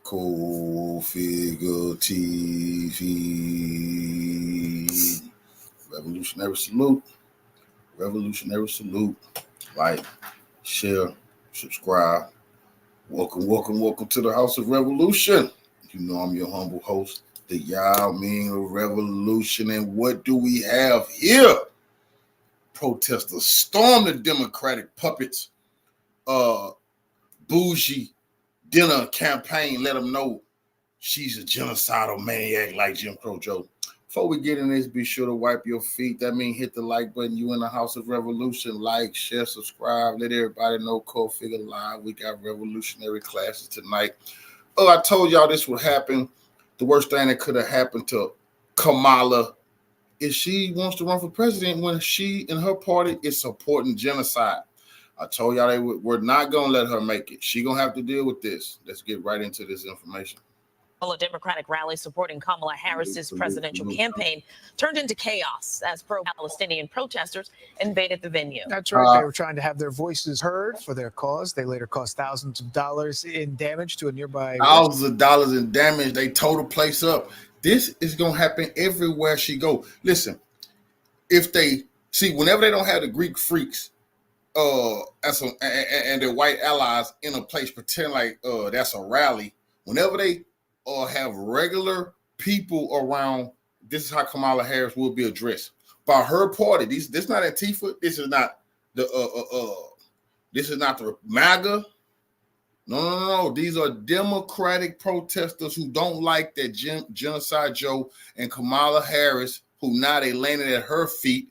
Cool Figure TV. Revolutionary salute. Revolutionary salute. Like, share, subscribe. Welcome to the House of Revolution. You know I'm your humble host, the Yao Ming of Revolution. And what do we have here? Protesters storm the Democratic puppets. Bougie dinner campaign, let them know she's a genocidal maniac like Jim Crow Joe. Before we get in this, be sure to wipe your feet. That means hit the like button. You in the House of Revolution. Like, share, subscribe. Let everybody know Cold Figure Live. We got revolutionary classes tonight. Oh, I told y'all this would happen. The worst thing that could have happened to Kamala is she wants to run for president when she and her party is supporting genocide. I told y'all we're not going to let her make it. She's going to have to deal with this. Let's get right into this information. A Democratic rally supporting Kamala Harris's presidential campaign turned into chaos as pro-Palestinian protesters invaded the venue. That's right. They were trying to have their voices heard for their cause. They later caused thousands of dollars in damage to a nearby... Thousands of dollars in damage. They tore the place up. This is going to happen everywhere she go. Listen, if they... See, whenever they don't have the Greek freaks and their white allies in a place pretend like that's a rally, whenever they have regular people around, this is how Kamala Harris will be addressed by her party. This is not Antifa. This is not the MAGA. No. These are Democratic protesters who don't like that Genocide Joe and Kamala Harris, who now they landed at her feet,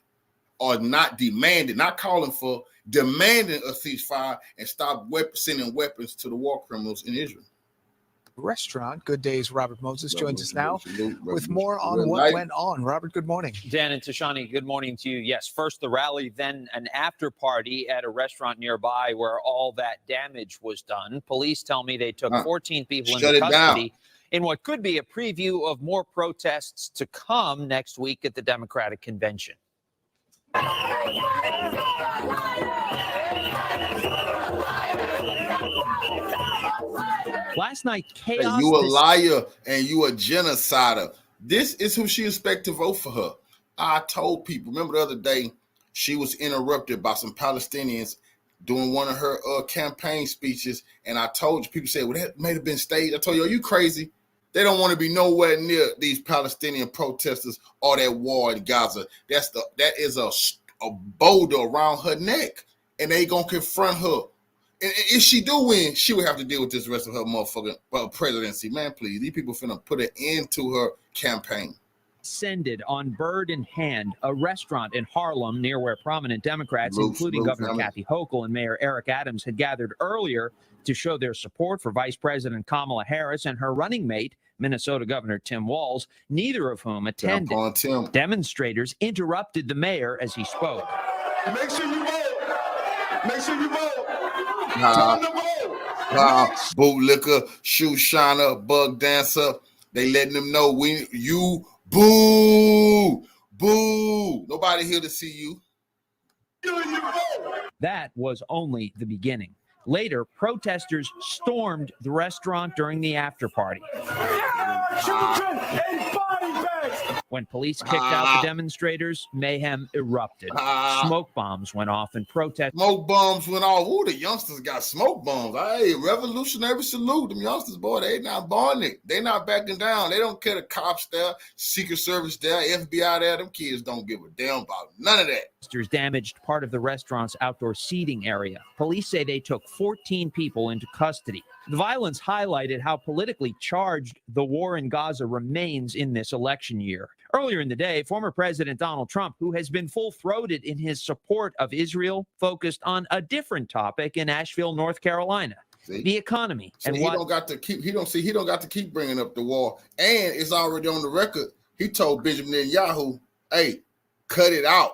are not demanding, not calling for, demanding a ceasefire and stop sending weapons to the war criminals in Israel. Restaurant. Good Day's Robert Moses joins us now with more on what went on. Robert, good morning. Dan and Tashani, good morning to you. Yes, first the rally, then an after party at a restaurant nearby where all that damage was done. Police tell me they took 14 people into custody in what could be a preview of more protests to come next week at the Democratic convention. Last night, chaos. You a liar and you a genocider. This is who she expects to vote for her. I told people, remember the other day, she was interrupted by some Palestinians doing one of her campaign speeches. And I told you, people said, well, that may have been staged. I told you, are you crazy? They don't want to be nowhere near these Palestinian protesters or that war in Gaza. That is a boulder around her neck. And they going to confront her. And if she do win, she would have to deal with this rest of her motherfucking presidency. Man, please, these people finna put an end to her campaign. Ascended on Bird in Hand, a restaurant in Harlem near where prominent Democrats, including Governor Kathy Hochul and Mayor Eric Adams, had gathered earlier to show their support for Vice President Kamala Harris and her running mate, Minnesota Governor Tim Walz, neither of whom attended. Demonstrators interrupted the mayor as he spoke. Make sure you vote. Make sure you vote. Bootlicker, shoe shiner, bug dancer. They letting them know you boo. Nobody here to see you. That was only the beginning. Later, protesters stormed the restaurant during the after party. When police kicked out the demonstrators, mayhem erupted. Smoke bombs went off and protest. Smoke bombs went off. Ooh, the youngsters got smoke bombs. Hey, revolutionary salute. Them youngsters, boy, they not bonding. They not backing down. They don't care the cops there, Secret Service there, FBI there. Them kids don't give a damn about none of that. Protesters damaged part of the restaurant's outdoor seating area. Police say they took 14 people into custody. The violence highlighted how politically charged the war in Gaza remains in this election year. Earlier in the day, former President Donald Trump, who has been full-throated in his support of Israel, focused on a different topic in Asheville, North Carolina. The economy. So he don't got to keep bringing up the war. And it's already on the record. He told Benjamin Netanyahu, hey, cut it out.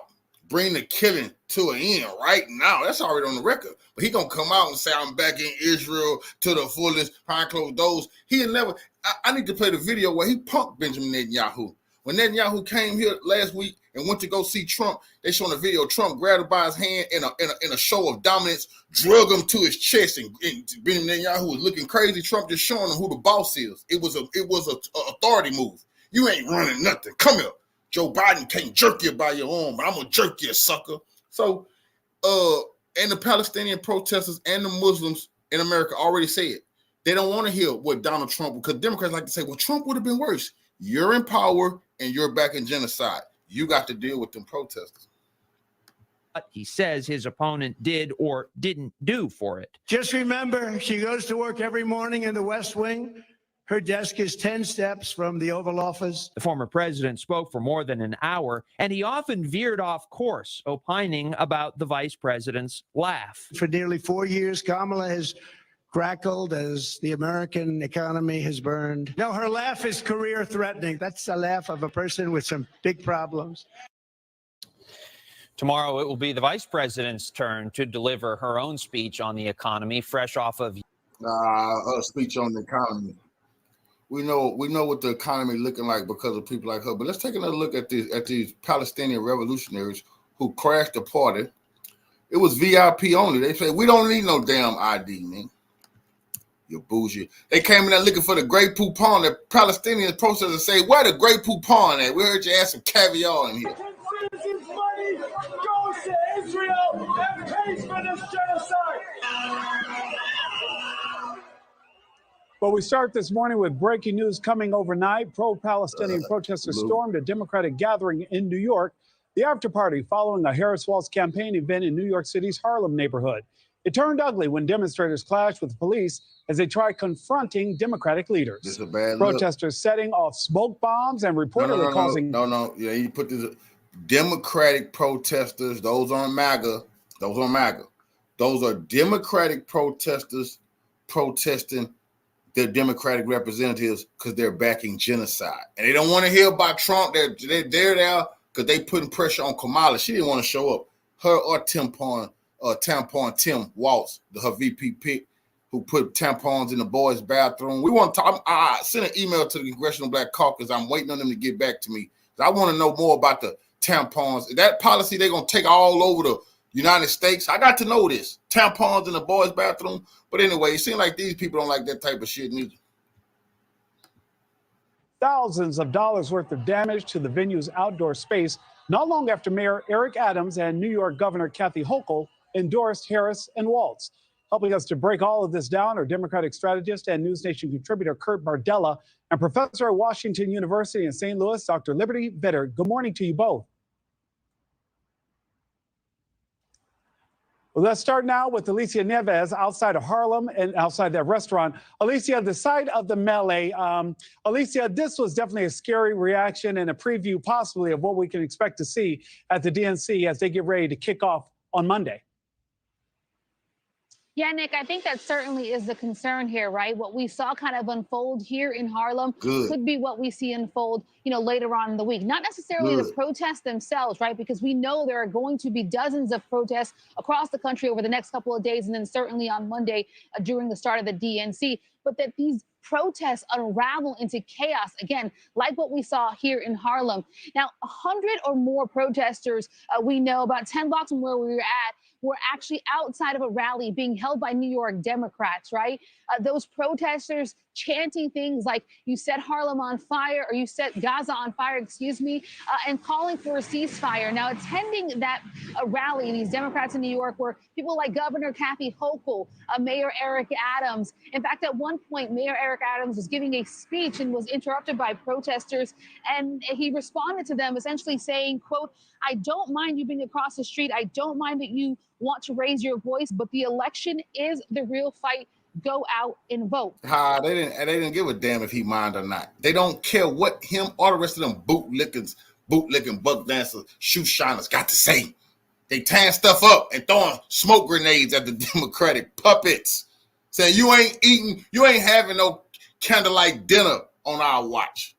Bring the killing to an end right now. That's already on the record. But he gonna come out and say, I'm back in Israel to the fullest, behind closed doors. He never. I need to play the video where he punked Benjamin Netanyahu. When Netanyahu came here last week and went to go see Trump, they showing a video. Trump grabbed him by his hand in a show of dominance, drug him to his chest, and Benjamin Netanyahu was looking crazy. Trump just showing him who the boss is. It was a authority move. You ain't running nothing. Come here. Joe Biden can't jerk you by your arm, but I'm gonna jerk you, sucker. So, and the Palestinian protesters and the Muslims in America already said they don't want to hear what Donald Trump, because Democrats like to say, well, Trump would have been worse. You're in power and you're back in genocide. You got to deal with them protesters. What he says his opponent did or didn't do for it. Just remember, she goes to work every morning in the West Wing. Her desk is 10 steps from the Oval Office. The former president spoke for more than an hour, and he often veered off course, opining about the vice president's laugh. For nearly 4 years, Kamala has crackled as the American economy has burned. No, her laugh is career-threatening. That's a laugh of a person with some big problems. Tomorrow, it will be the vice president's turn to deliver her own speech on the economy, fresh off of Her speech on the economy. We know what the economy looking like because of people like her. But let's take another look at these Palestinian revolutionaries who crashed the party. It was VIP only. They say, we don't need no damn ID, man. You're bougie. They came in there looking for the Great Poupon. The Palestinian protesters say, where the Great Poupon at? We heard you add some caviar in here. Citizens' money goes to Israel and pays for this genocide. Well, we start this morning with breaking news coming overnight. Pro-Palestinian protesters stormed a Democratic gathering in New York, the Afterparty following a Harris Walz campaign event in New York City's Harlem neighborhood. It turned ugly when demonstrators clashed with police as they tried confronting Democratic leaders. This is a bad protesters setting off smoke bombs and reportedly causing... No. Yeah, you put this... Democratic protesters, those on MAGA. Those are Democratic protesters protesting their Democratic representatives because they're backing genocide. And they don't want to hear about Trump. They're there because they putting pressure on Kamala. She didn't want to show up. Her or Tampon Tim Waltz, her VP pick, who put tampons in the boys' bathroom. We want to talk. I sent an email to the Congressional Black Caucus. I'm waiting on them to get back to me. I want to know more about the tampons. That policy they're going to take all over the United States. I got to know this. Tampons in the boys' bathroom. But anyway, it seems like these people don't like that type of shit neither. Thousands of dollars worth of damage to the venue's outdoor space, not long after Mayor Eric Adams and New York Governor Kathy Hochul endorsed Harris and Walz. Helping us to break all of this down are Democratic strategist and News Nation contributor Kurt Bardella and professor at Washington University in St. Louis, Dr. Liberty Vetter. Good morning to you both. Well, let's start now with Alicia Neves outside of Harlem and outside that restaurant. Alicia, the site of the melee. Alicia, this was definitely a scary reaction and a preview possibly of what we can expect to see at the DNC as they get ready to kick off on Monday. Yeah, Nick, I think that certainly is the concern here, right? What we saw kind of unfold here in Harlem could be what we see unfold, later on in the week. Not necessarily the protests themselves, right? Because we know there are going to be dozens of protests across the country over the next couple of days, and then certainly on Monday during the start of the DNC. But that these protests unravel into chaos, again, like what we saw here in Harlem. Now, 100 or more protesters, we know about 10 blocks from where we were at, were actually outside of a rally being held by New York Democrats, right? Those protesters chanting things like, you set Harlem on fire, or you set Gaza on fire, and calling for a ceasefire. Now, attending that rally, these Democrats in New York were people like Governor Kathy Hochul, Mayor Eric Adams. In fact, at one point, Mayor Eric Adams was giving a speech and was interrupted by protesters, and he responded to them essentially saying, quote, I don't mind you being across the street. I don't mind that you want to raise your voice, but the election is the real fight. Go out and vote. They didn't give a damn if he mind or not. They don't care what him or the rest of them bootlicking buck dancers, shoe shiners got to say. They tearing stuff up and throwing smoke grenades at the Democratic puppets, saying you ain't having no candlelight dinner on our watch.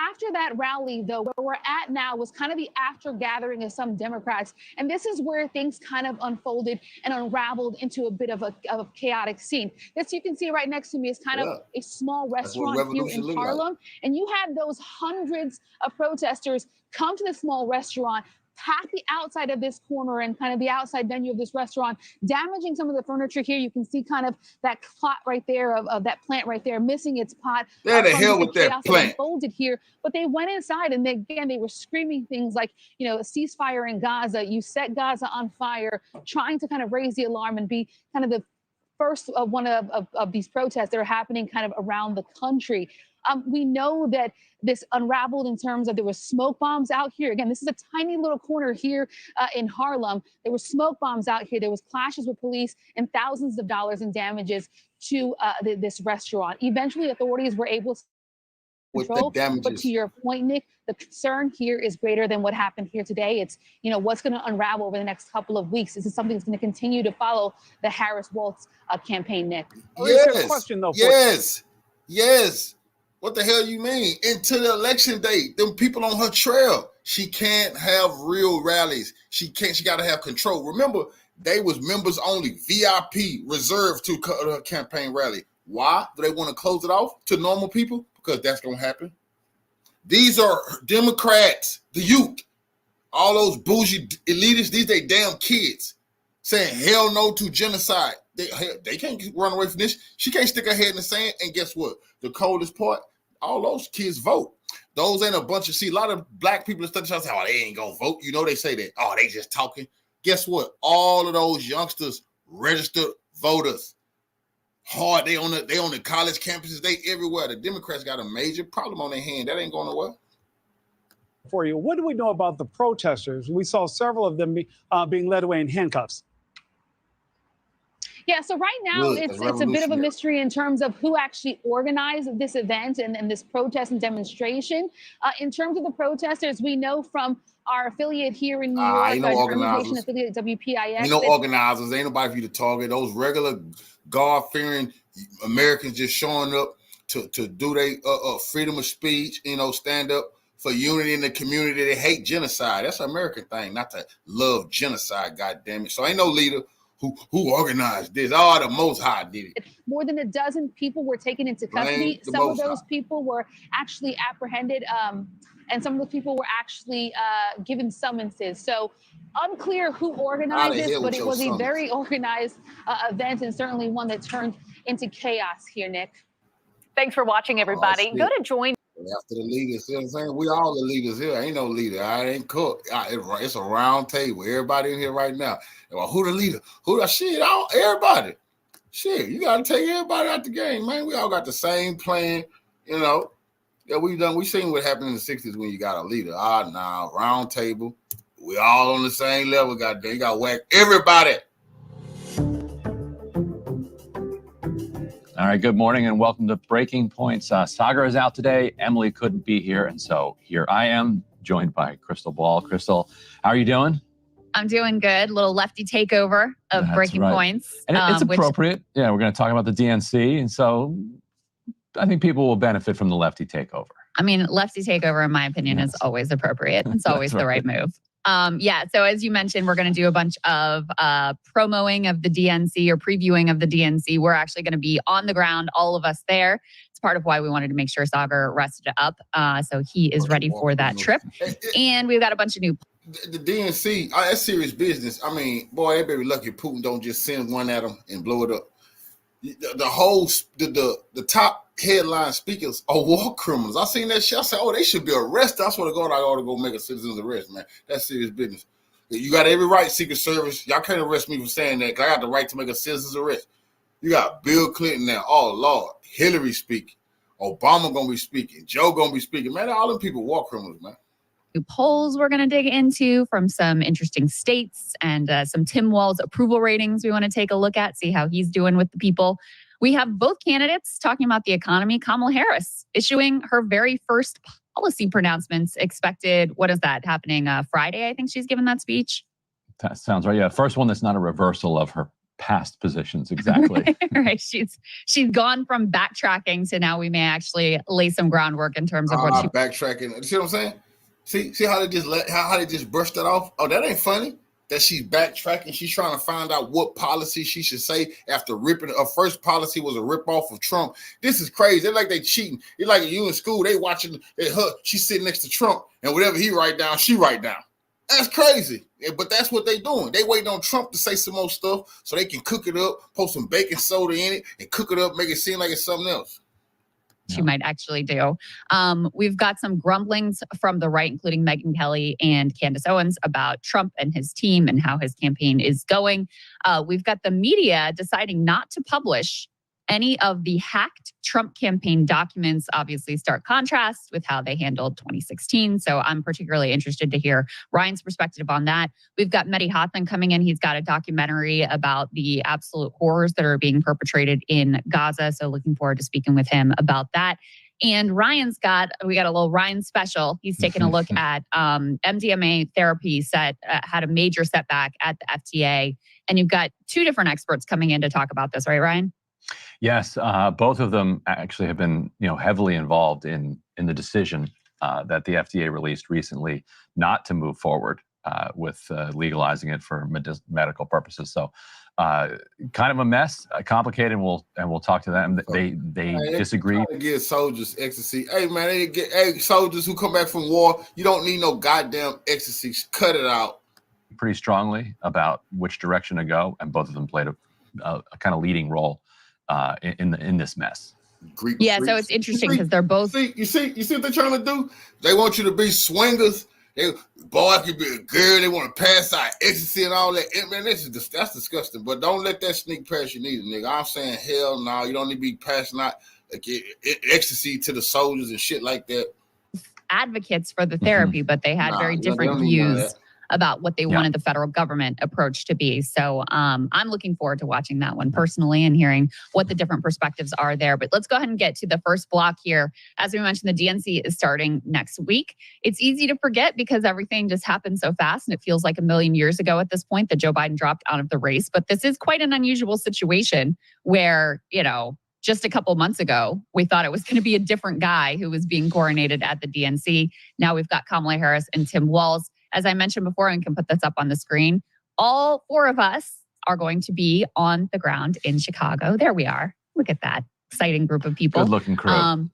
after that rally, though, where we're at now was kind of the after gathering of some Democrats. And this is where things kind of unfolded and unraveled into a bit of a chaotic scene. This you can see right next to me is kind of a small restaurant here in Harlem. And you had those hundreds of protesters come to the small restaurant, pack the outside of this corner and kind of the outside venue of this restaurant, damaging some of the furniture here. You can see kind of that plot right there of that plant right there, missing its pot. They're the hell with that plant. Unfolded here, but they went inside and they were screaming things like, you know, a ceasefire in Gaza. You set Gaza on fire, trying to kind of raise the alarm and be kind of the first of one of these protests that are happening kind of around the country. We know that this unraveled in terms of there was smoke bombs out here. Again, this is a tiny little corner here in Harlem. There were smoke bombs out here. There was clashes with police and thousands of dollars in damages to this restaurant. Eventually, authorities were able to control. But to your point, Nick, the concern here is greater than what happened here today. It's, you know, what's going to unravel over the next couple of weeks. This is something that's going to continue to follow the Harris-Walz campaign, Nick. Yes. Question, though, Yes. What the hell you mean? Until the election day, them people on her trail, she can't have real rallies. She got to have control. Remember, they was members only, VIP, reserved to her campaign rally. Why do they want to close it off to normal people? Because that's going to happen. These are Democrats, the youth, all those bougie elitists, these they damn kids saying hell no to genocide. They can't run away from this. She can't stick her head in the sand. And guess what? The coldest part, all those kids vote. Those ain't a bunch of, see, a lot of black people that study say, oh, they ain't gonna vote. You know, they say that, oh, they just talking. Guess what? All of those youngsters registered voters. Hard, they on the college campuses, they everywhere. The Democrats got a major problem on their hand. That ain't going nowhere. For you, what do we know about the protesters? We saw several of them being led away in handcuffs. Yeah, so right now it's a bit of a mystery in terms of who actually organized this event and this protest and demonstration. In terms of the protesters, we know from our affiliate here in New York, ain't no organizers. Affiliate WPIX. Ain't no organizers. Ain't nobody for you to target. Those regular God-fearing Americans just showing up to do their freedom of speech, you know, stand up for unity in the community. They hate genocide. That's an American thing, not to love genocide, goddammit. So ain't no leader who organized this. Oh, the Most High did it. More than a dozen people were taken into custody. Some of those people were actually apprehended, and some of the people were actually given summonses. So unclear who organized this, but it was a very organized event and certainly one that turned into chaos here, Nick. Thanks for watching, everybody. Go to join. After the leaders, you know what I'm saying? We all the leaders here. Ain't no leader. I ain't cook. It's a round table. Everybody in here right now. Well, who the leader? Who the shit? Everybody. Shit, you got to take everybody out the game, man. We all got the same plan, you know. Yeah, we seen what happened in the 60s when you got a leader. Nah, round table. We all on the same level, goddamn. You got to whack everybody. All right, good morning and welcome to Breaking Points. Sagar is out today. Emily couldn't be here, and so here I am, joined by Crystal Ball. Crystal, how are you doing? I'm doing good. Little lefty takeover of Breaking Points. And it's appropriate. Yeah, we're going to talk about the DNC, and so I think people will benefit from the lefty takeover. I mean, lefty takeover, in my opinion, is always appropriate. It's always the right move. So as you mentioned, we're going to do a bunch of promoing of the DNC or previewing of the DNC. We're actually going to be on the ground, all of us there. It's part of why we wanted to make sure Sagar rested up. So he is ready for that trip. And we've got a bunch of new. The DNC, that's serious business. I mean, boy, they better be lucky Putin don't just send one at them and blow it up. The top headline speakers are war criminals. I seen that shit. I said, oh, they should be arrested. I swear to God, I ought to go make a citizen's arrest, man. That's serious business. You got every right, Secret Service. Y'all can't arrest me for saying that because I got the right to make a citizen's arrest. You got Bill Clinton now. Oh, Lord. Hillary speaking. Obama going to be speaking. Joe going to be speaking. Man, all them people war criminals, man. New polls we're going to dig into from some interesting states and some Tim Walz approval ratings we want to take a look at, see how he's doing with the people. We have both candidates talking about the economy. Kamala Harris issuing her very first policy pronouncements expected. What is that happening Friday? I think she's given that speech. That sounds right. Yeah. First one that's not a reversal of her past positions exactly. Right. She's gone from backtracking to now we may actually lay some groundwork in terms of what she backtracking. See what I'm saying? See how they just brushed that off? Oh, that ain't funny. That she's backtracking. She's trying to find out what policy she should say after ripping her first policy was a ripoff of Trump. This is crazy. It's like they cheating. It's like you in school, they watching she's sitting next to Trump, and whatever he write down, she write down. That's crazy. But that's what they doing. They waiting on Trump to say some more stuff so they can cook it up, post some baking soda in it, and cook it up, make it seem like it's something else. She might actually do. We've got some grumblings from the right, including Megyn Kelly and Candace Owens, about Trump and his team and how his campaign is going. We've got the media deciding not to publish any of the hacked Trump campaign documents, obviously stark contrast with how they handled 2016. So I'm particularly interested to hear Ryan's perspective on that. We've got Mehdi Hathman coming in. He's got a documentary about the absolute horrors that are being perpetrated in Gaza. So looking forward to speaking with him about that. And we got a little Ryan special. He's taking a look at MDMA therapy had a major setback at the FDA. And you've got two different experts coming in to talk about this, right, Ryan? Yes, both of them actually have been, heavily involved in the decision that the FDA released recently not to move forward with legalizing it for medical purposes. So, kind of a mess, complicated. And we'll talk to them. They disagree. To give soldiers ecstasy. Hey man, soldiers who come back from war. You don't need no goddamn ecstasy. Cut it out. Pretty strongly about which direction to go, and both of them played a kind of leading role in this mess. Greek so it's interesting because they're both. You see what they're trying to do? They want you to be swingers. Boy could be a girl. They want to pass out ecstasy and all that. Man, that's disgusting. But don't let that sneak past you neither, nigga. I'm saying hell no. You don't need to be passing out ecstasy to the soldiers and shit like that. Advocates for the therapy, but they had very different views about what they wanted the federal government approach to be. So I'm looking forward to watching that one personally and hearing what the different perspectives are there. But let's go ahead and get to the first block here. As we mentioned, the DNC is starting next week. It's easy to forget because everything just happened so fast and it feels like a million years ago at this point that Joe Biden dropped out of the race. But this is quite an unusual situation where, just a couple months ago, we thought it was going to be a different guy who was being coronated at the DNC. Now we've got Kamala Harris and Tim Walz. As I mentioned before, and can put this up on the screen, all four of us are going to be on the ground in Chicago. There we are. Look at that exciting group of people. Good looking crew.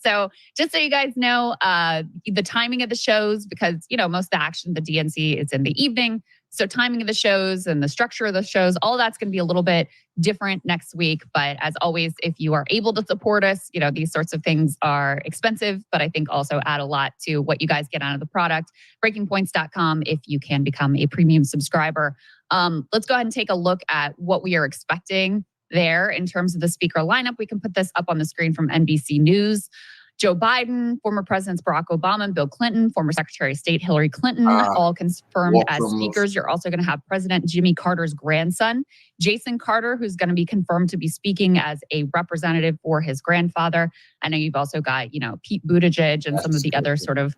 So just so you guys know, the timing of the shows, because, most of the action of the DNC is in the evening. So timing of the shows and the structure of the shows, all that's going to be a little bit different next week. But as always, if you are able to support us, these sorts of things are expensive, but I think also add a lot to what you guys get out of the product. BreakingPoints.com if you can become a premium subscriber. Let's go ahead and take a look at what we are expecting there in terms of the speaker lineup. We can put this up on the screen from NBC News. Joe Biden, former Presidents Barack Obama and Bill Clinton, former Secretary of State Hillary Clinton, all confirmed as speakers. You're also going to have President Jimmy Carter's grandson, Jason Carter, who's going to be confirmed to be speaking as a representative for his grandfather. I know you've also got, Pete Buttigieg and some of the other sort of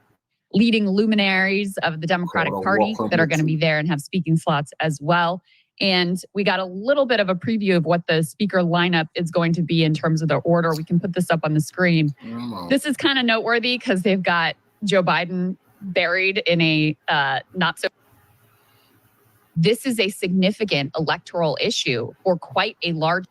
leading luminaries of the Democratic Party that are going to be there and have speaking slots as well. And we got a little bit of a preview of what the speaker lineup is going to be in terms of the order. We can put this up on the screen. This is kind of noteworthy because they've got Joe Biden buried in a not so. This is a significant electoral issue for quite a large.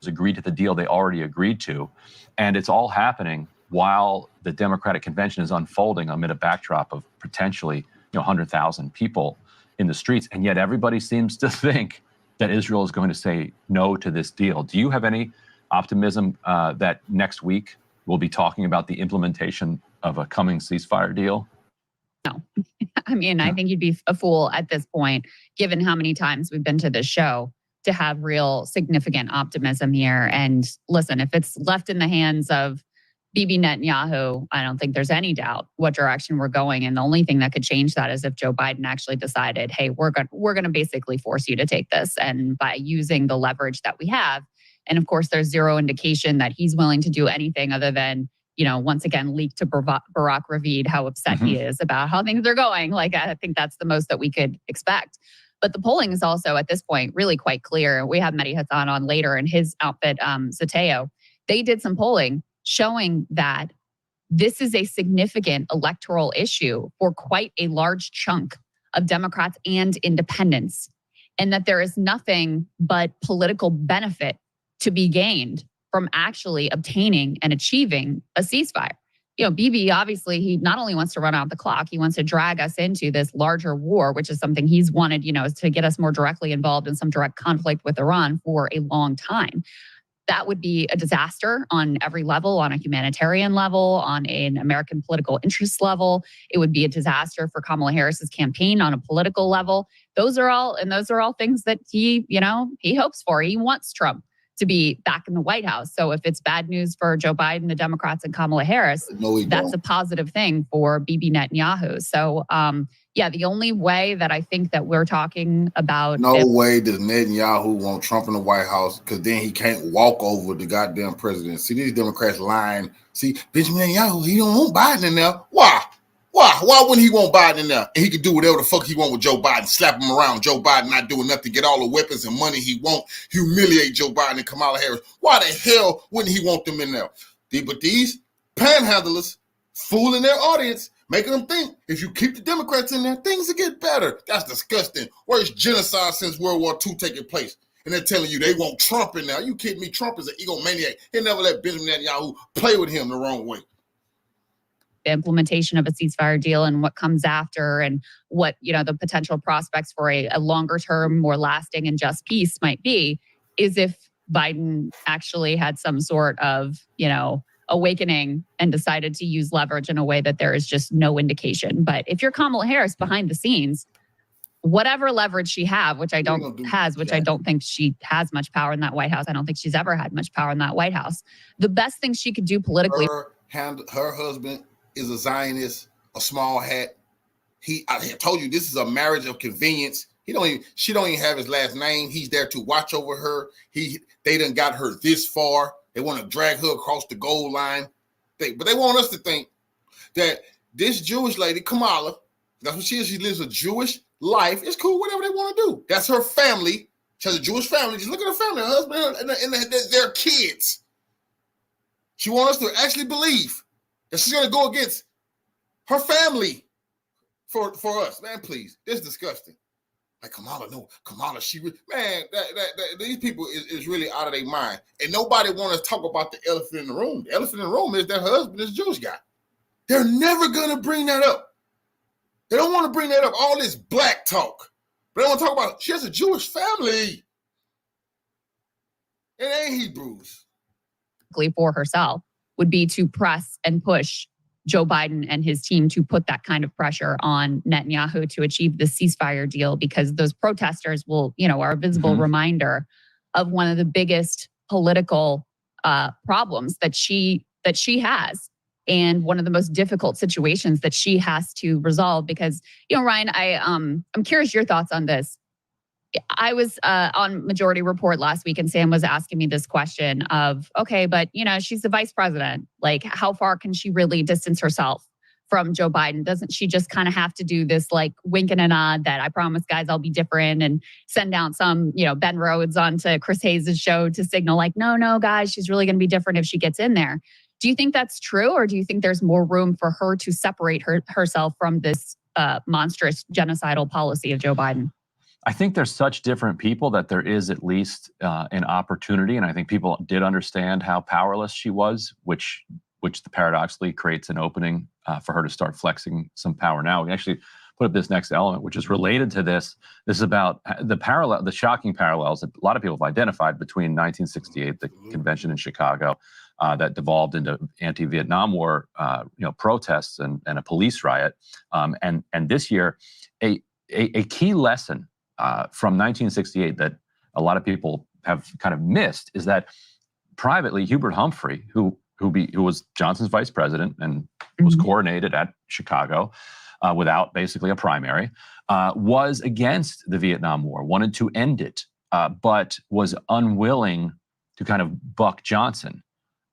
Agreed to the deal they already agreed to. And it's all happening while the Democratic convention is unfolding amid a backdrop of potentially 100,000 people in the streets, and yet everybody seems to think that Israel is going to say no to this deal. Do you have any optimism that next week we'll be talking about the implementation of a coming ceasefire deal? No. I mean, I think you'd be a fool at this point, given how many times we've been to this show, to have real significant optimism here. And listen, if it's left in the hands of Bibi Netanyahu, I don't think there's any doubt what direction we're going. And the only thing that could change that is if Joe Biden actually decided, hey, we're going to basically force you to take this. And by using the leverage that we have. And of course, there's zero indication that he's willing to do anything other than, once again, leak to Barack Ravid how upset he is about how things are going. Like, I think that's the most that we could expect. But the polling is also at this point really quite clear. We have Mehdi Hassan on later and his outfit, Zateo. They did some polling showing that this is a significant electoral issue for quite a large chunk of Democrats and independents, and that there is nothing but political benefit to be gained from actually obtaining and achieving a ceasefire. You know, Bibi, obviously, he not only wants to run out the clock, he wants to drag us into this larger war, which is something he's wanted, you know, to get us more directly involved in some direct conflict with Iran for a long time. That would be a disaster on every level, on a humanitarian level, on an American political interest level. It would be a disaster for Kamala Harris's campaign on a political level. Those are all things that he hopes for. He wants Trump to be back in the White House. So if it's bad news for Joe Biden, the Democrats, and Kamala Harris, that's a positive thing for Bibi Netanyahu. So, the only way that I think that we're talking about... No way does Netanyahu want Trump in the White House, because then he can't walk over the goddamn president. See, these Democrats lying. See, Benjamin Netanyahu, he don't want Biden in there. Why? Why wouldn't he want Biden in there? And he could do whatever the fuck he want with Joe Biden, slap him around. Joe Biden not doing nothing, get all the weapons and money he want, humiliate Joe Biden and Kamala Harris. Why the hell wouldn't he want them in there? But these panhandlers fooling their audience, making them think if you keep the Democrats in there, things will get better. That's disgusting. Worst genocide since World War II taking place. And they're telling you they want Trump in there. Are you kidding me? Trump is an egomaniac. He'll never let Benjamin Netanyahu play with him the wrong way. The implementation of a ceasefire deal and what comes after, and what, you know, the potential prospects for a longer term, more lasting and just peace might be, is if Biden actually had some sort of, you know, awakening and decided to use leverage in a way that there is just no indication. But if you're Kamala Harris behind the scenes, whatever leverage she have, which I don't think she has much power in that White House. I don't think she's ever had much power in that White House. The best thing she could do politically. Her husband is a Zionist, a small hat. I told you this is a marriage of convenience. She don't even have his last name. He's there to watch over her. They done got her this far. They want to drag her across the goal line. But they want us to think that this Jewish lady, Kamala, that's what she is. She lives a Jewish life. It's cool, whatever they want to do. That's her family. She has a Jewish family. Just look at her family, her husband, and their kids. She wants us to actually believe that she's going to go against her family for us. Man, please. This is disgusting. Like Kamala, these people is really out of their mind. And nobody want to talk about the elephant in the room. The elephant in the room is that her husband is a Jewish guy. They're never going to bring that up. They don't want to bring that up. All this black talk. But they want to talk about she has a Jewish family. It ain't Hebrews. For herself would be to press and push Joe Biden and his team to put that kind of pressure on Netanyahu to achieve the ceasefire deal, because those protesters are a visible reminder of one of the biggest political problems that she has, and one of the most difficult situations that she has to resolve. Because, Ryan, I'm curious your thoughts on this. I was on Majority Report last week, and Sam was asking me this question of, okay, but, she's the vice president. Like, how far can she really distance herself from Joe Biden? Doesn't she just kind of have to do this, like, wink and a nod that I promise, guys, I'll be different, and send out some, Ben Rhodes onto Chris Hayes' show to signal, like, no, guys, she's really going to be different if she gets in there. Do you think that's true, or do you think there's more room for her to separate herself from this monstrous genocidal policy of Joe Biden? I think there's such different people that there is at least an opportunity. And I think people did understand how powerless she was, which paradoxically creates an opening for her to start flexing some power now. We actually put up this next element, which is related to this. This is about the shocking parallels that a lot of people have identified between 1968, the convention in Chicago, that devolved into anti-Vietnam War protests and a police riot. And this year, a key lesson from 1968 that a lot of people have kind of missed is that privately, Hubert Humphrey, who was Johnson's vice president and was coronated at Chicago without basically a primary, was against the Vietnam War, wanted to end it, but was unwilling to kind of buck Johnson.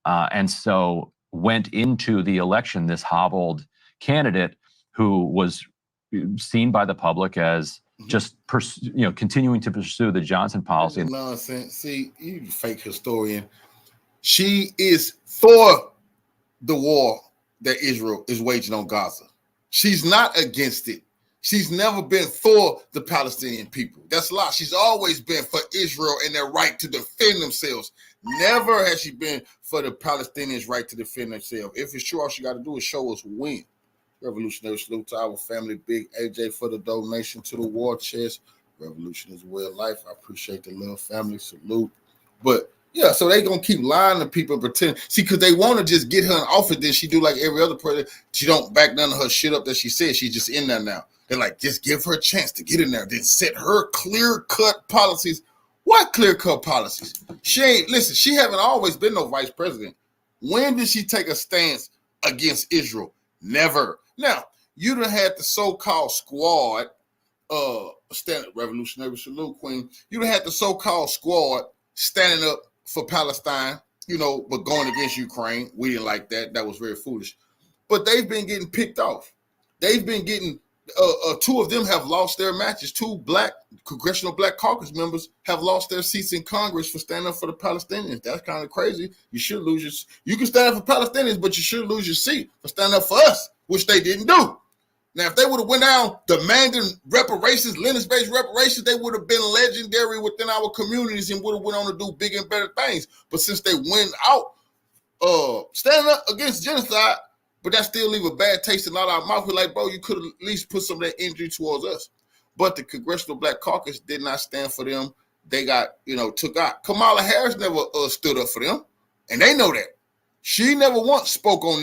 And so went into the election, this hobbled candidate who was seen by the public as just continuing to pursue the Johnson policy. Nonsense. See, you fake historian. She is for the war that Israel is waging on Gaza. She's not against it. She's never been for the Palestinian people. That's a lie. She's always been for Israel and their right to defend themselves. Never has she been for the Palestinians' right to defend themselves. If it's true, all she got to do is show us when. Revolutionary salute to our family. Big AJ for the donation to the war chest. Revolution is way of life. I appreciate the love, family. Salute. But yeah, so they gonna keep lying to people and pretend. See, because they want to just get her in office. Then she do like every other president. She don't back none of her shit up that she said. She's just in there now. They're like, just give her a chance to get in there. Then set her clear-cut policies. What clear-cut policies? She ain't, listen, she haven't always been no vice president. When did she take a stance against Israel? Never. Now, you done had the so-called squad, standing revolutionary salute, Queen. You done had the so-called squad standing up for Palestine, but going against Ukraine. We didn't like that. That was very foolish. But they've been getting picked off. They've been getting, two of them have lost their matches. Two Congressional Black Caucus members have lost their seats in Congress for standing up for the Palestinians. That's kind of crazy. You should lose you can stand up for Palestinians, but you should lose your seat for standing up for us, which they didn't do. Now, if they would have went down demanding reparations, lineage-based reparations, they would have been legendary within our communities and would have went on to do bigger and better things. But since they went out standing up against genocide, but that still leave a bad taste in all our mouth. We're like, bro, you could have at least put some of that injury towards us. But the Congressional Black Caucus did not stand for them. They got, took out. Kamala Harris never stood up for them, and they know that. She never once spoke on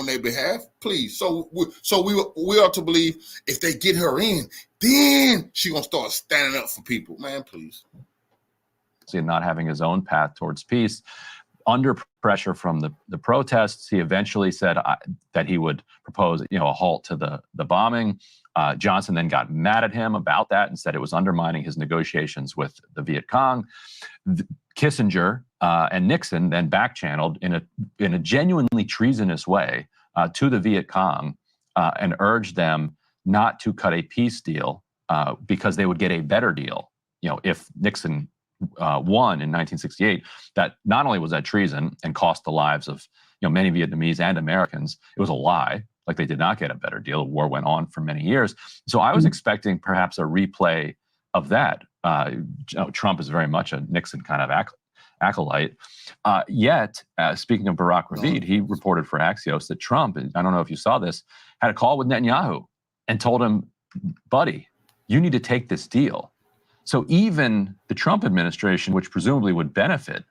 their behalf. Please, so we are to believe if they get her in, then she gonna start standing up for people. Man, please. Not having his own path towards peace, under pressure from the protests, he eventually said that he would propose, a halt to the bombing. Johnson then got mad at him about that and said it was undermining his negotiations with the Viet Cong. Kissinger and Nixon then back-channeled in a genuinely treasonous way to the Viet Cong and urged them not to cut a peace deal because they would get a better deal. If Nixon won in 1968, that not only was that treason and cost the lives of many Vietnamese and Americans, it was a lie. Like they did not get a better deal. The war went on for many years. So I was expecting perhaps a replay of that. Trump is very much a Nixon kind of acolyte. Yet, speaking of Barack Ravid, he reported for Axios that Trump, I don't know if you saw this, had a call with Netanyahu and told him, buddy, you need to take this deal. So even the Trump administration, which presumably would benefit,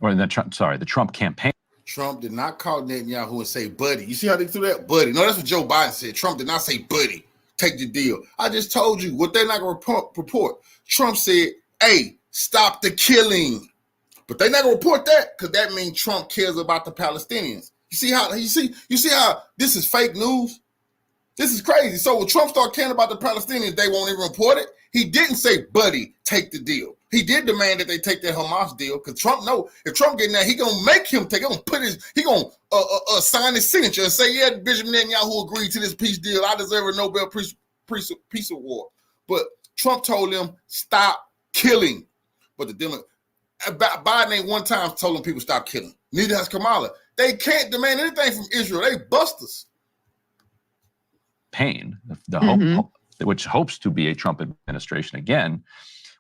or the Trump campaign. Trump did not call Netanyahu and say, buddy. You see how they threw that? Buddy. No, that's what Joe Biden said. Trump did not say, buddy, take the deal. I just told you what they're not going to report. Trump said, hey, stop the killing. But they're not going to report that because that means Trump cares about the Palestinians. You see how this is fake news? This is crazy. So when Trump start caring about the Palestinians, they won't even report it. He didn't say, buddy, take the deal. He did demand that they take that Hamas deal because Trump know if Trump getting that, he gonna make him take. He gonna sign his signature and say, yeah, Benjamin Netanyahu agreed to this peace deal. I deserve a Nobel Peace Award. But Trump told them stop killing. But Biden ain't one time told them people stop killing. Neither has Kamala. They can't demand anything from Israel. They bust us. Pain, hope, which hopes to be a Trump administration again,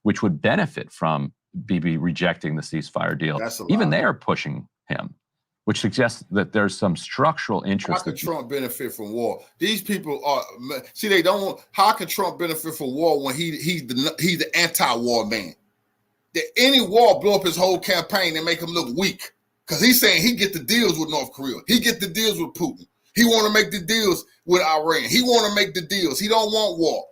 which would benefit from Bibi rejecting the ceasefire deal. Even they are pushing him, which suggests that there's some structural interest. How can Trump benefit from war? These people are they don't. How can Trump benefit from war when he's the anti-war man? That any war blow up his whole campaign and make him look weak because he's saying he get the deals with North Korea, he get the deals with Putin. He want to make the deals with Iran. He want to make the deals. He don't want war.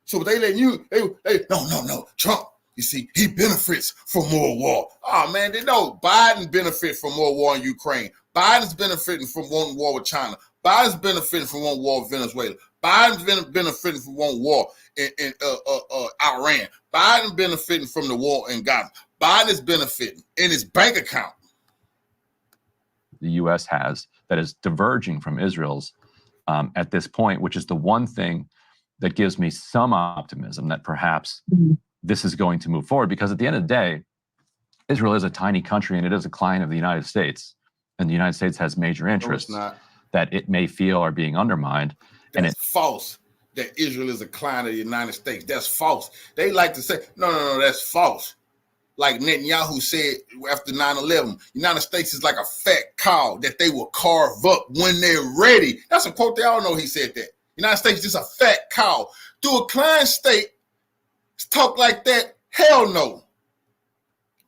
So they let you, no. Trump, you see, he benefits from more war. Oh, man, they know Biden benefits from more war in Ukraine. Biden's benefiting from one war with China. Biden's benefiting from one war with Venezuela. Biden's benefiting from one war in Iran. Biden benefiting from the war in Gaza. Biden is benefiting in his bank account. The U.S. has that is diverging from Israel's at this point, which is the one thing that gives me some optimism that perhaps this is going to move forward, because at the end of the day, Israel is a tiny country and it is a client of the United States. And the United States has major interests that it may feel are being undermined. That's false. That Israel is a client of the United States. That's false. They like to say, no, that's false. Like Netanyahu said after 9/11, United States is like a fat cow that they will carve up when they're ready. That's a quote. They all know he said that. United States is just a fat cow. Do a client state talk like that? Hell no.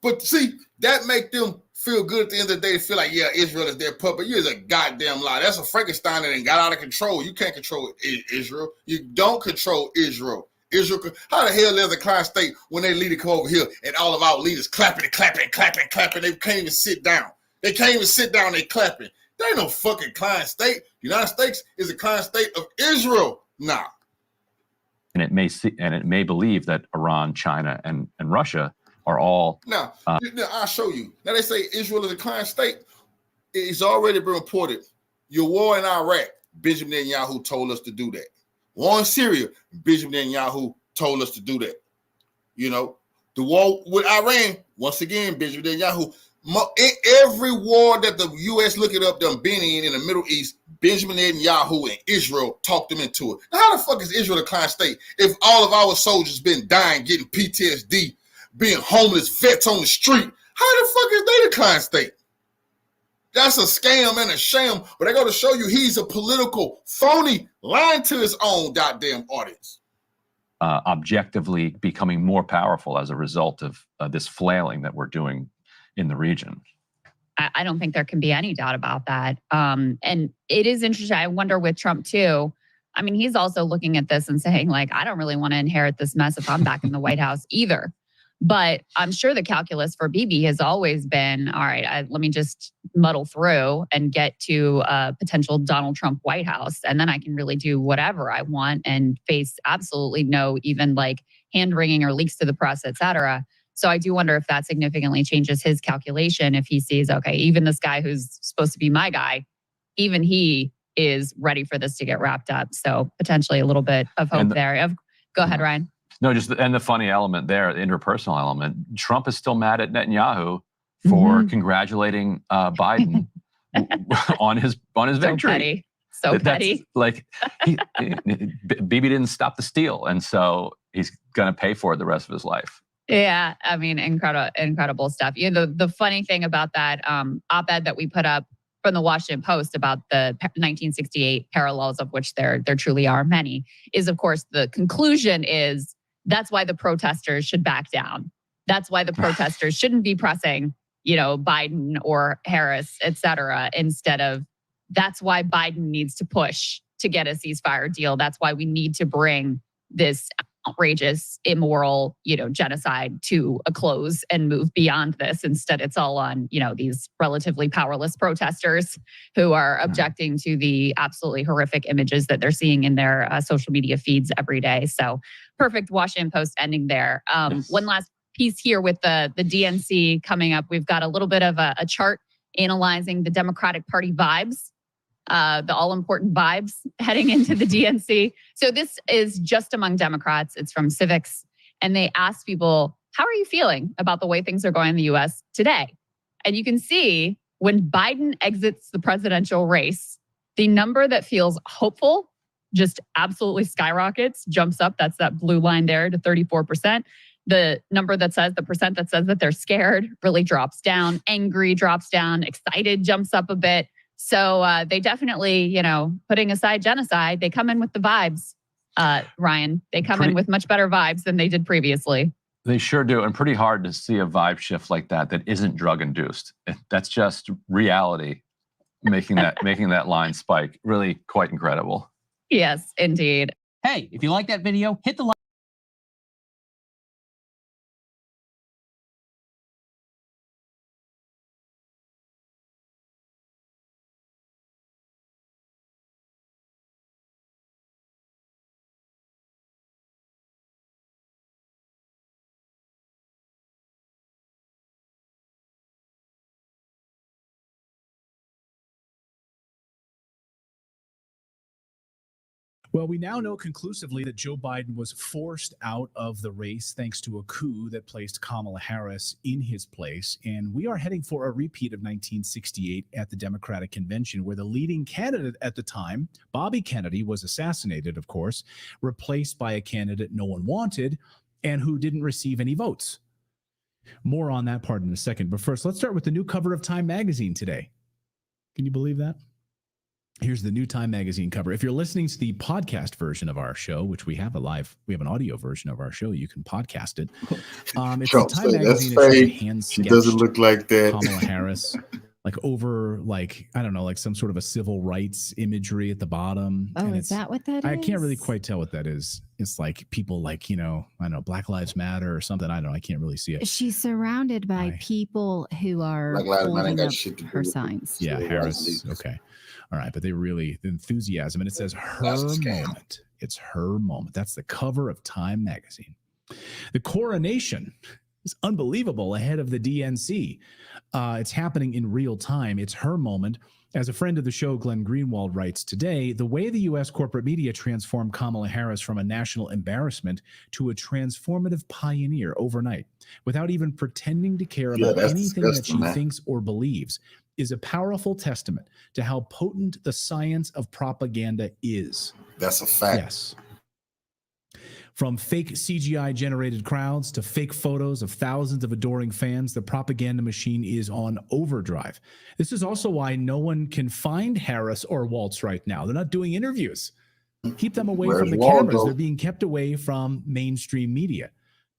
But see, that make them feel good at the end of the day. They feel like, yeah, Israel is their puppet. You're a goddamn lie. That's a Frankenstein that ain't got out of control. You can't control Israel. You don't control Israel. How the hell is a client state when they leader come over here and all of our leaders clapping? They can't even sit down. They clapping. They ain't no fucking client state. The United States is a client state of Israel. Nah. And it may believe that Iran, China, and Russia are all. Now, I'll show you. Now they say Israel is a client state. It's already been reported. Your war in Iraq, Benjamin Netanyahu told us to do that. War in Syria, Benjamin Netanyahu told us to do that. You know, the war with Iran, once again, Benjamin Netanyahu. Every war that the U.S. look it up, them been in the Middle East, Benjamin Netanyahu and Israel talked them into it. Now, how the fuck is Israel a client state if all of our soldiers been dying, getting PTSD, being homeless vets on the street? How the fuck is they the client state? That's a scam and a sham, but I got to show you he's a political phony, lying to his own goddamn audience. Objectively becoming more powerful as a result of this flailing that we're doing in the region. I don't think there can be any doubt about that. And it is interesting. I wonder with Trump too. I mean, he's also looking at this and saying, like, I don't really want to inherit this mess if I'm back in the White House either. But I'm sure the calculus for Bibi has always been, all right, let me just muddle through and get to a potential Donald Trump White House. And then I can really do whatever I want and face absolutely no even like hand-wringing or leaks to the press, et cetera. So I do wonder if that significantly changes his calculation if he sees, okay, even this guy who's supposed to be my guy, even he is ready for this to get wrapped up. So potentially a little bit of hope there. Go ahead, Ryan. No, and the funny element there, the interpersonal element, Trump is still mad at Netanyahu for congratulating Biden on his victory. Petty. So petty. Like, Bibi didn't stop the steal, and so he's going to pay for it the rest of his life. Yeah, I mean, incredible stuff. You know, the funny thing about that op-ed that we put up from the Washington Post about the 1968 parallels, of which there truly are many, is of course the conclusion is that's why the protesters should back down. That's why the protesters shouldn't be pressing, Biden or Harris, et cetera, instead of that's why Biden needs to push to get a ceasefire deal. That's why we need to bring this outrageous, immoral, genocide to a close and move beyond this. Instead, it's all on, these relatively powerless protesters who are objecting to the absolutely horrific images that they're seeing in their social media feeds every day. So perfect Washington Post ending there. One last piece here with the DNC coming up. We've got a little bit of a chart analyzing the Democratic Party vibes. The all-important vibes heading into the DNC. So this is just among Democrats. It's from Civics. And they asked people, how are you feeling about the way things are going in the U.S. today? And you can see when Biden exits the presidential race, the number that feels hopeful just absolutely skyrockets, jumps up. That's that blue line there to 34%. The number that says, the percent that says that they're scared really drops down. Angry drops down. Excited jumps up a bit. So they definitely, putting aside genocide, they come in with the vibes, Ryan. They come in with much better vibes than they did previously. They sure do. And pretty hard to see a vibe shift like that isn't drug induced. That's just reality making that line spike. Really quite incredible. Yes, indeed. Hey, if you like that video, hit the like. Well, we now know conclusively that Joe Biden was forced out of the race thanks to a coup that placed Kamala Harris in his place. And we are heading for a repeat of 1968 at the Democratic Convention, where the leading candidate at the time, Bobby Kennedy, was assassinated, of course, replaced by a candidate no one wanted and who didn't receive any votes. More on that part in a second. But first, let's start with the new cover of Time magazine today. Can you believe that? Here's the new Time magazine cover. If you're listening to the podcast version of our show, which we have an audio version of our show, you can podcast it. It's the Time magazine that shows a hand-sketched doesn't look like that. Kamala Harris, like over, like, I don't know, like some sort of a civil rights imagery at the bottom. Oh, is that what that is? I can't really quite tell what that is. It's like people like, I don't know, Black Lives Matter or something. I don't know. I can't really see it. She's surrounded by people who are holding up her signs. Yeah, Harris. Okay. All right. But the enthusiasm. And it says her moment. It's her moment. That's the cover of Time magazine. The coronation is unbelievable ahead of the DNC. It's happening in real time. It's her moment. As a friend of the show, Glenn Greenwald, writes today, the way the U.S. corporate media transformed Kamala Harris from a national embarrassment to a transformative pioneer overnight, without even pretending to care about anything that she thinks or believes, is a powerful testament to how potent the science of propaganda is. That's a fact. Yes. From fake CGI-generated crowds to fake photos of thousands of adoring fans, the propaganda machine is on overdrive. This is also why no one can find Harris or Waltz right now. They're not doing interviews. Keep them away from the cameras. They're being kept away from mainstream media.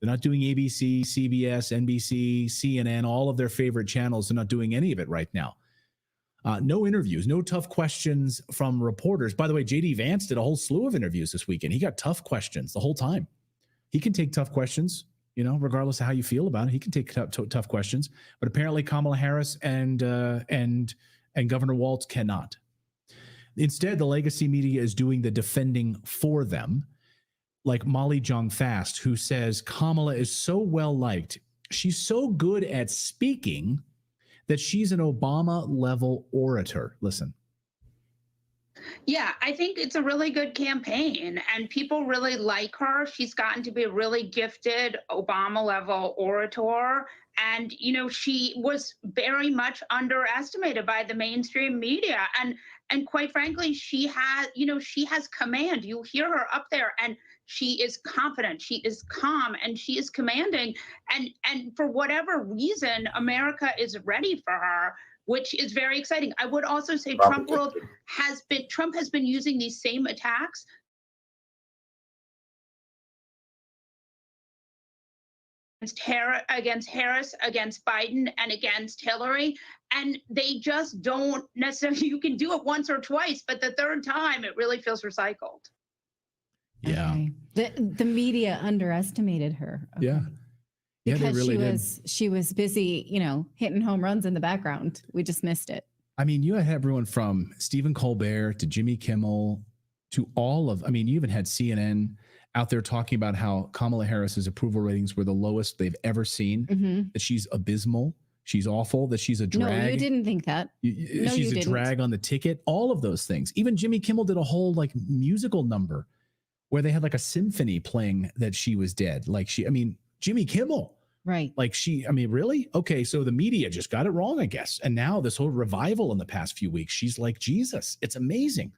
They're not doing ABC, CBS, NBC, CNN, all of their favorite channels. They're not doing any of it right now. No interviews, no tough questions from reporters. By the way, J.D. Vance did a whole slew of interviews this weekend. He got tough questions the whole time. He can take tough questions, regardless of how you feel about it. He can take tough questions. But apparently Kamala Harris and Governor Waltz cannot. Instead, the legacy media is doing the defending for them, like Molly Jong-Fast, who says Kamala is so well-liked. She's so good at speaking that she's an Obama-level orator. Listen. Yeah, I think it's a really good campaign, and people really like her. She's gotten to be a really gifted Obama-level orator, and, she was very much underestimated by the mainstream media. And quite frankly, she has command. You hear her up there, and she is confident, she is calm, and she is commanding. And for whatever reason, America is ready for her, which is very exciting. I would also say Trump has been using these same attacks against Harris, against Biden, and against Hillary. And they just don't necessarily, you can do it once or twice, but the third time it really feels recycled. Yeah. Okay. The media underestimated her. Okay. Yeah. Yeah, because they really she was busy, hitting home runs in the background. We just missed it. I mean, you had everyone from Stephen Colbert to Jimmy Kimmel to you even had CNN out there talking about how Kamala Harris's approval ratings were the lowest they've ever seen, that she's abysmal, she's awful, that she's a drag. No, you didn't think that. She's a drag on the ticket, all of those things. Even Jimmy Kimmel did a whole musical number where they had a symphony playing that she was dead. Jimmy Kimmel. Right. Really? Okay, so the media just got it wrong, I guess. And now this whole revival in the past few weeks, she's like Jesus. It's amazing.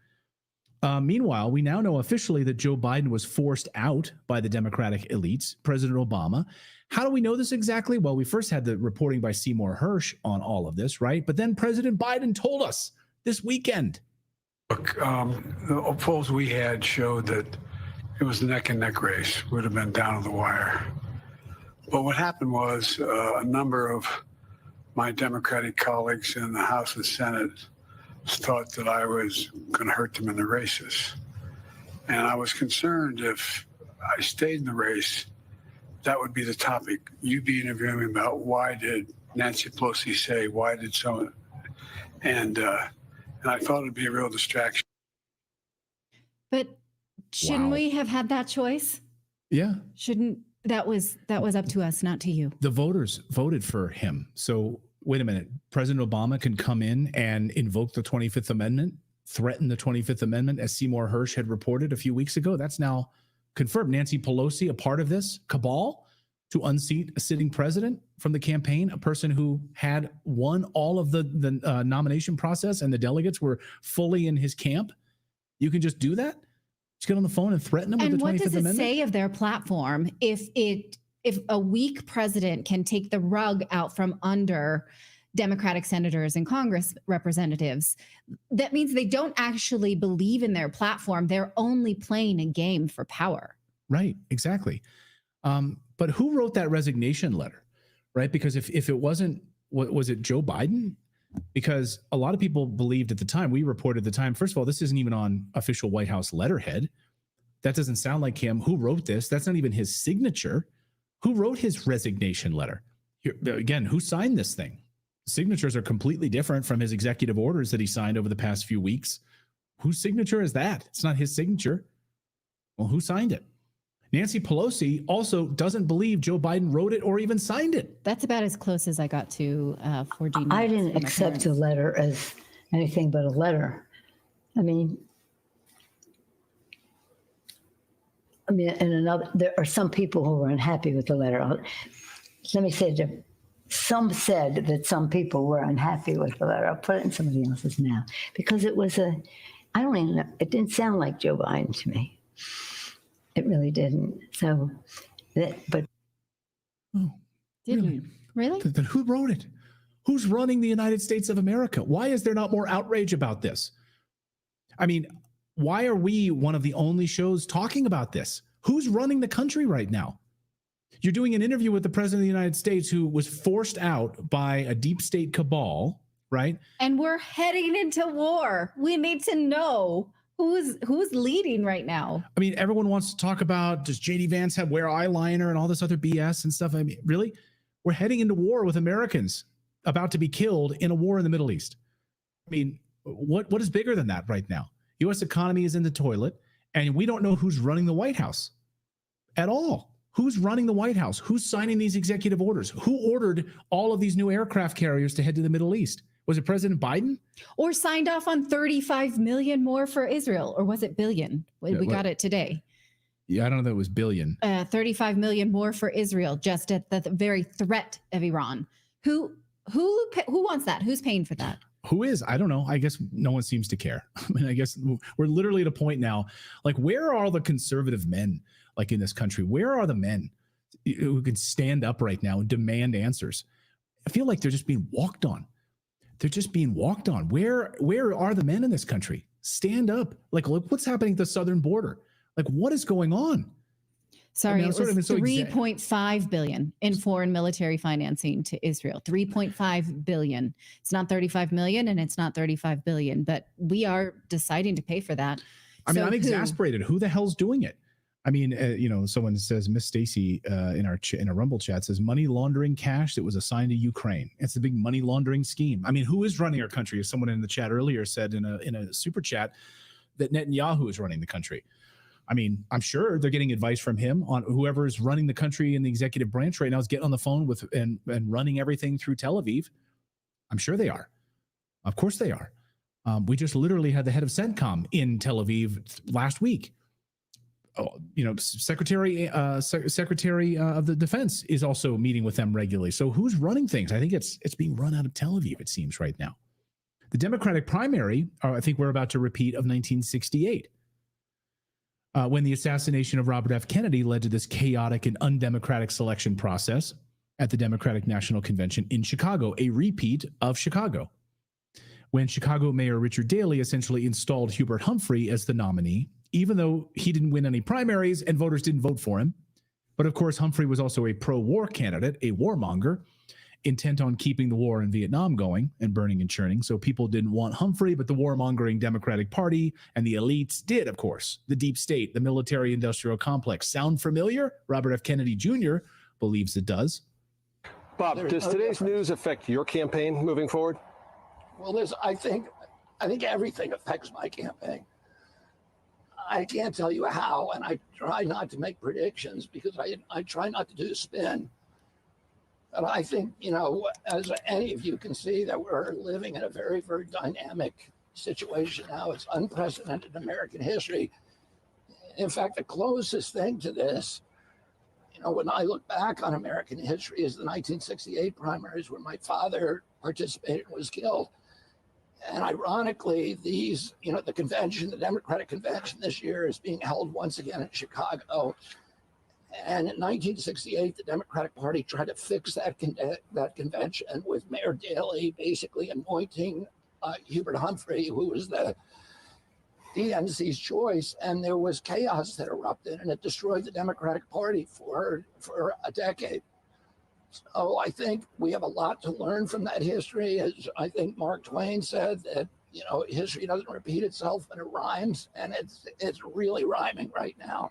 Meanwhile, we now know officially that Joe Biden was forced out by the Democratic elites, President Obama. How do we know this exactly? Well, we first had the reporting by Seymour Hersh on all of this, right? But then President Biden told us this weekend. Look, the polls we had showed that it was a neck and neck race, would have been down to the wire. But what happened was a number of my Democratic colleagues in the House and Senate thought that I was going to hurt them in the races. And I was concerned if I stayed in the race, that would be the topic. You'd be interviewing me about why did Nancy Pelosi say, why did someone, and I thought it'd be a real distraction. But shouldn't we have had that choice? Yeah. That was up to us, not to you. The voters voted for him. So wait a minute. President Obama can come in and invoke the 25th Amendment threaten the 25th Amendment, as Seymour Hersh had reported a few weeks ago. That's now confirmed. Nancy Pelosi, a part of this cabal to unseat a sitting president from the campaign, a person who had won all of the nomination process and the delegates were fully in his camp. You can just do that? Just get on the phone and threaten them with the 25th Amendment? And what does it say of their platform if a weak president can take the rug out from under Democratic senators and Congress representatives? That means they don't actually believe in their platform. They're only playing a game for power. Right, exactly. But who wrote that resignation letter, right? Because if it wasn't, was it Joe Biden? Because a lot of people believed at the time, we reported at the time, first of all, this isn't even on official White House letterhead. That doesn't sound like him. Who wrote this? That's not even his signature. Who wrote his resignation letter? Here, again, who signed this thing? Signatures are completely different from his executive orders that he signed over the past few weeks. Whose signature is that? It's not his signature. Well, who signed it? Nancy Pelosi also doesn't believe Joe Biden wrote it or even signed it. That's about as close as I got to 4G. I didn't accept the letter as anything but a letter. I mean, there are some people who were unhappy with the letter. Let me say that some said that some people were unhappy with the letter. I'll put it in somebody else's mouth because it was I don't even know, it didn't sound like Joe Biden to me. It really didn't. So, but. Oh, really? Then who wrote it? Who's running the United States of America? Why is there not more outrage about this? I mean, why are we one of the only shows talking about this? Who's running the country right now? You're doing an interview with the president of the United States who was forced out by a deep state cabal, right? And we're heading into war. We need to know who's leading right now. I mean, everyone wants to talk about, does JD Vance wear eyeliner and all this other BS and stuff? I mean, really? We're heading into war with Americans about to be killed in a war in the Middle East. I mean, what is bigger than that right now? U.S. economy is in the toilet, and we don't know who's running the White House at all. Who's running the White House? Who's signing these executive orders? Who ordered all of these new aircraft carriers to head to the Middle East? Was it President Biden? Or signed off on 35 million more for Israel? Or was it billion? We got it today. Yeah, I don't know that it was billion. 35 million more for Israel, just at the very threat of Iran. Who wants that? Who's paying for that? Who is? I don't know. I guess no one seems to care. I mean, I guess we're literally at a point now, like, where are all the conservative men, like, in this country? Where are the men who can stand up right now and demand answers? I feel like they're just being walked on. They're just being walked on. Where are the men in this country? Stand up. Like, look what's happening at the southern border. Like, what is going on? Sorry, it was $3.5 billion in foreign military financing to Israel. $3.5 billion. It's not 35 million and it's not 35 billion, but we are deciding to pay for that. I mean, I'm exasperated. Who the hell's doing it? I mean, someone says, Miss Stacy in our Rumble chat says, money laundering cash that was assigned to Ukraine. It's a big money laundering scheme. I mean, who is running our country? As someone in the chat earlier said in a super chat, that Netanyahu is running the country. I mean, I'm sure they're getting advice from him on whoever is running the country in the executive branch right now is getting on the phone with and running everything through Tel Aviv. I'm sure they are. Of course they are. We just literally had the head of CENTCOM in Tel Aviv last week. Secretary of the Defense is also meeting with them regularly. So who's running things? I think it's being run out of Tel Aviv, it seems, right now. The Democratic primary, I think we're about to repeat, of 1968. When the assassination of Robert F. Kennedy led to this chaotic and undemocratic selection process at the Democratic National Convention in Chicago, a repeat of Chicago. When Chicago Mayor Richard Daley essentially installed Hubert Humphrey as the nominee, even though he didn't win any primaries and voters didn't vote for him. But of course, Humphrey was also a pro-war candidate, a warmonger, intent on keeping the war in Vietnam going and burning and churning. So people didn't want Humphrey, but the warmongering Democratic Party and the elites did, of course. The deep state, the military-industrial complex. Sound familiar? Robert F. Kennedy Jr. believes it does. Bob, does today's news affect your campaign moving forward? Well, I think everything affects my campaign. I can't tell you how, and I try not to make predictions because I try not to do spin. But I think, as any of you can see, that we're living in a very, very dynamic situation now. It's unprecedented in American history. In fact, the closest thing to this, when I look back on American history, is the 1968 primaries where my father participated and was killed. And ironically, these, the convention, the Democratic convention this year is being held once again in Chicago. And in 1968, the Democratic Party tried to fix that convention with Mayor Daley basically anointing Hubert Humphrey, who was the DNC's choice, and there was chaos that erupted, and it destroyed the Democratic Party for a decade. So I think we have a lot to learn from that history. As I think Mark Twain said, that history doesn't repeat itself, but it rhymes, and it's really rhyming right now.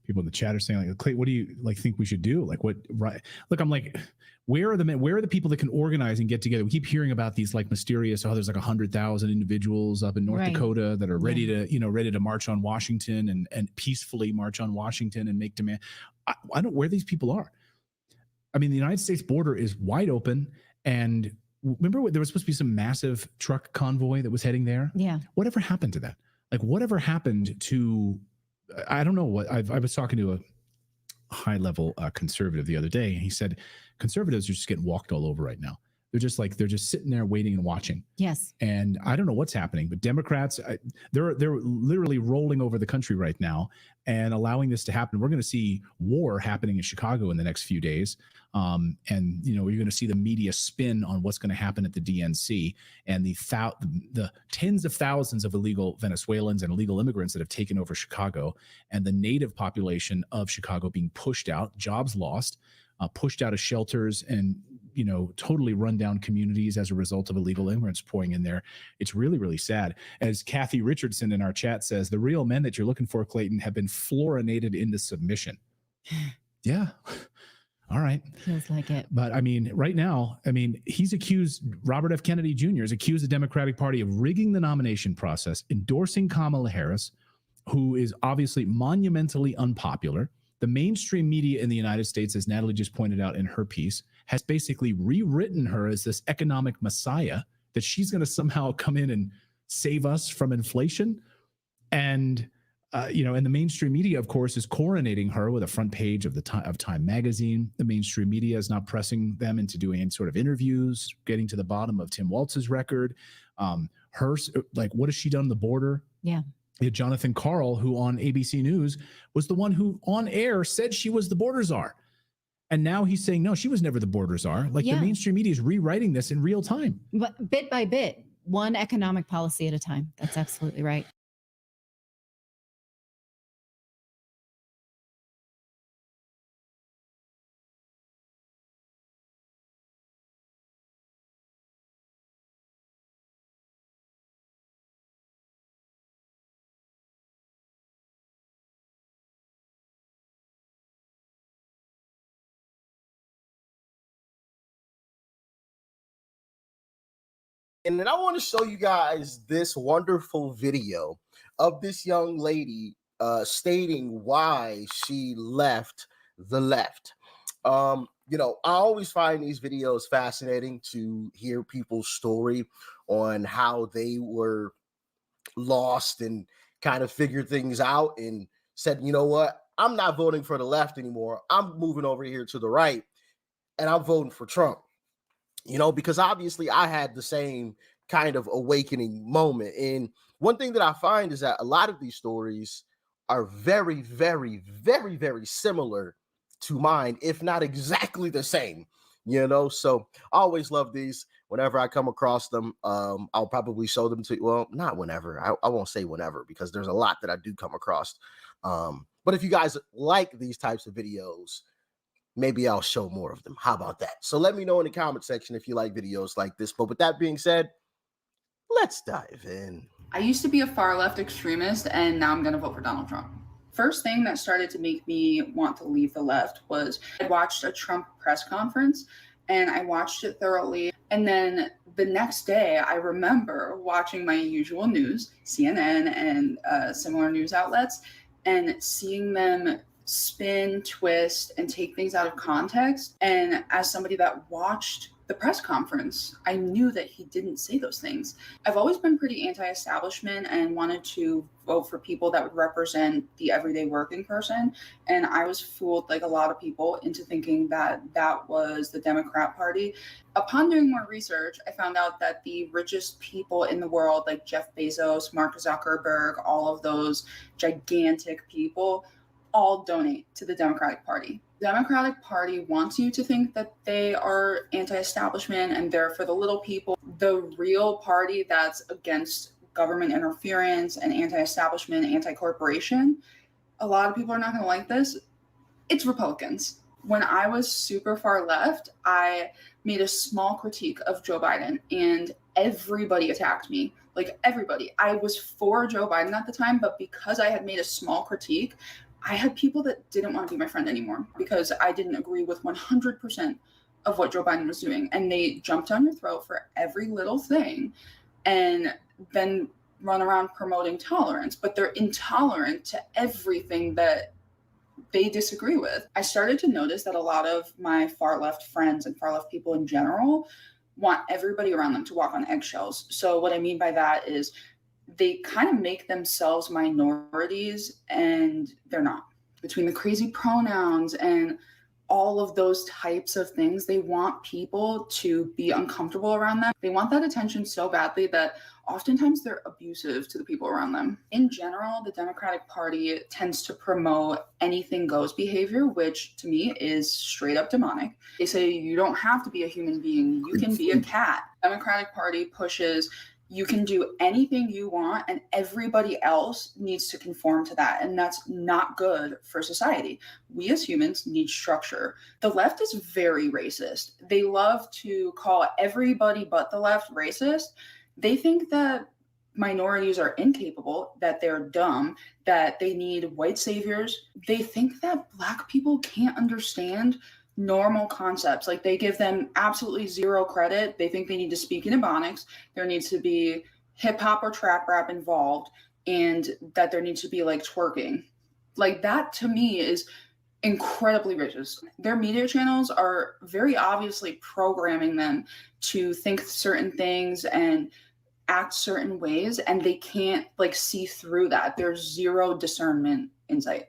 People in the chat are saying, like, Clay, what do you think we should do? Like, what? Right? Look, I'm like, where are the men? Where are the people that can organize and get together? We keep hearing about these mysterious. Oh, there's 100,000 individuals up in North Dakota that are ready to march on Washington and peacefully march on Washington and make demand. I don't know where these people are. I mean, the United States border is wide open, and remember there was supposed to be some massive truck convoy that was heading there. Yeah. Whatever happened to that? Like, whatever happened to? I don't know what. I was talking to a high-level conservative the other day, and he said conservatives are just getting walked all over right now. They're just sitting there waiting and watching. Yes. And I don't know what's happening, but Democrats, they're literally rolling over the country right now and allowing this to happen. We're going to see war happening in Chicago in the next few days. And, you're going to see the media spin on what's going to happen at the DNC and the tens of thousands of illegal Venezuelans and illegal immigrants that have taken over Chicago, and the native population of Chicago being pushed out, jobs lost, pushed out of shelters, and totally run down communities as a result of illegal immigrants pouring in there. It's really, really sad. As Kathy Richardson in our chat says, the real men that you're looking for, Clayton, have been fluorinated into submission. Yeah. All right. Feels like it. But I mean, right now, he's accused, Robert F. Kennedy Jr. has accused the Democratic Party of rigging the nomination process, endorsing Kamala Harris, who is obviously monumentally unpopular. The mainstream media in the United States, as Natalie just pointed out in her piece, has basically rewritten her as this economic messiah, that she's going to somehow come in and save us from inflation. And, and the mainstream media, of course, is coronating her with a front page of Time magazine. The mainstream media is not pressing them into doing any sort of interviews, getting to the bottom of Tim Walz's record. What has she done on the border? Yeah. Jonathan Karl, who on ABC News was the one who on air said she was the border czar. And now he's saying, no, she was never the border czar. The mainstream media is rewriting this in real time. But bit by bit, one economic policy at a time. That's absolutely right. And then I want to show you guys this wonderful video of this young lady stating why she left the left. I always find these videos fascinating to hear people's story on how they were lost and kind of figured things out and said, you know what, I'm not voting for the left anymore. I'm moving over here to the right and I'm voting for Trump. Because obviously I had the same kind of awakening moment. And one thing that I find is that a lot of these stories are very, very, very, very similar to mine, if not exactly the same, So I always love these. Whenever I come across them, I'll probably show them to you. Well, not whenever. I won't say whenever, because there's a lot that I do come across. But if you guys like these types of videos, maybe I'll show more of them. How about that? So let me know in the comment section if you like videos like this. But with that being said, let's dive in. I used to be a far left extremist, and now I'm going to vote for Donald Trump. First thing that started to make me want to leave the left was I watched a Trump press conference, and I watched it thoroughly. And then the next day, I remember watching my usual news, CNN and similar news outlets, and seeing them spin, twist, and take things out of context. And as somebody that watched the press conference, I knew that he didn't say those things. I've always been pretty anti-establishment and wanted to vote for people that would represent the everyday working person. And I was fooled, like a lot of people, into thinking that that was the Democrat Party. Upon doing more research, I found out that the richest people in the world, like Jeff Bezos, Mark Zuckerberg, all of those gigantic people, all donate to the Democratic Party. The Democratic Party wants you to think that they are anti-establishment and they're for the little people. The real party that's against government interference and anti-establishment, anti-corporation, a lot of people are not going to like this. It's Republicans. When I was super far left, I made a small critique of Joe Biden and everybody attacked me. Like everybody. I was for Joe Biden at the time, but because I had made a small critique, I had people that didn't want to be my friend anymore because I didn't agree with 100% of what Joe Biden was doing. And they jumped down your throat for every little thing and then run around promoting tolerance, but they're intolerant to everything that they disagree with. I started to notice that a lot of my far left friends and far left people in general want everybody around them to walk on eggshells. So what I mean by that is they kind of make themselves minorities and they're not. Between the crazy pronouns and all of those types of things, they want people to be uncomfortable around them. They want that attention so badly that oftentimes they're abusive to the people around them. In general, the Democratic Party tends to promote anything goes behavior, which to me is straight up demonic. They say you don't have to be a human being, you can be a cat. Democratic Party pushes you can do anything you want and everybody else needs to conform to that. And that's not good for society. We as humans need structure. The left is very racist. They love to call everybody but the left racist. They think that minorities are incapable, that they're dumb, that they need white saviors. They think that Black people can't understand normal concepts. Like they give them absolutely zero credit. They think they need to speak in Ebonics. There needs to be hip hop or trap rap involved, and that there needs to be like twerking. Like that to me is incredibly racist. Their media channels are very obviously programming them to think certain things and act certain ways, and they can't like see through that. There's zero discernment insight.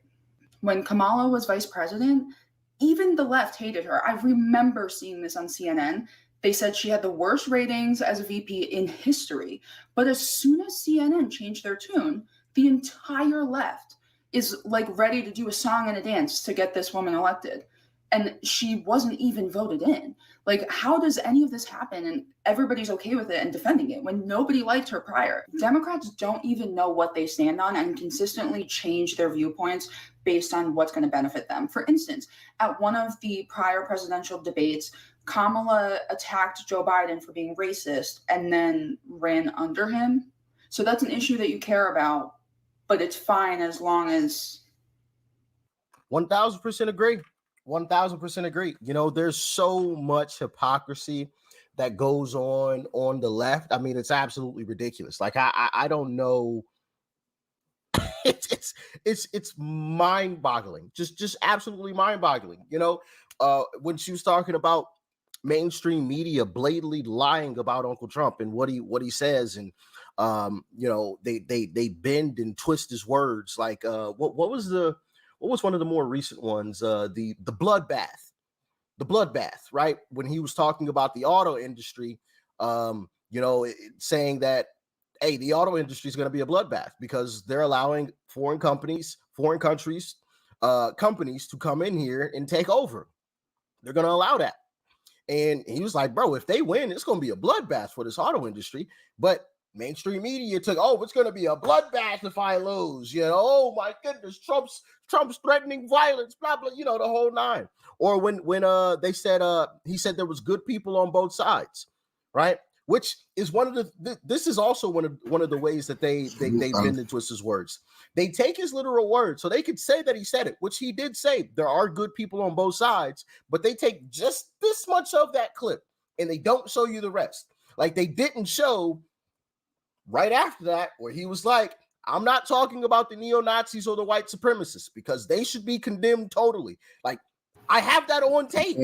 When Kamala was vice president, even the left hated her. I remember seeing this on CNN. They said she had the worst ratings as a VP in history. But as soon as CNN changed their tune, the entire left is like ready to do a song and a dance to get this woman elected. And she wasn't even voted in. Like, how does any of this happen and everybody's okay with it and defending it when nobody liked her prior? Democrats don't even know what they stand on and consistently change their viewpoints based on what's going to benefit them. For instance, at one of the prior presidential debates, Kamala attacked Joe Biden for being racist and then ran under him. So that's an issue that you care about, but it's fine as long as... 1,000% agree. 1,000% agree. You know, there's so much hypocrisy that goes on the left. I mean, it's absolutely ridiculous. Like I don't know. It's mind-boggling. Just absolutely mind-boggling. You know, when she was talking about mainstream media blatantly lying about Uncle Trump and what he says, and you know, they bend and twist his words. Like what was one of the more recent ones? The bloodbath, right? When he was talking about the auto industry, you know, saying that, hey, the auto industry is going to be a bloodbath because they're allowing foreign countries to come in here and take over. They're going to allow that. And he was like, bro, if they win, it's going to be a bloodbath for this auto industry. But mainstream media took, oh, it's going to be a bloodbath if I lose. You know, oh my goodness, Trump's threatening violence, blah blah. You know, the whole nine. Or when they said he said there was good people on both sides, right? Which is one of the. This is also one of the ways that they bend and twist his words. They take his literal words, so they could say that he said it, which he did say. There are good people on both sides, but they take just this much of that clip and they don't show you the rest. Like they didn't show right after that, where he was like, I'm not talking about the neo-Nazis or the white supremacists because they should be condemned totally. Like, I have that on tape.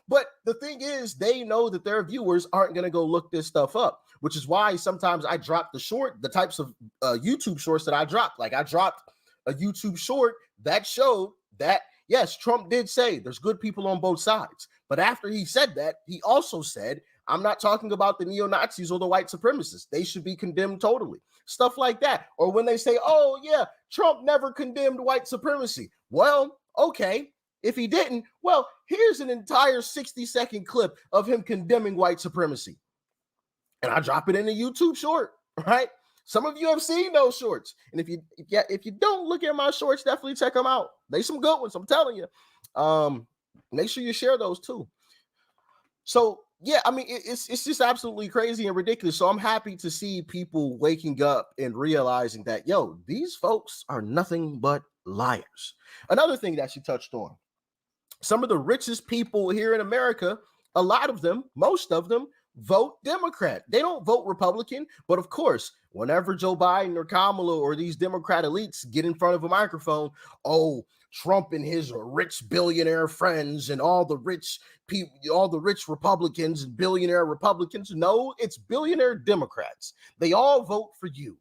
But the thing is, they know that their viewers aren't going to go look this stuff up, which is why sometimes I drop the types of YouTube shorts that I drop. Like I dropped a YouTube short that showed that, yes, Trump did say there's good people on both sides. But after he said that, he also said, I'm not talking about the neo-Nazis or the white supremacists. They should be condemned totally. Stuff like that. Or when they say, oh, yeah, Trump never condemned white supremacy. Well, okay. If he didn't, well, here's an entire 60-second clip of him condemning white supremacy. And I drop it in a YouTube short, right? Some of you have seen those shorts. And if you don't look at my shorts, definitely check them out. They some good ones, I'm telling you. Make sure you share those too. So, yeah, I mean, it's just absolutely crazy and ridiculous. So I'm happy to see people waking up and realizing that, yo, these folks are nothing but liars. Another thing that she touched on, some of the richest people here in America, a lot of them, most of them, vote Democrat. They don't vote Republican. But of course, whenever Joe Biden or Kamala or these Democrat elites get in front of a microphone, oh, Trump and his rich billionaire friends and all the rich people, all the rich Republicans and billionaire Republicans. No, it's billionaire Democrats. They all vote for you.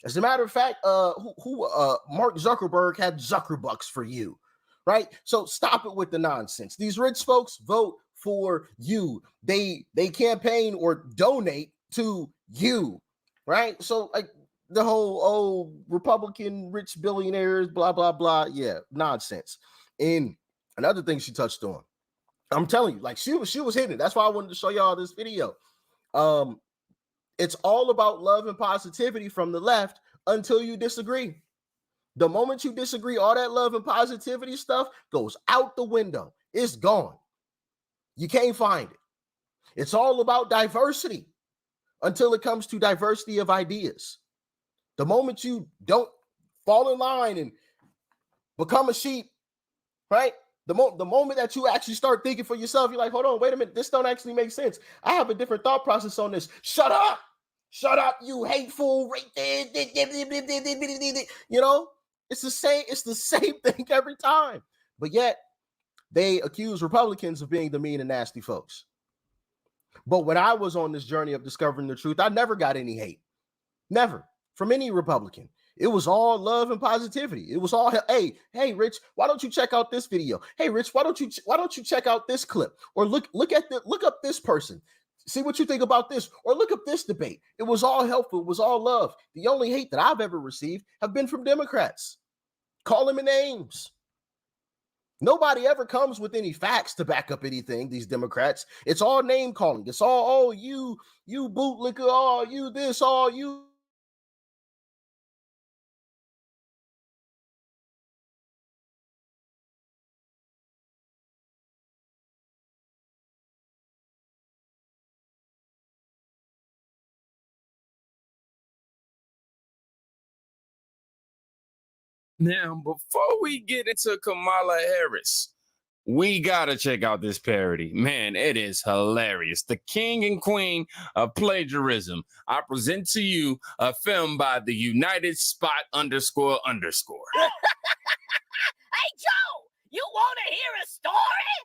As a matter of fact, Mark Zuckerberg had Zuckerbucks for you, right? So stop it with the nonsense. These rich folks vote for you. They campaign or donate to you, right? So like the whole Republican rich billionaires, blah blah blah, yeah, nonsense. And another thing she touched on, I'm telling you, like she was hitting it. That's why I wanted to show y'all this video. It's all about love and positivity from the left until you disagree. The moment you disagree, all that love and positivity stuff goes out the window. It's gone. You can't find it. It's all about diversity until it comes to diversity of ideas. The moment you don't fall in line and become a sheep, right? The moment that you actually start thinking for yourself, you're like, hold on, wait a minute, this don't actually make sense. I have a different thought process on this. Shut up, you hateful, you know, it's the same thing every time. But yet they accuse Republicans of being the mean and nasty folks. But when I was on this journey of discovering the truth, I never got any hate. Never. From any Republican. It was all love and positivity. It was all, hey, Rich, why don't you check out this video? Hey, Rich, why don't you check out this clip? Or look up this person. See what you think about this, or look up this debate. It was all helpful. It was all love. The only hate that I've ever received have been from Democrats. Call them names. Nobody ever comes with any facts to back up anything, these Democrats. It's all name calling. It's all, oh, you bootlicker, oh, you this, all you. Now, before we get into Kamala Harris, we gotta check out this parody. Man, it is hilarious. The king and queen of plagiarism. I present to you a film by the United Spot __. Hey, Joe, you want to hear a story?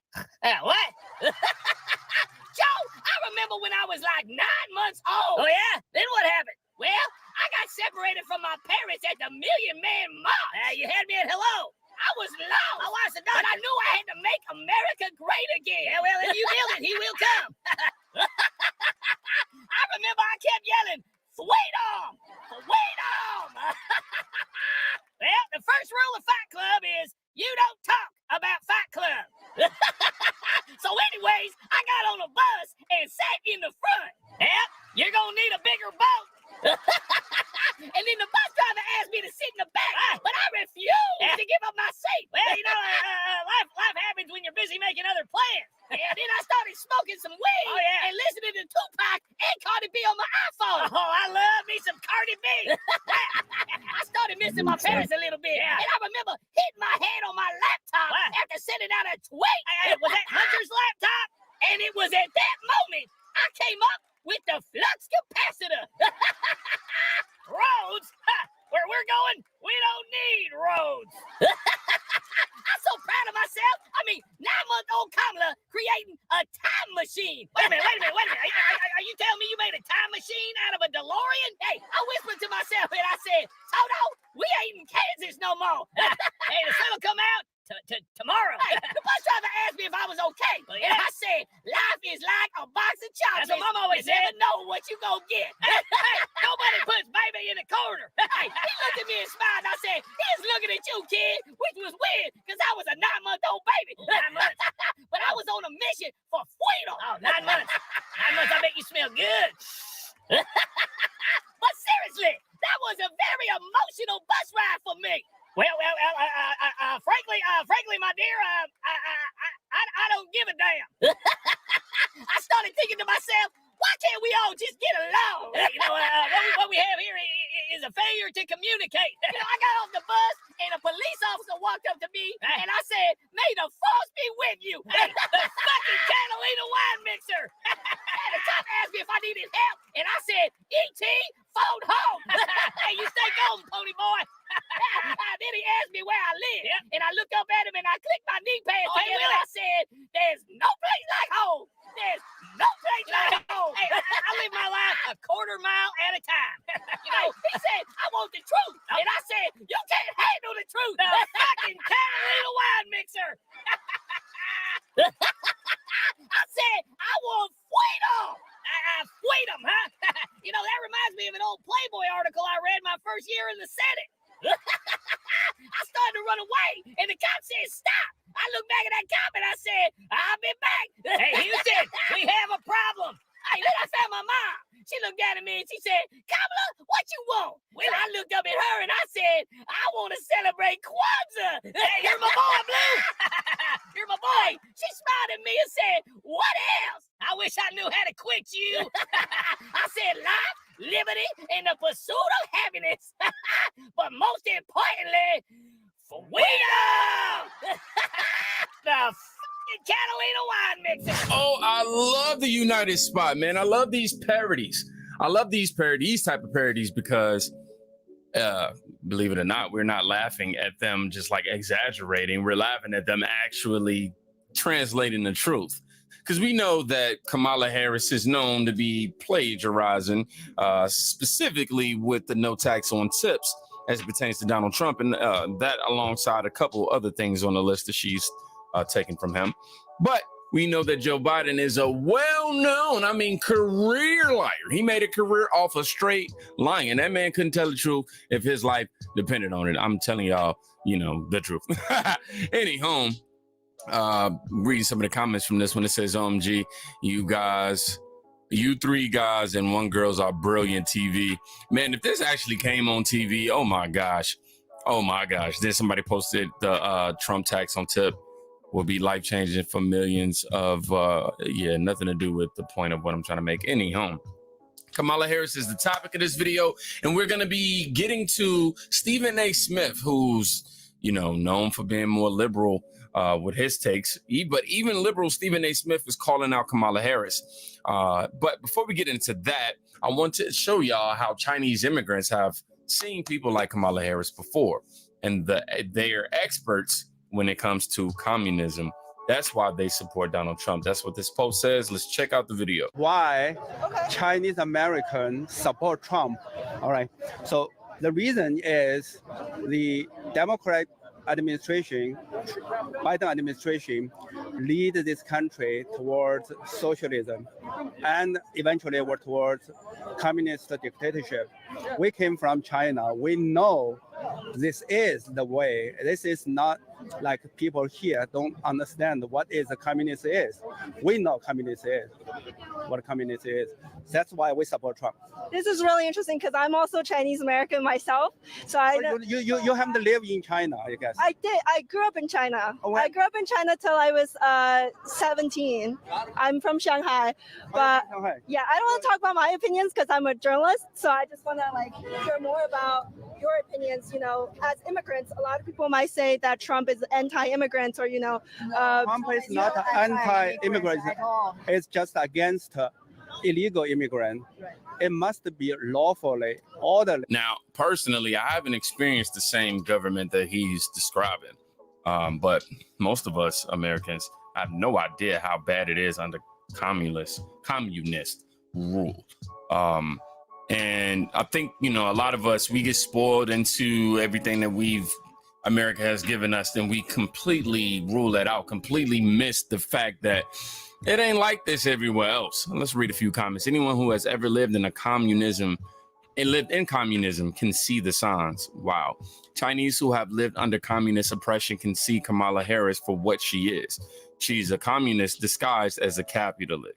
What? Joe, I remember when I was like 9 months old. Oh, yeah? Then what happened? Well, I got separated from my parents at the Million Man March. You had me at hello. I was lost. Oh, I said, but I knew I had to make America great again. Yeah, well, if you build it, he will come. I remember I kept yelling, "Wait on! Wait on!" Well, the first rule of Fight Club is you don't talk about Fight Club. So anyways, I got on a bus and sat in the front. Yeah, you're going to need a bigger boat. And then the bus driver asked me to sit in the back, but I refused to give up my seat. Well, you know, life happens when you're busy making other plans. And then I started smoking some weed and listening to Tupac and Cardi B on my iPhone. Oh, I love me some Cardi B. I started missing my parents a little bit. And I remember hitting my head on my laptop after sending out a tweet. Was that Hunter's laptop? And it was at that moment I came up with the flux capacitor. Roads? Where we're going, we don't need roads. I'm so proud of myself. I mean, 9-month-old Kamala what you gonna get. Nobody puts baby in the corner. He looked at me and smiled. I said, he's looking at you, kid, which was weird because I was a 9-month-old baby. 9 months. But I was on a mission for freedom. Oh, 9 months. 9 months, I make you smell good. But seriously, that was a very emotional bus ride for me. Well, frankly, my dear, I don't give a damn. I started thinking to myself, why can't we all just get along? What we have here is a failure to communicate. I got off the bus and a police officer walked up to me and I said, may the force be with you. The fucking Catalina wine mixer. And the cop asked me if I needed help and I said, E.T., phone home. Hey, you stay golden, pony boy. Then he asked me where I live and I looked up at him and I clicked my knee pads together and I said, there's no place like home. There's no place like home. Hey, I live my life a quarter mile at a time. He said, I want the truth. And I said, you can't handle the truth. The fucking Catalina wine mixer. I said, I want freedom. Freedom, huh? That reminds me of an old Playboy article I read my first year in the Senate. I started to run away, and the cop said, stop. I looked back at that cop, and I said, I'll be back. Hey, Houston, we have a problem. Hey, then I found my mom. She looked down at me, and she said, Kamala, what you want? Well, I looked up at her, and I said, I want to celebrate Kwanzaa. Hey, you're my boy, Blue. You're my boy. She smiled at me and said, what else? I wish I knew how to quit you. I said, life, liberty, and the pursuit of happiness. But most importantly, freedom! The fucking Catalina wine mixer. Oh, I love the United Spot, man. I love these parodies. I love these type of parodies because, believe it or not, we're not laughing at them just like exaggerating. We're laughing at them actually translating the truth. Because we know that Kamala Harris is known to be plagiarizing, specifically with the no tax on tips as it pertains to Donald Trump, and that alongside a couple other things on the list that she's taken from him. But we know that Joe Biden is a well-known, career liar. He made a career off of straight lying, and that man couldn't tell the truth if his life depended on it. I'm telling y'all, the truth. Anyhow, reading some of the comments from this one. It says, OMG, you 3 guys and 1 girls are brilliant TV. Man, if this actually came on TV, oh my gosh. Then somebody posted the Trump tax on tip will be life-changing for millions of, nothing to do with the point of what I'm trying to make. Anyhow, Kamala Harris is the topic of this video, and we're going to be getting to Stephen A. Smith, who's, known for being more liberal with his takes. But even liberal Stephen A. Smith is calling out Kamala Harris. But before we get into that, I want to show y'all how Chinese immigrants have seen people like Kamala Harris before. And they are experts when it comes to communism. That's why they support Donald Trump. That's what this post says. Let's check out the video. Why Chinese Americans support Trump? All right. So the reason is the Democratic administration, Biden administration, lead this country towards socialism and eventually towards communist dictatorship. We came from China. We know this is the way. This is not like people here don't understand what is a communist is. We know communist is, what communist is. That's why we support Trump. This is really interesting because I'm also Chinese American myself. So you haven't lived in China, I guess. I did. I grew up in China. I grew up in China till I was 17. I'm from Shanghai, but yeah, I don't want to talk about my opinions because I'm a journalist. So I just want to hear more about your opinions. As immigrants, a lot of people might say that Trump is anti-immigrants, or Trump is not anti-immigrant. It's just against illegal immigrant. Right. It must be lawfully orderly. Now, personally, I haven't experienced the same government that he's describing, but most of us Americans have no idea how bad it is under communist rule. And I think, a lot of us, we get spoiled into everything that America has given us, and we completely rule that out, completely miss the fact that It ain't like this everywhere else. Let's read a few comments. Anyone who has ever lived in communism can see the signs. Wow. Chinese who have lived under communist oppression can see Kamala Harris for what she is. She's a communist disguised as a capitalist.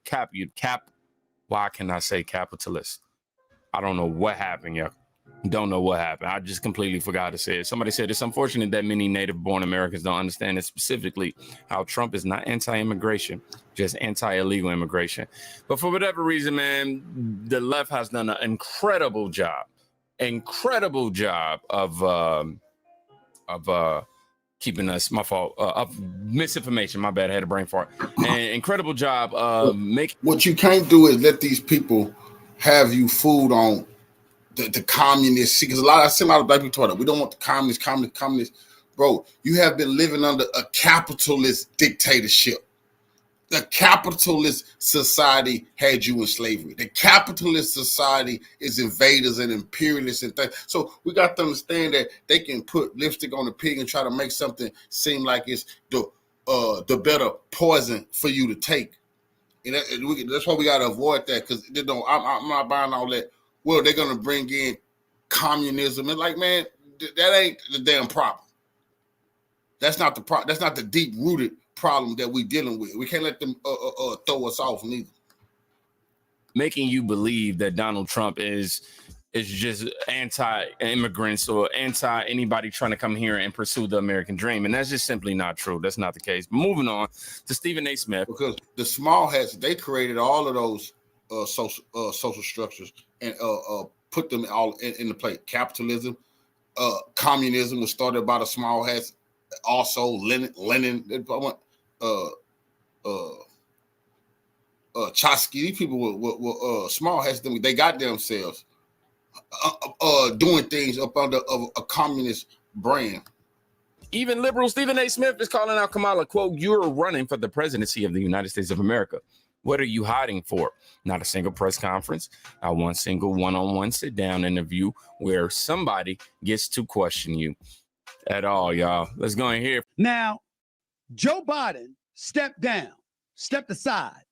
Why can I say capitalist? I don't know what happened, yo. Don't know what happened. I just completely forgot to say it. Somebody said it's unfortunate that many native-born Americans don't understand it, specifically how Trump is not anti-immigration, just anti-illegal immigration. But for whatever reason, man, the left has done an incredible job of keeping us, of misinformation. My bad, I had a brain fart. And incredible job of making. What you can't do is let these people have you fooled on the communists, because I see a lot of black people talking about, we don't want the communists. Bro, you have been living under a capitalist dictatorship. The capitalist society had you in slavery. The capitalist society is invaders and imperialists and things. So we got to understand that they can put lipstick on the pig and try to make something seem like it's the better poison for you to take. And that's why we got to avoid that, because I'm not buying all that. Well, they're going to bring in communism. And like, man, that ain't the damn problem. That's not the problem. That's not the deep-rooted problem that we're dealing with. We can't let them throw us off neither. Making you believe that Donald Trump is just anti-immigrants or anti-anybody trying to come here and pursue the American dream. And that's just simply not true. That's not the case. But moving on to Stephen A. Smith. Because the small hats, they created all of those social structures and put them all in the play. Capitalism, communism was started by the small hats. Also, Lenin, Trotsky. These people were small hats. They got themselves doing things up under a communist brand. Even liberal Stephen A. Smith is calling out Kamala, quote, "You're running for the presidency of the United States of America. What are you hiding for? Not a single press conference, not one single one-on-one sit-down interview where somebody gets to question you at all, y'all." Let's go in here. Now, Joe Biden stepped aside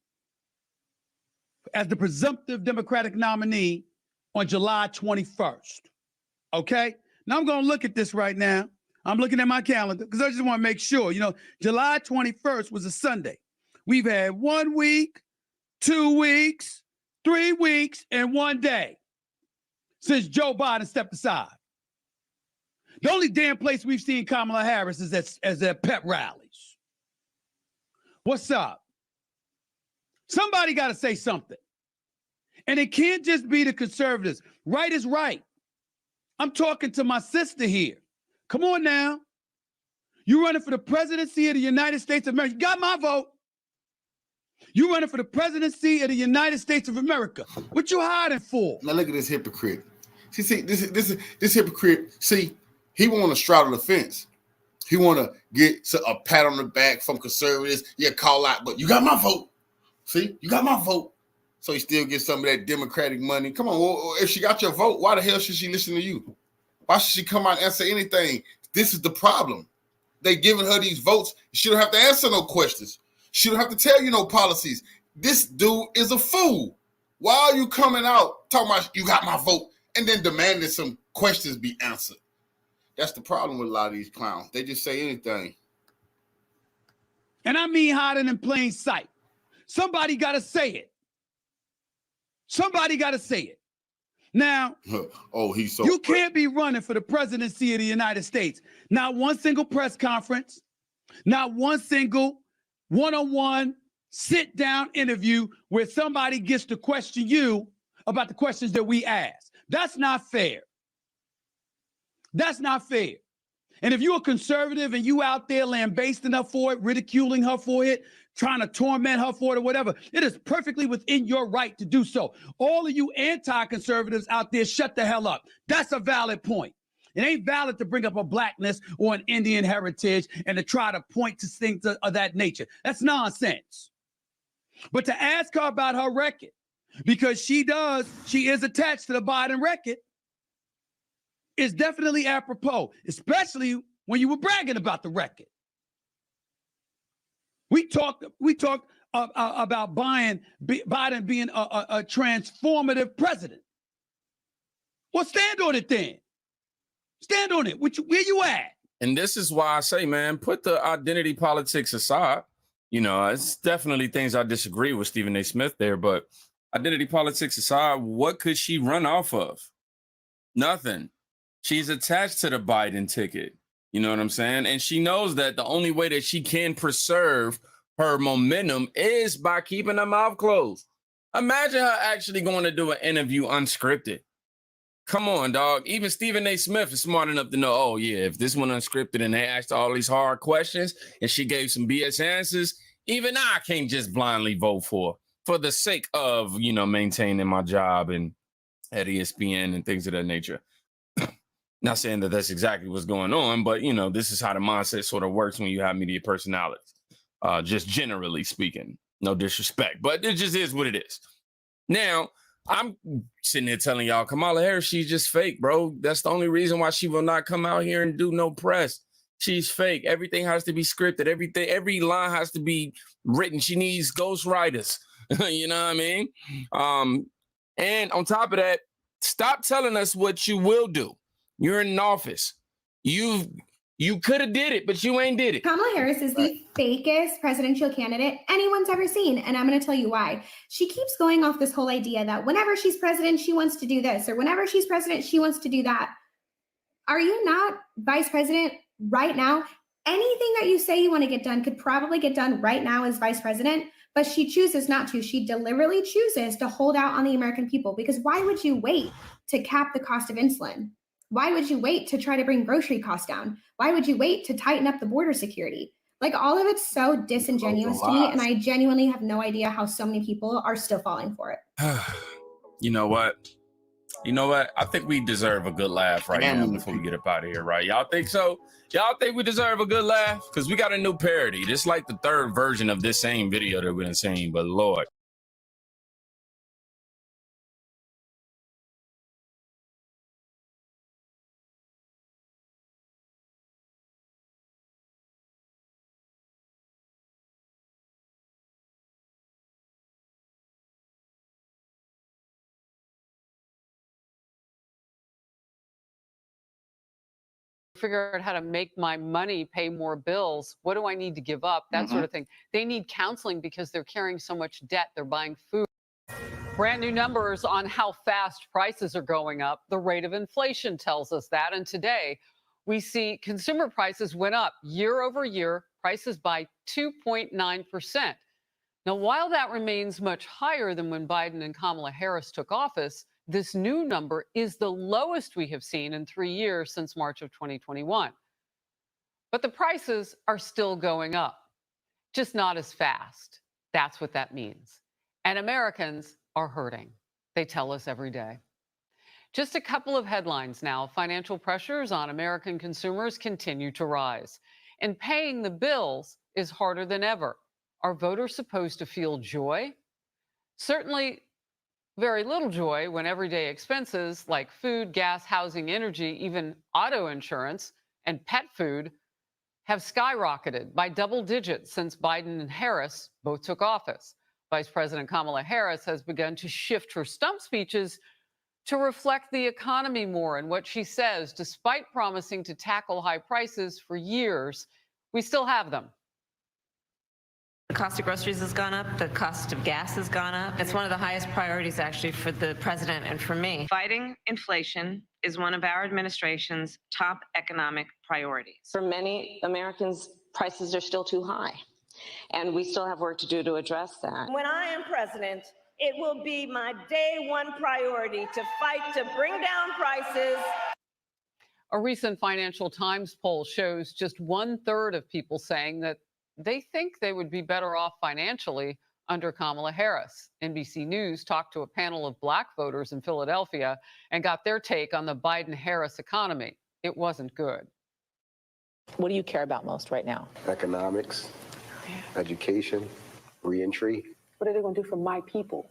as the presumptive Democratic nominee on July 21st. Okay? Now I'm going to look at this right now. I'm looking at my calendar because I just want to make sure. July 21st was a Sunday. We've had 1 week, 2 weeks, 3 weeks, and 1 day since Joe Biden stepped aside. The only damn place we've seen Kamala Harris is at pep rallies. What's up? Somebody got to say something. And it can't just be the conservatives. Right is right. I'm talking to my sister here. Come on now. You running for the presidency of the United States of America. You got my vote. You running for the presidency of the United States of America. What you hiding for? Now look at this hypocrite. See, this hypocrite. See, he want to straddle the fence. He want to get a pat on the back from conservatives. Yeah, call out, but you got my vote. See, you got my vote. So he still gets some of that Democratic money. Come on, well, if she got your vote, why the hell should she listen to you? Why should she come out and say anything? This is the problem. They giving her these votes. She don't have to answer no questions. She don't have to tell you no policies. This dude is a fool. Why are you coming out talking about you got my vote and then demanding some questions be answered? That's the problem with a lot of these clowns. They just say anything. And I mean hiding in plain sight. Somebody got to say it. Somebody got to say it. Now, you can't be running for the presidency of the United States. Not one single press conference, not one single one-on-one sit-down interview where somebody gets to question you about the questions that we ask. That's not fair. That's not fair. And if you're a conservative and you out there lambasting her for it, ridiculing her for it, trying to torment her for it or whatever, it is perfectly within your right to do so. All of you anti-conservatives out there, shut the hell up. That's a valid point. It ain't valid to bring up a blackness or an Indian heritage and to try to point to things of that nature. That's nonsense. But to ask her about her record, because she is attached to the Biden record, is definitely apropos, especially when you were bragging about the record. We talked about Biden being a transformative president. Well, stand on it then. Stand on it. Where you at? And this is why I say, man, put the identity politics aside. You know, it's definitely things I disagree with Stephen A. Smith there, but identity politics aside, what could she run off of? Nothing. She's attached to the Biden ticket. You know what I'm saying? And she knows that the only way that she can preserve her momentum is by keeping her mouth closed. Imagine her actually going to do an interview unscripted. Come on, dog. Even Stephen A. Smith is smart enough to know, oh, yeah, if this one unscripted and they asked all these hard questions and she gave some BS answers, even I can't just blindly vote for the sake of, you know, maintaining my job and at ESPN and things of that nature. Not saying that that's exactly what's going on, but, you know, this is how the mindset sort of works when you have media personalities, just generally speaking. No disrespect, but it just is what it is. Now, I'm sitting here telling y'all, Kamala Harris, she's just fake, bro. That's the only reason why she will not come out here and do no press. She's fake. Everything has to be scripted. Every line has to be written. She needs ghostwriters. You know what I mean? And on top of that, stop telling us what you will do. You're in office. You could have did it, but you ain't did it. Kamala Harris is the fakest presidential candidate anyone's ever seen. And I'm going to tell you why. She keeps going off this whole idea that whenever she's president, she wants to do this, or whenever she's president, she wants to do that. Are you not vice president right now? Anything that you say you want to get done could probably get done right now as vice president, but she chooses not to. She deliberately chooses to hold out on the American people, because why would you wait to cap the cost of insulin? Why would you wait to try to bring grocery costs down? Why would you wait to tighten up the border security? Like, all of it's so disingenuous to me, and I genuinely have no idea how so many people are still falling for it. You know what? I think we deserve a good laugh right now before we get up out of here, right? Y'all think so? Y'all think we deserve a good laugh? Because we got a new parody. This is like the third version of this same video that we've been seeing, but Lord. Figure out how to make my money pay more bills. What do I need to give up? That sort of thing. They need counseling because they're carrying so much debt. They're buying food. Brand new numbers on how fast prices are going up. The rate of inflation tells us that. And today we see consumer prices went up year over year, prices by 2.9%. Now, while that remains much higher than when Biden and Kamala Harris took office, this new number is the lowest we have seen in 3 years since March of 2021. But the prices are still going up, just not as fast. That's what that means. And Americans are hurting. They tell us every day. Just a couple of headlines now. Financial pressures on American consumers continue to rise, and paying the bills is harder than ever. Are voters supposed to feel joy? Certainly very little joy when everyday expenses like food, gas, housing, energy, even auto insurance and pet food have skyrocketed by double digits since Biden and Harris both took office. Vice President Kamala Harris has begun to shift her stump speeches to reflect the economy more, and what she says, despite promising to tackle high prices for years, we still have them. The cost of groceries has gone up. The cost of gas has gone up. It's one of the highest priorities, actually, for the president and for me. Fighting inflation is one of our administration's top economic priorities. For many Americans, prices are still too high, and we still have work to do to address that. When I am president, it will be my day one priority to fight to bring down prices. A recent Financial Times poll shows just 1/3 of people saying that they think they would be better off financially under Kamala Harris. NBC News talked to a panel of Black voters in Philadelphia and got their take on the Biden-Harris economy. It wasn't good. What do you care about most right now? Economics, education, reentry. What are they going to do for my people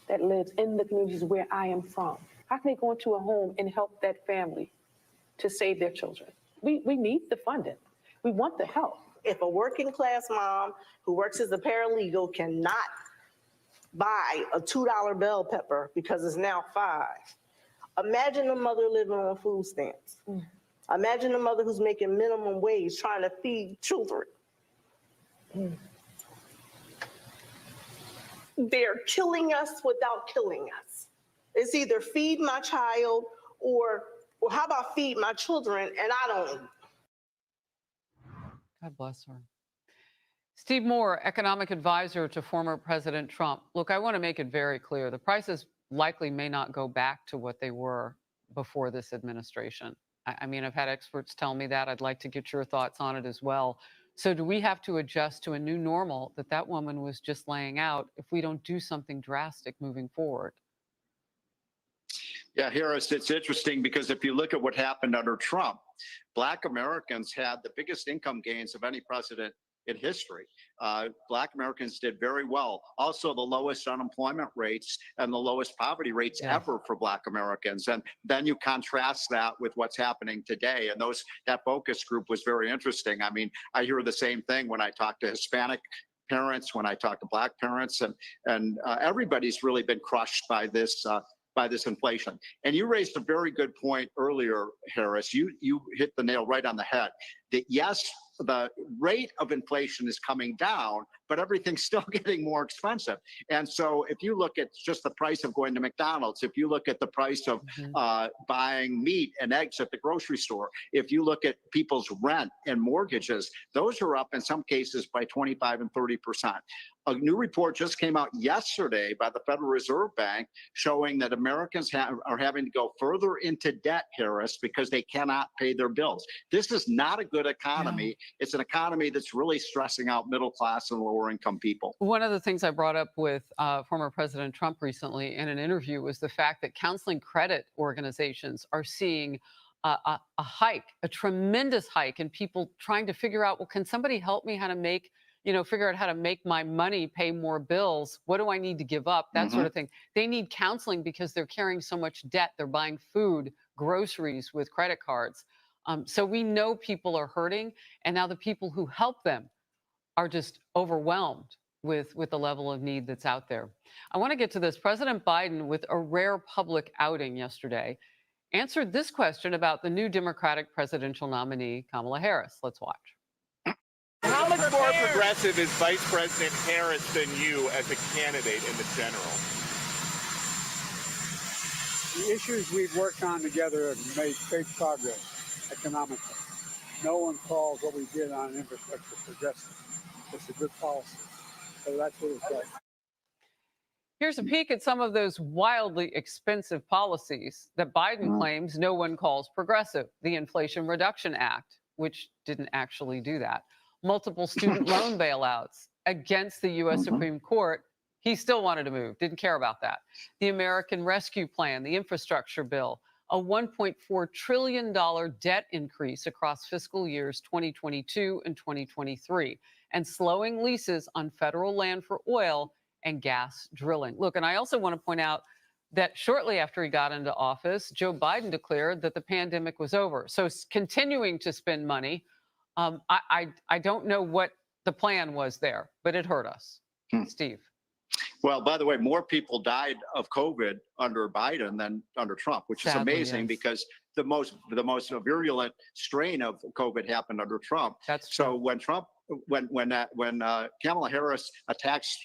that lives in the communities where I am from? How can they go into a home and help that family to save their children? We need the funding. We want the help. If a working class mom who works as a paralegal cannot buy a $2 bell pepper because it's now $5, imagine a mother living on food stamps. Imagine a mother who's making minimum wage trying to feed children. They're killing us without killing us. It's either feed my child or how about feed my children and I don't. God bless her. Steve Moore, economic advisor to former President Trump. Look, I want to make it very clear. The prices likely may not go back to what they were before this administration. I mean, I've had experts tell me that. I'd like to get your thoughts on it as well. So do we have to adjust to a new normal that woman was just laying out if we don't do something drastic moving forward? Yeah, Harris, it's interesting because if you look at what happened under Trump, Black Americans had the biggest income gains of any president in history. Black Americans did very well. Also, the lowest unemployment rates and the lowest poverty rates ever for Black Americans. And then you contrast that with what's happening today. And that focus group was very interesting. I mean, I hear the same thing when I talk to Hispanic parents, when I talk to Black parents, and everybody's really been crushed by this inflation. And you raised a very good point earlier, Harris. You hit the nail right on the head. That yes, the rate of inflation is coming down, but everything's still getting more expensive. And so if you look at just the price of going to McDonald's, if you look at the price of buying meat and eggs at the grocery store, if you look at people's rent and mortgages, those are up in some cases by 25 and 30%. A new report just came out yesterday by the Federal Reserve Bank showing that Americans are having to go further into debt, Harris, because they cannot pay their bills. This is not a good economy. Yeah. It's an economy that's really stressing out middle class and lower income people. One of the things I brought up with former President Trump recently in an interview was the fact that counseling credit organizations are seeing a hike, a tremendous hike, in people trying to figure out, well, can somebody help me figure out how to make my money pay more bills? What do I need to give up? That sort of thing. They need counseling because they're carrying so much debt. They're buying food, groceries with credit cards. So we know people are hurting, and now the people who help them are just overwhelmed with the level of need that's out there. I want to get to this. President Biden, with a rare public outing yesterday, answered this question about the new Democratic presidential nominee, Kamala Harris. Let's watch. How much more progressive is Vice President Harris than you as a candidate in the general? The issues we've worked on together have made great progress economically. No one calls what we did on infrastructure progressive. It's a good policy. So that's what it's like. Here's a peek at some of those wildly expensive policies that Biden claims no one calls progressive. The Inflation Reduction Act, which didn't actually do that. Multiple student loan bailouts against the U.S. Supreme Court. He still wanted to move, didn't care about that. The American Rescue Plan, the infrastructure bill, a $1.4 trillion debt increase across fiscal years 2022 and 2023, and slowing leases on federal land for oil and gas drilling. Look, and I also want to point out that shortly after he got into office, Joe Biden declared that the pandemic was over. So continuing to spend money, I don't know what the plan was there, but it hurt us. Steve. Well, by the way, more people died of COVID under Biden than under Trump, which is amazing because the most virulent strain of COVID happened under Trump. That's true. So when Kamala Harris attacks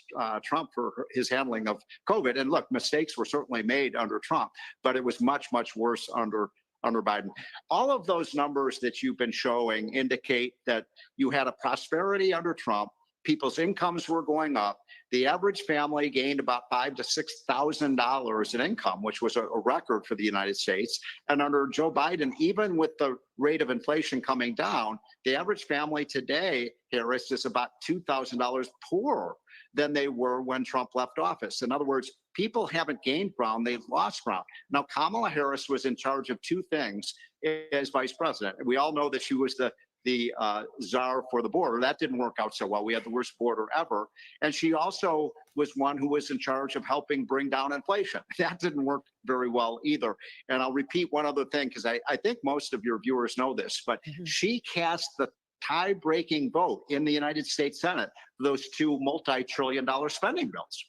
Trump for his handling of COVID, and look, mistakes were certainly made under Trump, but it was much, much worse under Biden. All of those numbers that you've been showing indicate that you had a prosperity under Trump. People's incomes were going up. The average family gained about $5,000 to $6,000 in income, which was a record for the United States. And under Joe Biden, even with the rate of inflation coming down, the average family today, Harris, is about $2,000 poorer than they were when Trump left office. In other words, people haven't gained ground, they've lost ground. Now, Kamala Harris was in charge of two things as vice president. We all know that she was the czar for the border. That didn't work out so well. We had the worst border ever. And she also was one who was in charge of helping bring down inflation. That didn't work very well either. And I'll repeat one other thing, because I think most of your viewers know this, but she cast the tie-breaking vote in the United States Senate for those two multi-trillion-dollar spending bills.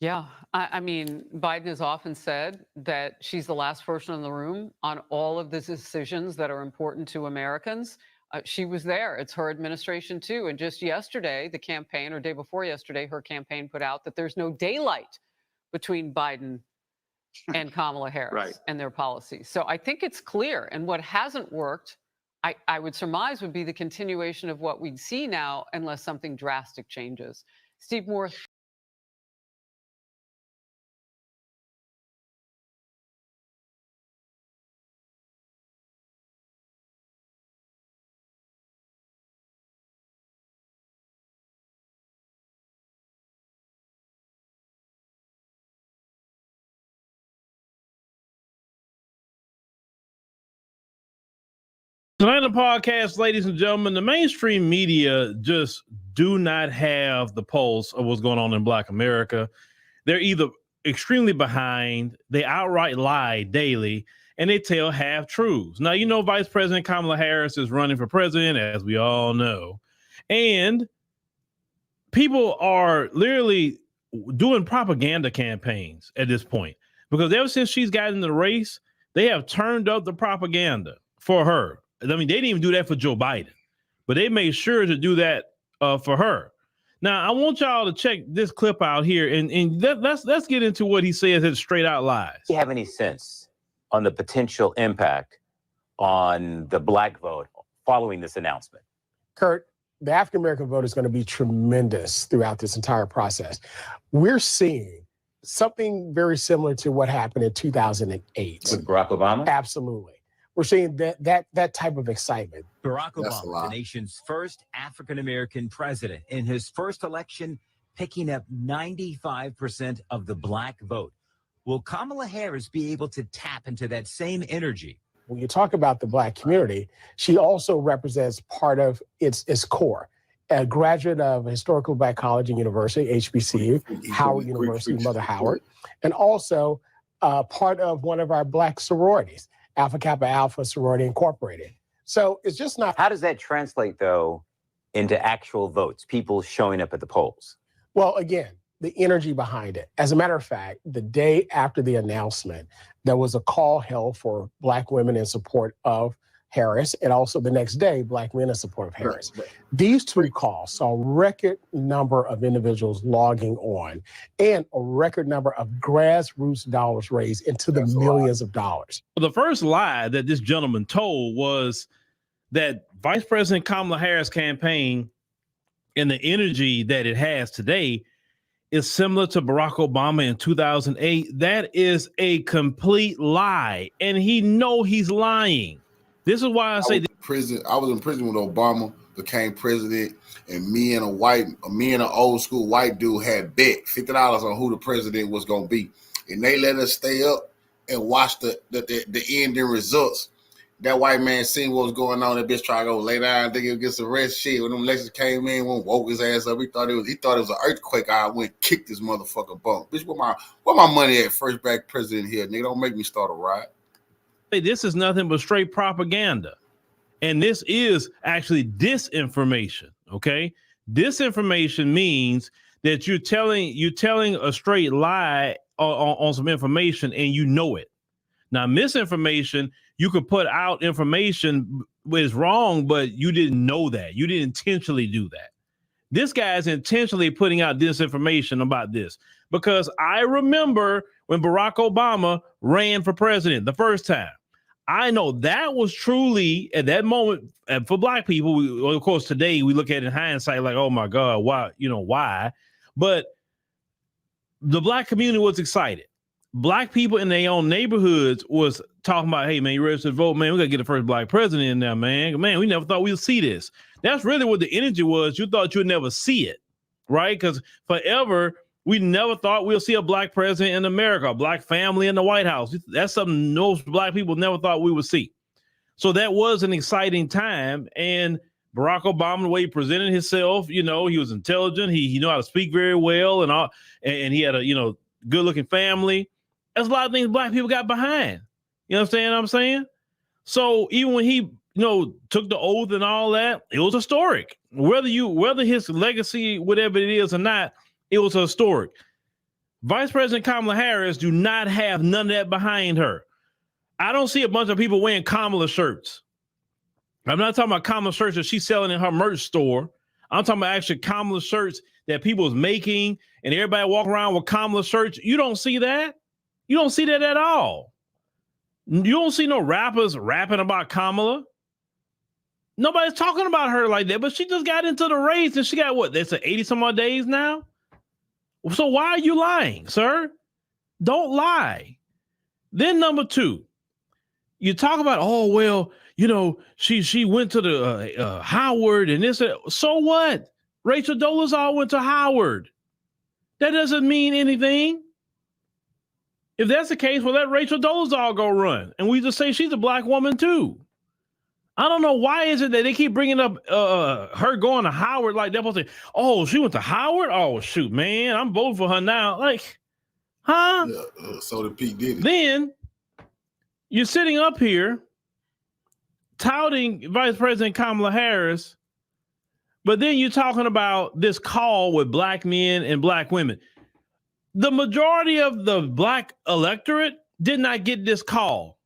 Yeah, I mean, Biden has often said that she's the last person in the room on all of the decisions that are important to Americans. She was there. It's her administration, too. And just yesterday, the campaign, or day before yesterday, her campaign put out that there's no daylight between Biden and Kamala Harris and their policies. So I think it's clear. And what hasn't worked, I would surmise, would be the continuation of what we'd see now unless something drastic changes. Steve Moore. Tonight on the podcast, ladies and gentlemen, the mainstream media just do not have the pulse of what's going on in Black America. They're either extremely behind, they outright lie daily, and they tell half truths. Now, you know, Vice President Kamala Harris is running for president, as we all know, and people are literally doing propaganda campaigns at this point, because ever since she's gotten in the race, they have turned up the propaganda for her. I mean, they didn't even do that for Joe Biden, but they made sure to do that for her. Now, I want y'all to check this clip out here, and let's get into what he says as straight out lies. Do you have any sense on the potential impact on the Black vote following this announcement? Kurt, the African-American vote is going to be tremendous throughout this entire process. We're seeing something very similar to what happened in 2008. With Barack Obama? Absolutely. We're seeing that type of excitement. Barack Obama, the nation's first African-American president, in his first election, picking up 95% of the Black vote. Will Kamala Harris be able to tap into that same energy? When you talk about the Black community, she also represents part of its core. A graduate of Historical Black College and University, HBCU, Howard University, Mother Howard, and also part of one of our Black sororities, Alpha Kappa Alpha Sorority Incorporated. So it's just not. How does that translate, though, into actual votes, people showing up at the polls? Well, again, the energy behind it. As a matter of fact, the day after the announcement, there was a call held for Black women in support of Harris, and also the next day, Black men in support of Harris. Right. These two calls saw a record number of individuals logging on and a record number of grassroots dollars raised into the millions of dollars. The first lie that this gentleman told was that Vice President Kamala Harris campaign and the energy that it has today is similar to Barack Obama in 2008. That is a complete lie, and he know he's lying. This is why I say I was in prison when Obama became president, and me and an old school white dude had bet $50 on who the president was gonna be, and they let us stay up and watch the ending results. That white man seen what was going on. That bitch tried to go lay down and think he'll get some rest. Shit, when them elections came in, one woke his ass up. He thought it was an earthquake. I went kicked this motherfucker bump. Bitch, where my money at? First Black president here, nigga. Don't make me start a riot. This is nothing but straight propaganda. And this is actually disinformation, okay? Disinformation means that you're telling a straight lie on some information and you know it. Now, misinformation, you could put out information is wrong, but you didn't know that. You didn't intentionally do that. This guy is intentionally putting out disinformation about this, because I remember when Barack Obama ran for president the first time. I know that was truly at that moment, and for Black people, of course, today we look at it in hindsight like, oh my God, why? But the Black community was excited. Black people in their own neighborhoods was talking about, hey man, you ready to vote? Man, we gotta get the first Black president in there, man. Man, we never thought we'd see this. That's really what the energy was. You thought you'd never see it, right? Because forever, we never thought we'll see a Black president in America, a Black family in the White House. That's something most Black people never thought we would see. So that was an exciting time. And Barack Obama, the way he presented himself, he was intelligent. He knew how to speak very well, and he had a good looking family. There's a lot of things Black people got behind. You understand what I'm saying? So even when he took the oath and all that, it was historic. Whether his legacy, whatever it is or not, it was historic. Vice President Kamala Harris do not have none of that behind her. I don't see a bunch of people wearing Kamala shirts. I'm not talking about Kamala shirts that she's selling in her merch store. I'm talking about actually Kamala shirts that people's making and everybody walking around with Kamala shirts. You don't see that. You don't see that at all. You don't see no rappers rapping about Kamala. Nobody's talking about her like that, but she just got into the race and she got what? That's 80 some odd days now. So why are you lying, sir? Don't lie. Then number two, you talk about, oh, well, she went to the Howard and this. So what? Rachel Dolezal went to Howard. That doesn't mean anything. If that's the case, well, let Rachel Dolezal go run. And we just say she's a black woman too. I don't know why is it that they keep bringing up her going to Howard like that. Say, oh, she went to Howard? Oh, shoot, man, I'm voting for her now. Like, huh? Yeah, so did Pete Diddy. Then you're sitting up here touting Vice President Kamala Harris, but then you're talking about this call with black men and black women. The majority of the black electorate did not get this call.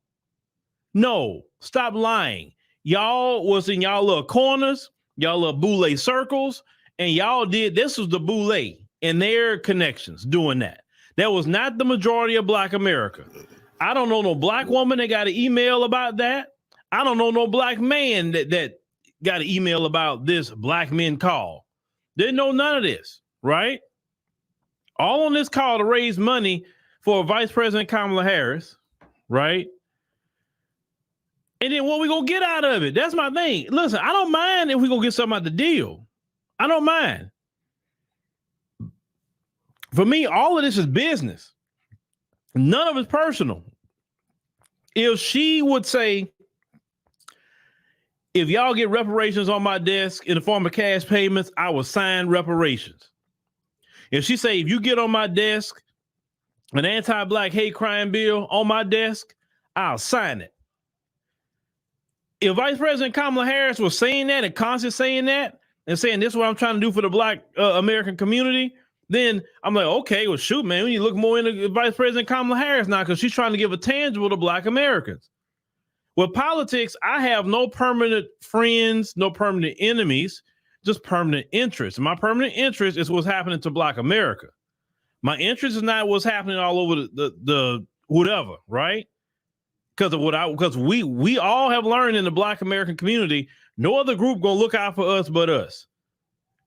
No, stop lying. Y'all was in y'all little corners, y'all little boule circles, and y'all did, this was the boule and their connections doing that. That was not the majority of black America. I don't know no black woman that got an email about that. I don't know no black man that got an email about this black men call. Didn't know none of this, right? All on this call to raise money for Vice President Kamala Harris, right? And then what we gonna get out of it? That's my thing. Listen, I don't mind if we gonna get something out the deal. I don't mind. For me, all of this is business. None of it's personal. If she would say, if y'all get reparations on my desk in the form of cash payments, I will sign reparations. If she say, if you get on my desk an anti-black hate crime bill on my desk, I'll sign it. If Vice President Kamala Harris was saying that and constantly saying that and saying this is what I'm trying to do for the black American community, then I'm like, okay, well, shoot, man, we need to look more into Vice President Kamala Harris now because she's trying to give a tangible to black Americans. With politics, I have no permanent friends, no permanent enemies, just permanent interests. My permanent interest is what's happening to black America. My interest is not what's happening all over the whatever, right? Because we all have learned in the black American community, no other group gonna look out for us but us.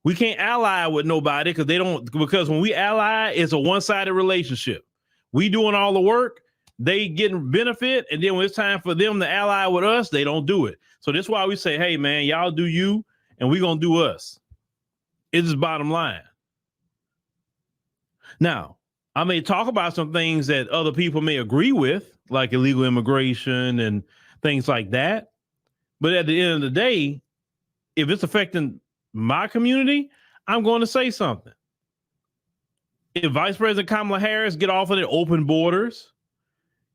We can't ally with nobody because when we ally, it's a one-sided relationship. We doing all the work, they getting benefit, and then when it's time for them to ally with us, they don't do it. So that's why we say, hey man, y'all do you, and we gonna do us. It's just bottom line. Now, I may talk about some things that other people may agree with, like illegal immigration and things like that. But at the end of the day, if it's affecting my community, I'm going to say something. If Vice President Kamala Harris get off of the open borders,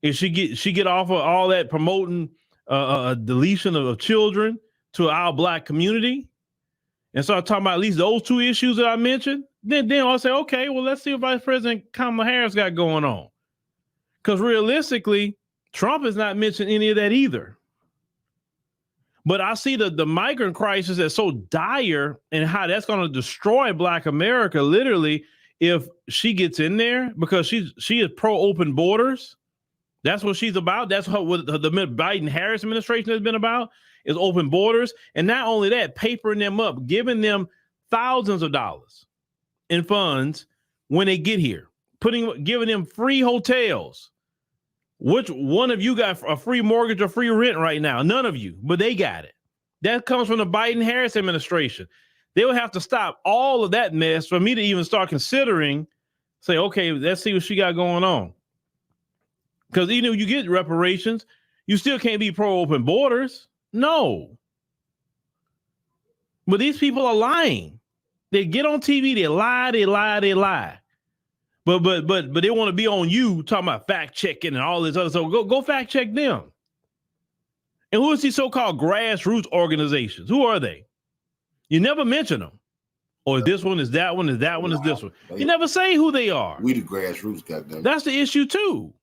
if she get off of all that promoting deletion of children to our black community, and start talking about at least those two issues that I mentioned, then I'll say, okay, well, let's see what Vice President Kamala Harris got going on. Because realistically, Trump has not mentioned any of that either. But I see the migrant crisis as so dire and how that's going to destroy black America, literally, if she gets in there, because she is pro-open borders. That's what she's about. That's what the Biden-Harris administration has been about, is open borders. And not only that, papering them up, giving them thousands of dollars in funds when they get here, giving them free hotels. Which one of you got a free mortgage or free rent right now? None of you, but they got it. That comes from the Biden-Harris administration. They would have to stop all of that mess for me to even start considering, say, okay, let's see what she got going on. Because even if you get reparations, you still can't be pro-open borders. No. But these people are lying. They get on TV, they lie, they lie, they lie. But they want to be on you talking about fact checking and all this other stuff. Go fact check them. And who is these so-called grassroots organizations? Who are they? You never mention them. Or this one is that one, is that one, is this one. You never say who they are. We the grassroots, goddamn. That's the issue too.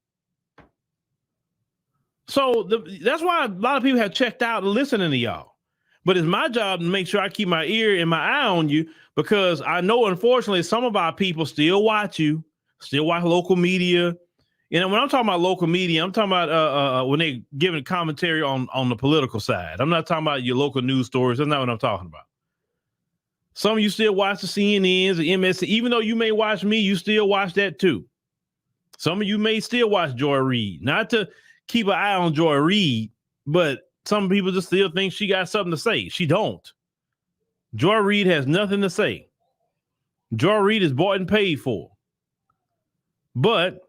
So that's why a lot of people have checked out and listening to y'all. But it's my job to make sure I keep my ear and my eye on you, because I know, unfortunately, some of our people still watch you, still watch local media. You know, when I'm talking about local media, I'm talking about when they giving commentary on the political side. I'm not talking about your local news stories. That's not what I'm talking about. Some of you still watch the CNNs, the MSC. Even though you may watch me, you still watch that too. Some of you may still watch Joy Reid. Not to keep an eye on Joy Reid, but some people just still think she got something to say. She don't. Joy Reid has nothing to say. Joy Reid is bought and paid for. But,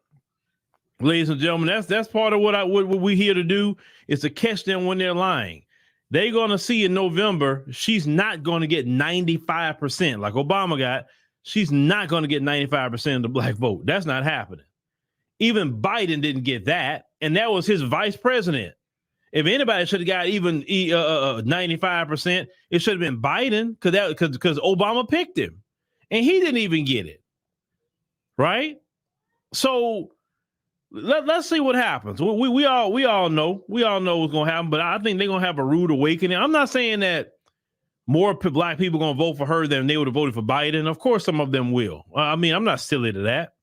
ladies and gentlemen, that's part of what we're here to do, is to catch them when they're lying. They're going to see in November, she's not going to get 95% like Obama got. She's not going to get 95% of the black vote. That's not happening. Even Biden didn't get that, and that was his vice president. If anybody should have got even 95%, it should have been Biden, because Obama picked him, and he didn't even get it. Right? So let's see what happens. We all know what's gonna happen, but I think they're gonna have a rude awakening. I'm not saying that more black people are gonna vote for her than they would have voted for Biden. Of course, some of them will. I mean, I'm not silly to that.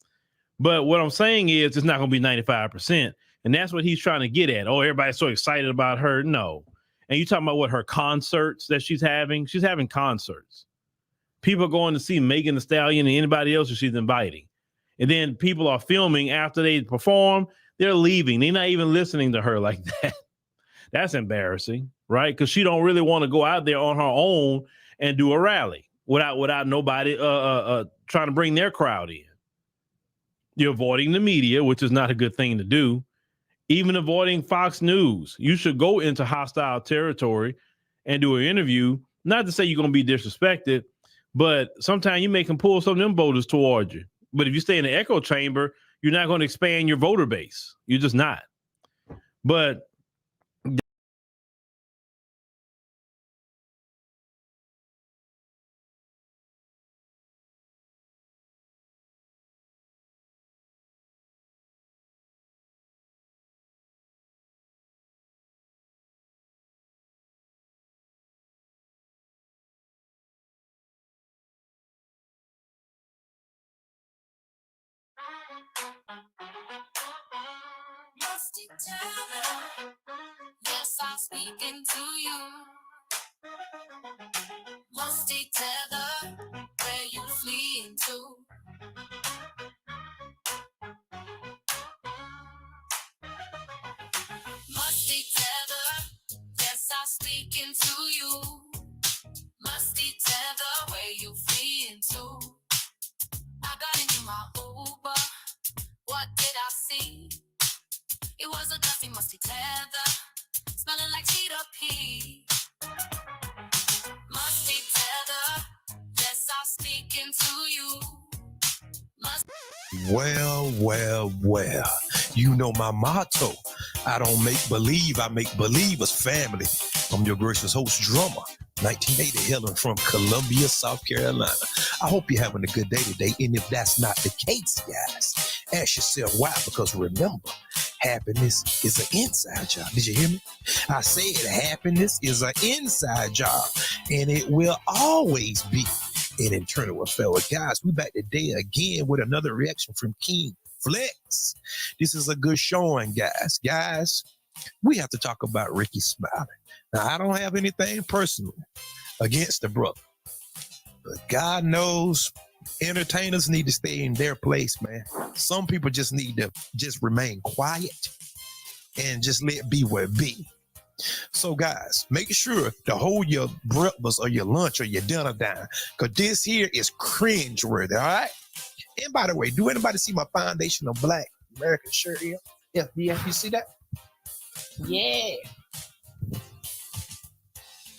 But what I'm saying is, it's not gonna be 95%, and that's what he's trying to get at. Oh, everybody's so excited about her. No, and you talking about what, her concerts that she's having? She's having concerts. People are going to see Megan Thee Stallion and anybody else that she's inviting. And then people are filming after they perform. They're leaving. They're not even listening to her like that. That's embarrassing, right? Because she don't really want to go out there on her own and do a rally without nobody trying to bring their crowd in. You're avoiding the media, which is not a good thing to do. Even avoiding Fox News. You should go into hostile territory and do an interview. Not to say you're going to be disrespected, but sometimes you make them pull some of them voters towards you. But if you stay in the echo chamber, you're not going to expand your voter base. You're just not. But yes, I'm speaking to you. Musty tether, where you fleeing to? Musty tether, yes, I'm speaking to you. Musty tether, where you fleeing to? I got into my Uber, what did I see? It was a dusty, musty tether, smelling like cheetah pea. Musty tether, yes, I'm speaking to you. Well, you know my motto. I don't make believe, I make believers family. I'm your gracious host, drummer, 1980 Helen from Columbia, South Carolina. I hope you're having a good day today, and if that's not the case, guys, ask yourself why, because remember, happiness is an inside job. Did you hear me? I said happiness is an inside job, and it will always be an internal affair. Well, guys, we back today again with another reaction from King Flex. This is a good showing, guys. Guys, we have to talk about Ricky Smiley. Now, I don't have anything personal against the brother, but God knows entertainers need to stay in their place, man. Some people just need to just remain quiet and just let be where it be. So, guys, make sure to hold your breakfast or your lunch or your dinner down, because this here is cringeworthy, all right? And by the way, do anybody see my foundation of black American shirt here? Yeah, you see that? Yeah.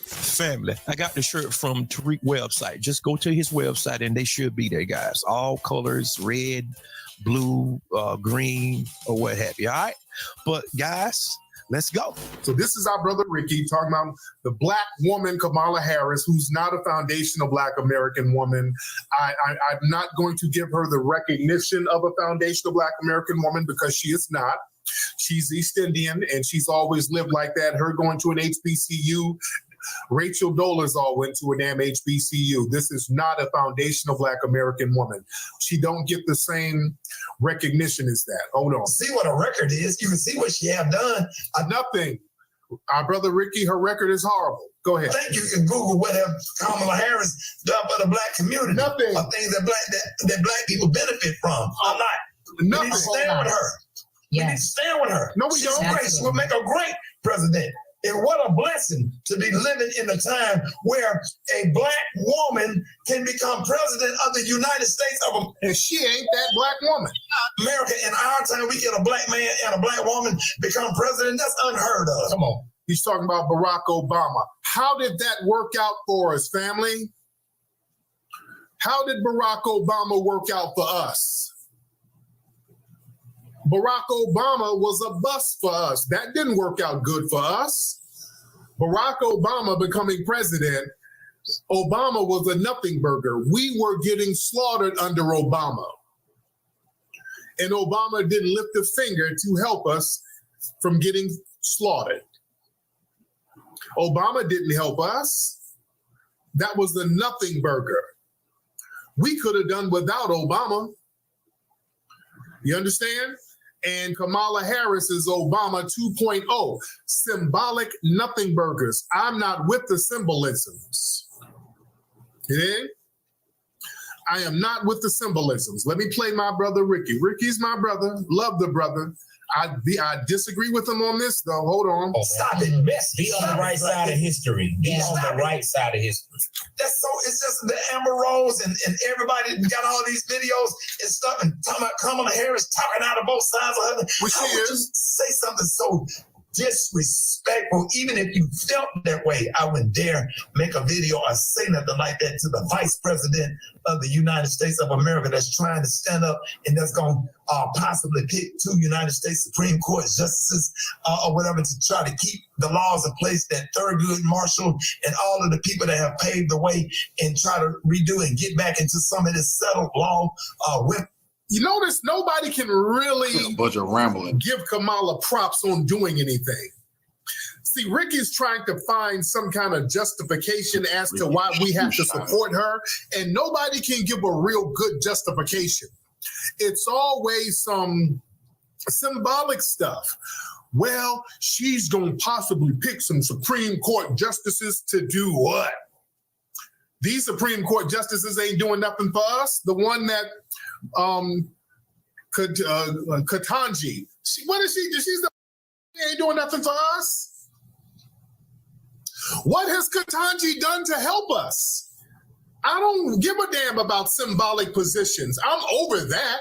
Family, I got the shirt from Tariq website. Just go to his website and they should be there, guys. All colors, red, blue, green, or what have you, all right? But, guys, Let's go. So this is our brother Ricky talking about the black woman, Kamala Harris, who's not a foundational black American woman. I'm not going to give her the recognition of a foundational black American woman because she is not. She's East Indian and she's always lived like that. Her going to an HBCU, Rachel Dolezal went to a damn HBCU. This is not a foundational black American woman. She don't get the same recognition as that. Hold on. See what a record is. You can see what she have done. Nothing. Our brother Ricky, her record is horrible. Go ahead. Thank you. You can Google what have Kamala Harris done for the black community. Nothing. Or things that black people benefit from. I'm not. Nothing. We need to stand with her. We need to stand with her. No, we She's don't. great. She will make a great president. And what a blessing to be living in a time where a black woman can become president of the United States of America. And she ain't that black woman. America, in our time, we get a black man and a black woman become president. That's unheard of. Come on. He's talking about Barack Obama. How did that work out for us, family? How did Barack Obama work out for us? Barack Obama was a bust for us. That didn't work out good for us. Barack Obama becoming president, Obama was a nothing burger. We were getting slaughtered under Obama. And Obama didn't lift a finger to help us from getting slaughtered. Obama didn't help us. That was the nothing burger. We could have done without Obama. You understand? And Kamala Harris is Obama 2.0, symbolic nothing burgers. I'm not with the symbolisms. Yeah? I am not with the symbolisms. Let me play my brother Ricky. Ricky's my brother. Love the brother. I disagree with him on this, though. Hold on. Oh, stop it. Be on the right side of history. Be on the right side of history. That's so, it's just the Amber Rose and everybody got all these videos and stuff and talking about Kamala Harris talking out of both sides of her. Which How would you say something so disrespectful? Even if you felt that way, I wouldn't dare make a video or say nothing like that to the vice president of the United States of America that's trying to stand up and that's going to possibly pick 2 United States Supreme Court justices or whatever to try to keep the laws in place that Thurgood Marshall and all of the people that have paved the way and try to redo and get back into some of this settled law with. You notice nobody can really a bunch of rambling. Give Kamala props on doing anything. See, Ricky's trying to find some kind of justification as to why we have to support her, and nobody can give a real good justification. It's always some symbolic stuff. Well, she's going to possibly pick some Supreme Court justices to do what? These Supreme Court justices ain't doing nothing for us. The one that Ketanji, what is she? She's ain't doing nothing for us. What has Ketanji done to help us? I don't give a damn about symbolic positions. I'm over that.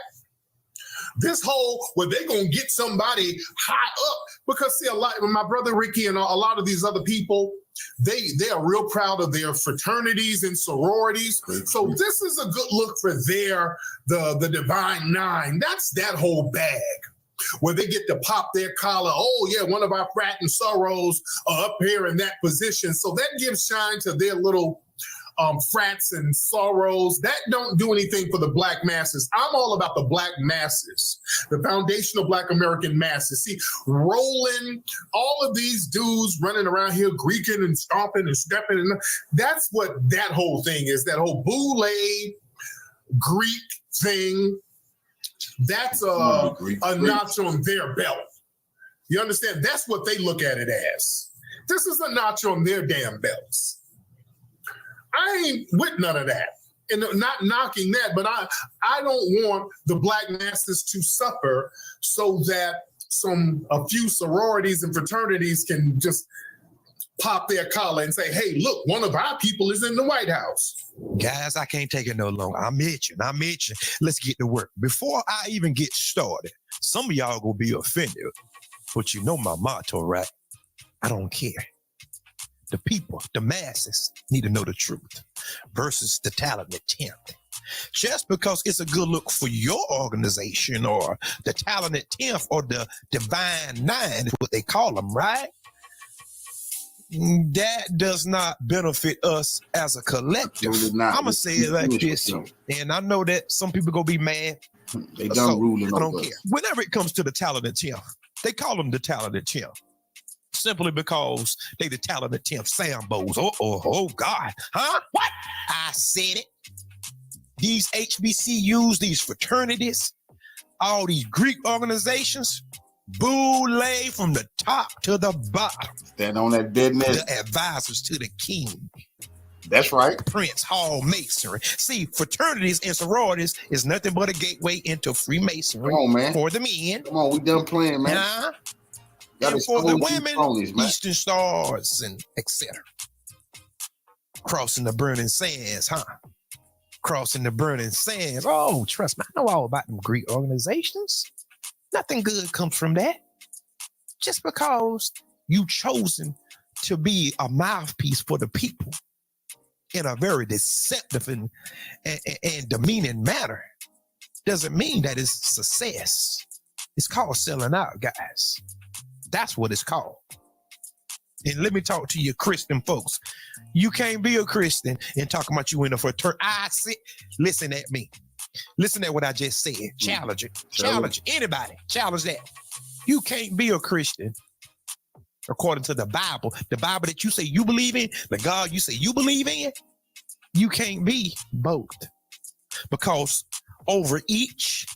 This whole, well, they're going to get somebody high up because see, a lot, my brother Ricky and a lot of these other people, they are real proud of their fraternities and sororities. So this is a good look for the Divine Nine. That's that whole bag where they get to pop their collar. Oh yeah, one of our frat and sorors are up here in that position. So that gives shine to their little frats and sorrows. That don't do anything for the black masses. I'm all about the black masses, the foundational black American masses. See, rolling, all of these dudes running around here Greeking and stomping and stepping. And that's what that whole thing is, that whole boule Greek thing. That's a notch on their belt. You understand? That's what they look at it as. This is a notch on their damn belts. I ain't with none of that. And not knocking that, but I don't want the black masses to suffer so that a few sororities and fraternities can just pop their collar and say, hey, look, one of our people is in the White House. Guys, I can't take it no longer. I'm itching. Let's get to work. Before I even get started, some of y'all gonna be offended, but you know my motto, right? I don't care. The people, the masses, need to know the truth versus the talented 10th. Just because it's a good look for your organization or the talented 10th or the divine 9 is what they call them, right? That does not benefit us as a collective. I'm going to say it like this, and I know that some people going to be mad. They done ruling I don't over care. us. Whenever it comes to the talented 10th, they call them the talented 10th. Simply because they the talented 10th Sambos. Oh, God. Huh? What? I said it. These HBCUs, these fraternities, all these Greek organizations, boule from the top to the bottom. Stand on that dead net. The advisors to the king. That's right. Prince Hall Masonry. See, fraternities and sororities is nothing but a gateway into Freemasonry. Come on, man. For the men. Come on, we done playing, man. And for the women, Eastern Stars and etc. Crossing the burning sands, huh? Crossing the burning sands. Oh, trust me, I know all about them Greek organizations. Nothing good comes from that. Just because you chosen to be a mouthpiece for the people in a very deceptive and demeaning manner doesn't mean that it's success. It's called selling out, guys. That's what it's called. And let me talk to you Christian folks. You can't be a Christian and talk about you in a fraternity. Listen at me. Listen at what I just said. Challenge it. Challenge anybody. Challenge that. You can't be a Christian according to the Bible that you say you believe in, the God you say you believe in. You can't be both. Because over each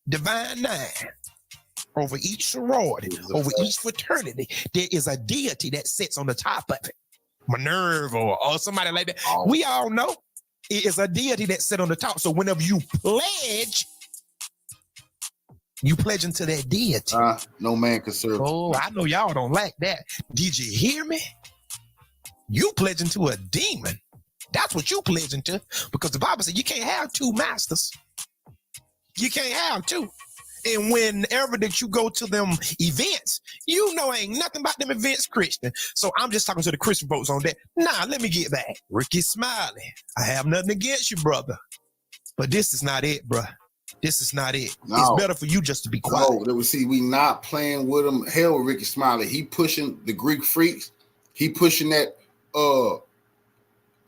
divine 9, over each sorority, over each fraternity, there is a deity that sits on the top of it. Minerva or somebody like that. Oh. We all know it is a deity that sits on the top. So whenever you pledge into that deity. No man can serve. Oh, I know y'all don't like that. Did you hear me? You pledging to a demon. That's what you pledging to. Because the Bible says you can't have 2 masters. You can't have 2. And whenever that you go to them events, you know ain't nothing about them events Christian. So I'm just talking to the Christian folks on that. Nah, let me get back. Ricky Smiley, I have nothing against you, brother. But this is not it, bruh. This is not it. No. It's better for you just to be quiet. No, see, we not playing with him. Hell with Ricky Smiley. He pushing the Greek freaks. He pushing that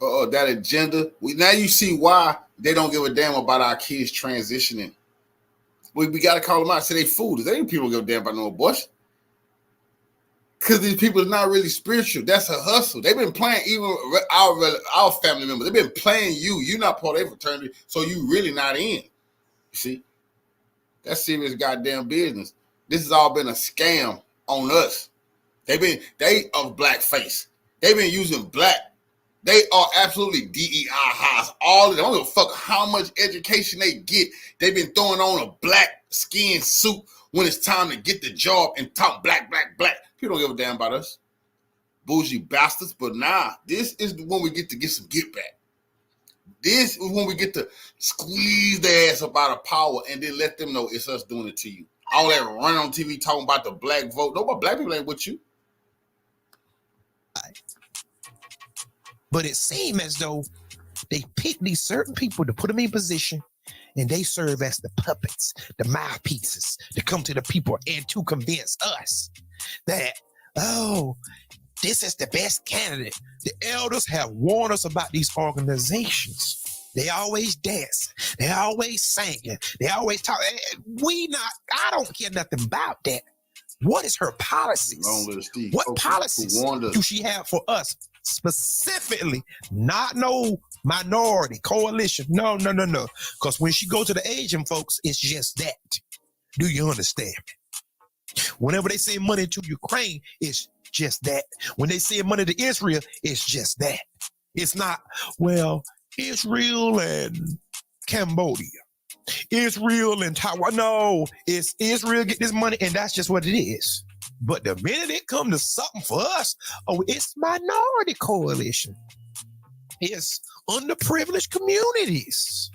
that agenda. Now you see why they don't give a damn about our kids transitioning. We got to call them out. Say they fools. They ain't people give a damn about no abortion. Because these people are not really spiritual. That's a hustle. They've been playing even our family members. They've been playing you. You're not part of their fraternity, so you really not in. You see? That's serious goddamn business. This has all been a scam on us. They of blackface. They've been using black. They are absolutely DEI highs. All of them. I don't give a fuck how much education they get. They've been throwing on a black skin suit when it's time to get the job and talk black, black, black. People don't give a damn about us. Bougie bastards. But nah, this is when we get to get some get back. This is when we get to squeeze their ass up out of power and then let them know it's us doing it to you. All that run on TV talking about the black vote. Nobody, black people ain't with you. But it seems as though they pick these certain people to put them in position and they serve as the puppets, the mouthpieces to come to the people and to convince us that, oh, this is the best candidate. The elders have warned us about these organizations. They always dance. They always singing. They always talk. I don't care nothing about that. What is her policies? What policies do she have for us? Specifically, not no minority coalition. No. Because when she goes to the Asian folks, it's just that. Do you understand? Whenever they send money to Ukraine, it's just that. When they send money to Israel, it's just that. It's not, well, Israel and Cambodia, Israel and Taiwan. No, it's Israel get this money, and that's just what it is. But the minute it comes to something for us, it's minority coalition. It's underprivileged communities.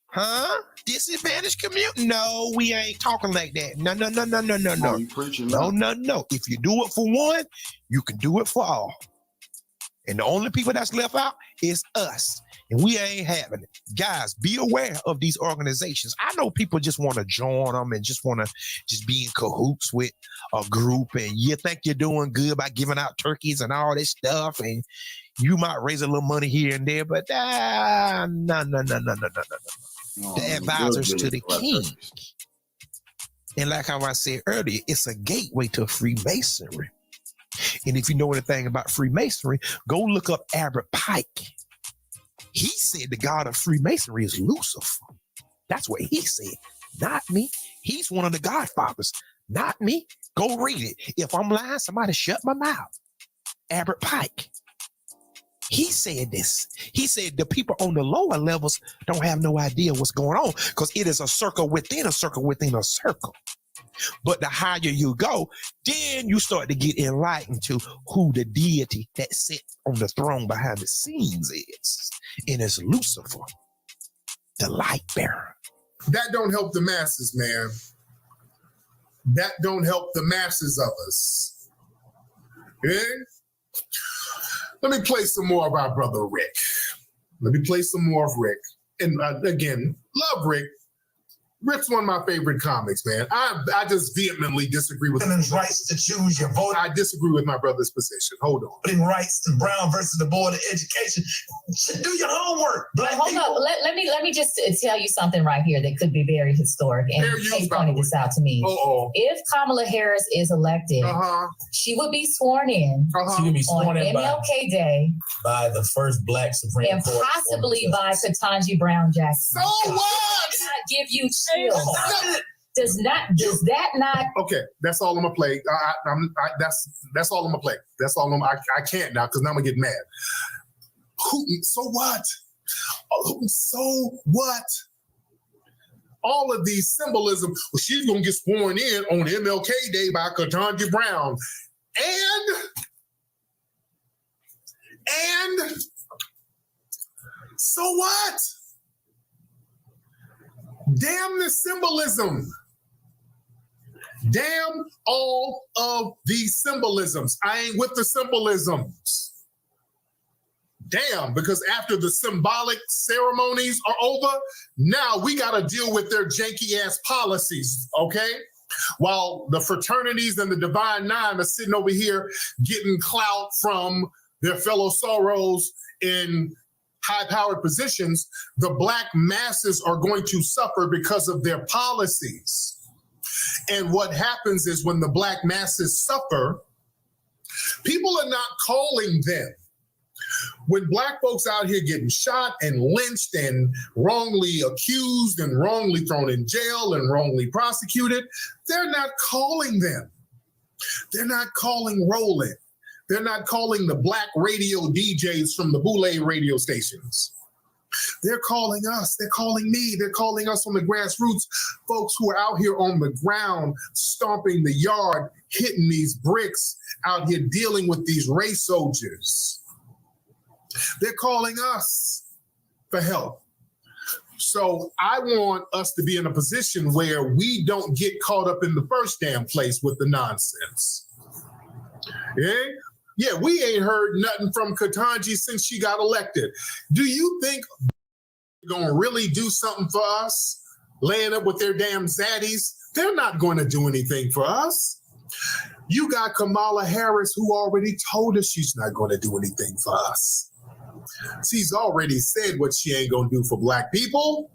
Huh? Disadvantaged community? No, we ain't talking like that. No. You preaching now. No. If you do it for one, you can do it for all. And the only people that's left out is us. And we ain't having it. Guys, be aware of these organizations. I know people just want to join them and just want to just be in cahoots with a group. And you think you're doing good by giving out turkeys and all this stuff. And you might raise a little money here and there. But no. The advisors to the king. And like how I said earlier, it's a gateway to Freemasonry. And if you know anything about Freemasonry, go look up Albert Pike. He said the god of Freemasonry is Lucifer. That's what he said, not me. He's one of the godfathers, not me. Go read it. If I'm lying, somebody shut my mouth. Albert Pike. He said this. He said the people on the lower levels don't have no idea what's going on because it is a circle within a circle within a circle. But the higher you go, then you start to get enlightened to who the deity that sits on the throne behind the scenes is. And it's Lucifer, the light bearer. That don't help the masses, man. That don't help the masses of us. Yeah? Let me play some more of our brother Rick. Let me play some more of Rick. And again, love Rick. Rick's one of my favorite comics, man. I just vehemently disagree with women's rights to choose your vote. I disagree with my brother's position. Hold on. Voting rights to Brown versus the Board of Education. Do your homework. But hold up. Let me just tell you something right here that could be very historic. And Kay pointed this out to me. If Kamala Harris is elected, she would be sworn in She would be sworn on in MLK Day by the first Black Supreme and Court. possibly by Ketanji Brown Jackson. So what? Does not give you chills. Does that not? Okay, that's all I'm gonna play. That's all I'm gonna play. That's all I can't now because now I'm gonna get mad. So what? So what? All of these symbolism. Well, she's gonna get sworn in on MLK Day by Ketanji Brown, and so what? Damn the symbolism. Damn all of these symbolisms. I ain't with the symbolisms. Damn, because after the symbolic ceremonies are over, now we got to deal with their janky ass policies, okay? While the fraternities and the Divine Nine are sitting over here getting clout from their fellow sorrows in high-powered positions, the Black masses are going to suffer because of their policies. And what happens is when the Black masses suffer, people are not calling them. When Black folks out here getting shot and lynched and wrongly accused and wrongly thrown in jail and wrongly prosecuted, they're not calling them. They're not calling Roland. They're not calling the Black radio DJs from the Boule radio stations. They're calling us. They're calling me. They're calling us on the grassroots, folks who are out here on the ground, stomping the yard, hitting these bricks, out here dealing with these race soldiers. They're calling us for help. So I want us to be in a position where we don't get caught up in the first damn place with the nonsense. Yeah, we ain't heard nothing from Ketanji since she got elected. Do you think they're gonna really do something for us? Laying up with their damn zaddies? They're not going to do anything for us. You got Kamala Harris, who already told us she's not going to do anything for us. She's already said what she ain't gonna do for Black people.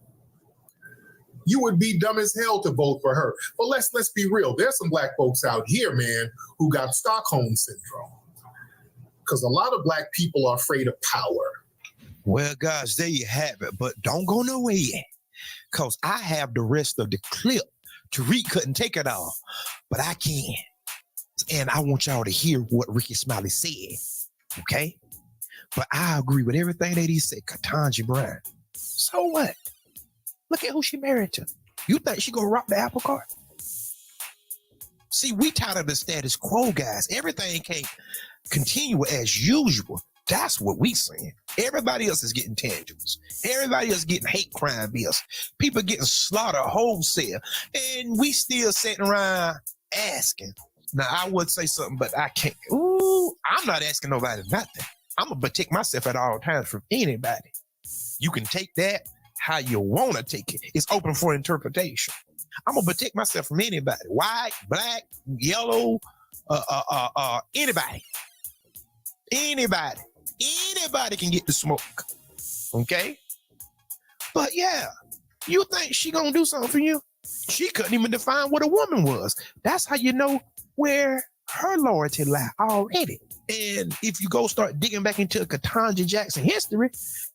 You would be dumb as hell to vote for her. But let's be real. There's some Black folks out here, man, who got Stockholm syndrome. Because a lot of Black people are afraid of power. Well, guys, there you have it. But don't go nowhere yet. Because I have the rest of the clip. Tariq couldn't take it all. But I can. And I want y'all to hear what Ricky Smiley said. Okay? But I agree with everything that he said. Ketanji Brown. So what? Look at who she married to. You think she gonna rock the apple cart? See, we tired of the status quo, guys. Everything can't continue as usual. That's what we saying. Everybody else is getting tangibles. Everybody else getting hate crime bills. People getting slaughtered wholesale. And we still sitting around asking. Now, I would say something, but I can't. Ooh, I'm not asking nobody nothing. I'm gonna protect myself at all times from anybody. You can take that how you want to take it. It's open for interpretation. I'm gonna protect myself from anybody, white, black, yellow, anybody can get the smoke. Okay, but yeah, you think she gonna do something for you? She couldn't even define what a woman was. That's how you know where her loyalty lie already. And if you go start digging back into Ketanji Jackson history,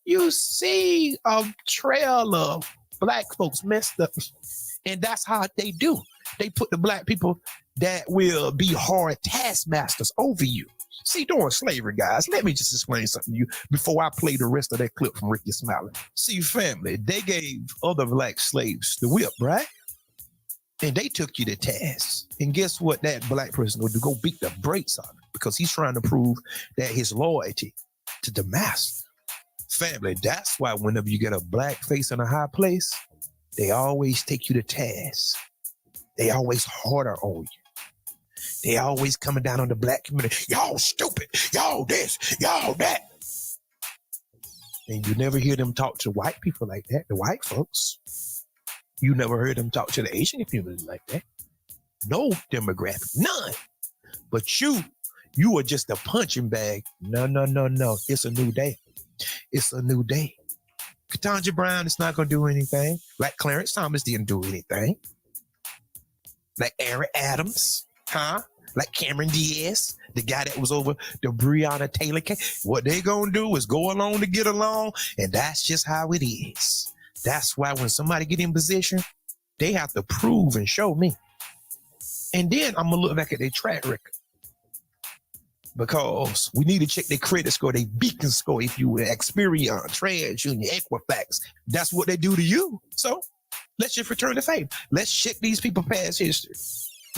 you see a trail of black folks messed up. And that's how they do. They put the black people that will be hard taskmasters over you. See, during slavery, guys, let me just explain something to you before I play the rest of that clip from Ricky Smiley. See, family, they gave other black slaves the whip, right? And they took you to task. And guess what that black person will do? Go beat the brakes on it because he's trying to prove that his loyalty to the master. Family, that's why whenever you get a black face in a high place, they always take you to task. They always harder on you. They always coming down on the black community. Y'all stupid. Y'all this. Y'all that. And you never hear them talk to white people like that, the white folks. You never heard them talk to the Asian community like that. No demographic, none. But you are just a punching bag. No. It's a new day. It's a new day. Ketanji Brown is not going to do anything. Like Clarence Thomas didn't do anything. Like Eric Adams, like Cameron Diaz, the guy that was over the Breonna Taylor case. What they going to do is go along to get along, and that's just how it is. That's why when somebody get in position, they have to prove and show me. And then I'm going to look back at their track record. Because we need to check their credit score, their beacon score, if you will, Experian, TransUnion, Equifax. That's what they do to you. So let's just return the favor. Let's check these people past history.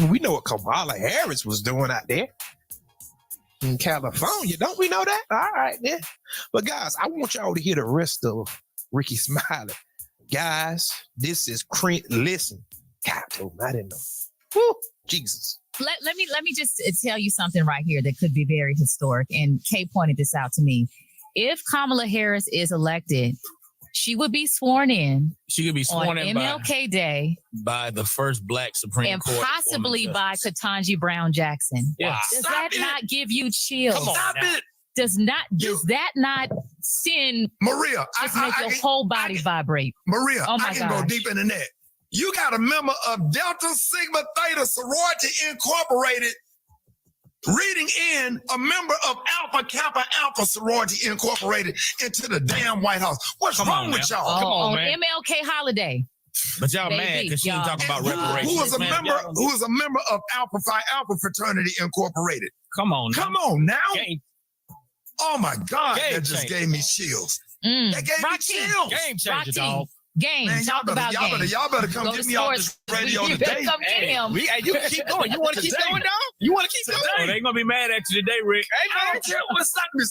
We know what Kamala Harris was doing out there in California. Don't we know that? All right, then. But guys, I want y'all to hear the rest of Ricky Smiley. Guys, this is listen. God, I didn't know. Woo, Jesus. Let me just tell you something right here that could be very historic. And Kay pointed this out to me. If Kamala Harris is elected, she would be sworn in. She could be sworn on in MLK Day by the first black Supreme and Court, possibly by Ketanji Brown Jackson. Yeah. Does that not give you chills? Come on, stop it. Does that not send Maria? Just make your whole body vibrate? Maria, oh my I can gosh. go deep into that. You got a member of Delta Sigma Theta Sorority Incorporated reading in a member of Alpha Kappa Alpha Sorority Incorporated into the damn White House. What's wrong with y'all? On MLK holiday. But y'all mad because she didn't talk about reparations. Who is a member of Alpha Phi Alpha Fraternity Incorporated? Come on now. Oh my God, that just gave me chills. That gave me chills. Game changer, dog. Game. Man, y'all better come Go get to me off sports. this radio You today. better come get him. You can keep going. You want to keep going, dog? You want to keep going? Oh, they ain't gonna be mad at you today, Rick. I don't care. Well, stop me.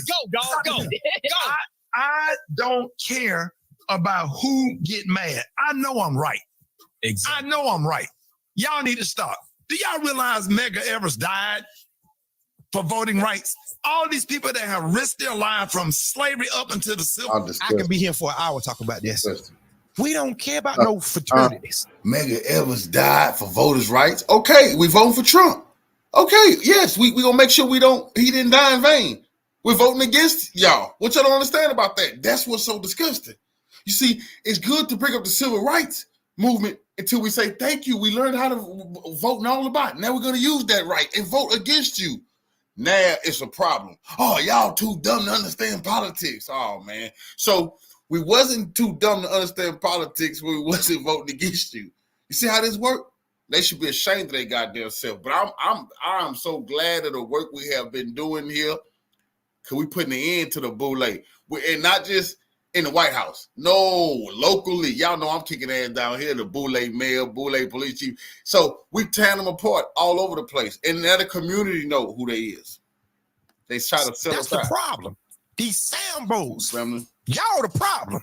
Go, dog. Go. I don't care about who get mad. I know I'm right. Exactly. I know I'm right. Y'all need to stop. Do y'all realize Medgar Evers died for voting rights? All these people that have risked their life from slavery up until the Civil. I can be here for an hour talking about this. We don't care about no fraternities. Medgar Evers died for voters' rights. Okay, we voting for Trump. Okay, yes, we gonna make sure he didn't die in vain. We're voting against y'all. What y'all don't understand about that? That's what's so disgusting. You see, it's good to bring up the civil rights movement until we say thank you. We learned how to vote and all about it. Now we're gonna use that right and vote against you. Now it's a problem. Oh, y'all too dumb to understand politics. Oh, man. So we wasn't too dumb to understand politics when we wasn't voting against you. You see how this worked? They should be ashamed of their goddamn self. But I'm so glad of the work we have been doing here. Cause we putting an end to the boule. And not just in the White House. No, locally. Y'all know I'm kicking ass down here, the boule mayor, boule police chief. So we tearing them apart all over the place. And now the community know who they is. They try to sell us out. That's the problem. These Sambos, y'all the problem.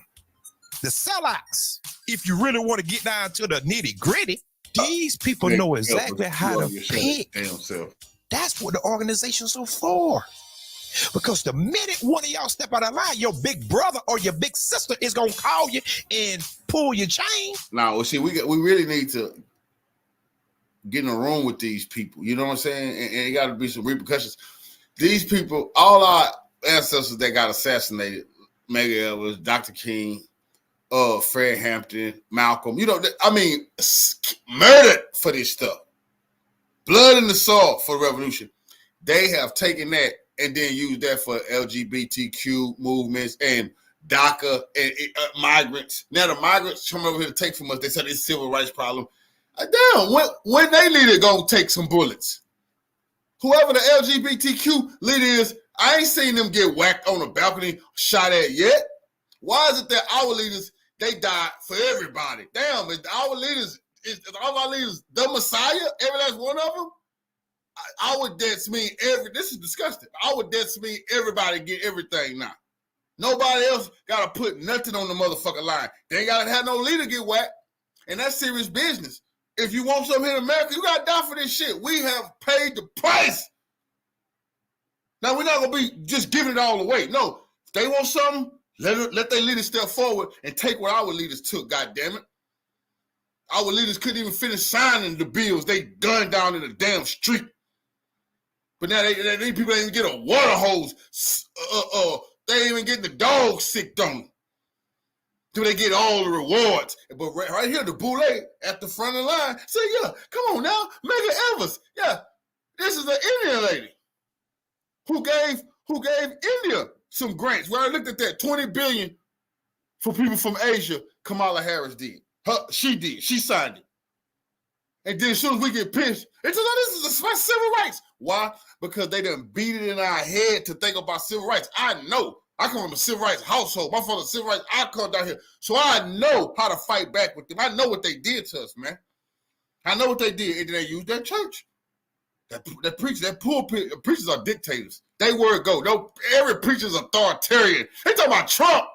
The sellouts. If you really want to get down to the nitty gritty, these people know exactly how to pick. That's what the organizations are for. Because the minute one of y'all step out of line, your big brother or your big sister is gonna call you and pull your chain. Now, see, we really need to get in a room with these people. You know what I'm saying? And it got to be some repercussions. These people, all our ancestors that got assassinated, Medgar Evers, Dr. King, Fred Hampton, Malcolm, you know, I mean, murdered for this stuff. Blood in the soil for the revolution. They have taken that and then used that for LGBTQ movements and DACA and migrants. Now the migrants come over here to take from us. They said it's a civil rights problem. Damn, when they leader gonna take some bullets? Whoever the LGBTQ leader is, I ain't seen them get whacked on the balcony, shot at yet. Why is it that our leaders, they died for everybody? Damn, is all our leaders the Messiah? Every last one of them? Our deaths mean this is disgusting. Our deaths mean everybody get everything now. Nobody else gotta put nothing on the motherfucking line. They ain't gotta have no leader get whacked. And that's serious business. If you want something in America, you gotta die for this shit. We have paid the price. Now we're not gonna be just giving it all away. No, if they want something, let their leaders step forward and take what our leaders took. God damn it, our leaders couldn't even finish signing the bills. They gunned down in the damn street. But now these people ain't even get a water hose. They ain't even getting the dog sick on them. Do they get all the rewards? But right here, the boule at the front of the line. Say, yeah, come on now, Medgar Evers. Yeah, this is an Indian lady who gave India some grants. Well, I looked at that, $20 billion for people from Asia. Kamala Harris did. She did. She signed it. And then as soon as we get pissed, it's like, this is my civil rights. Why? Because they done beat it in our head to think about civil rights. I know. I come from a civil rights household. My father's civil rights. I come down here. So I know how to fight back with them. I know what they did to us, man. I know what they did. And then they used their church. That preacher, that pulpit, preachers are dictators. They word go. No, every preacher is authoritarian. They talking about Trump.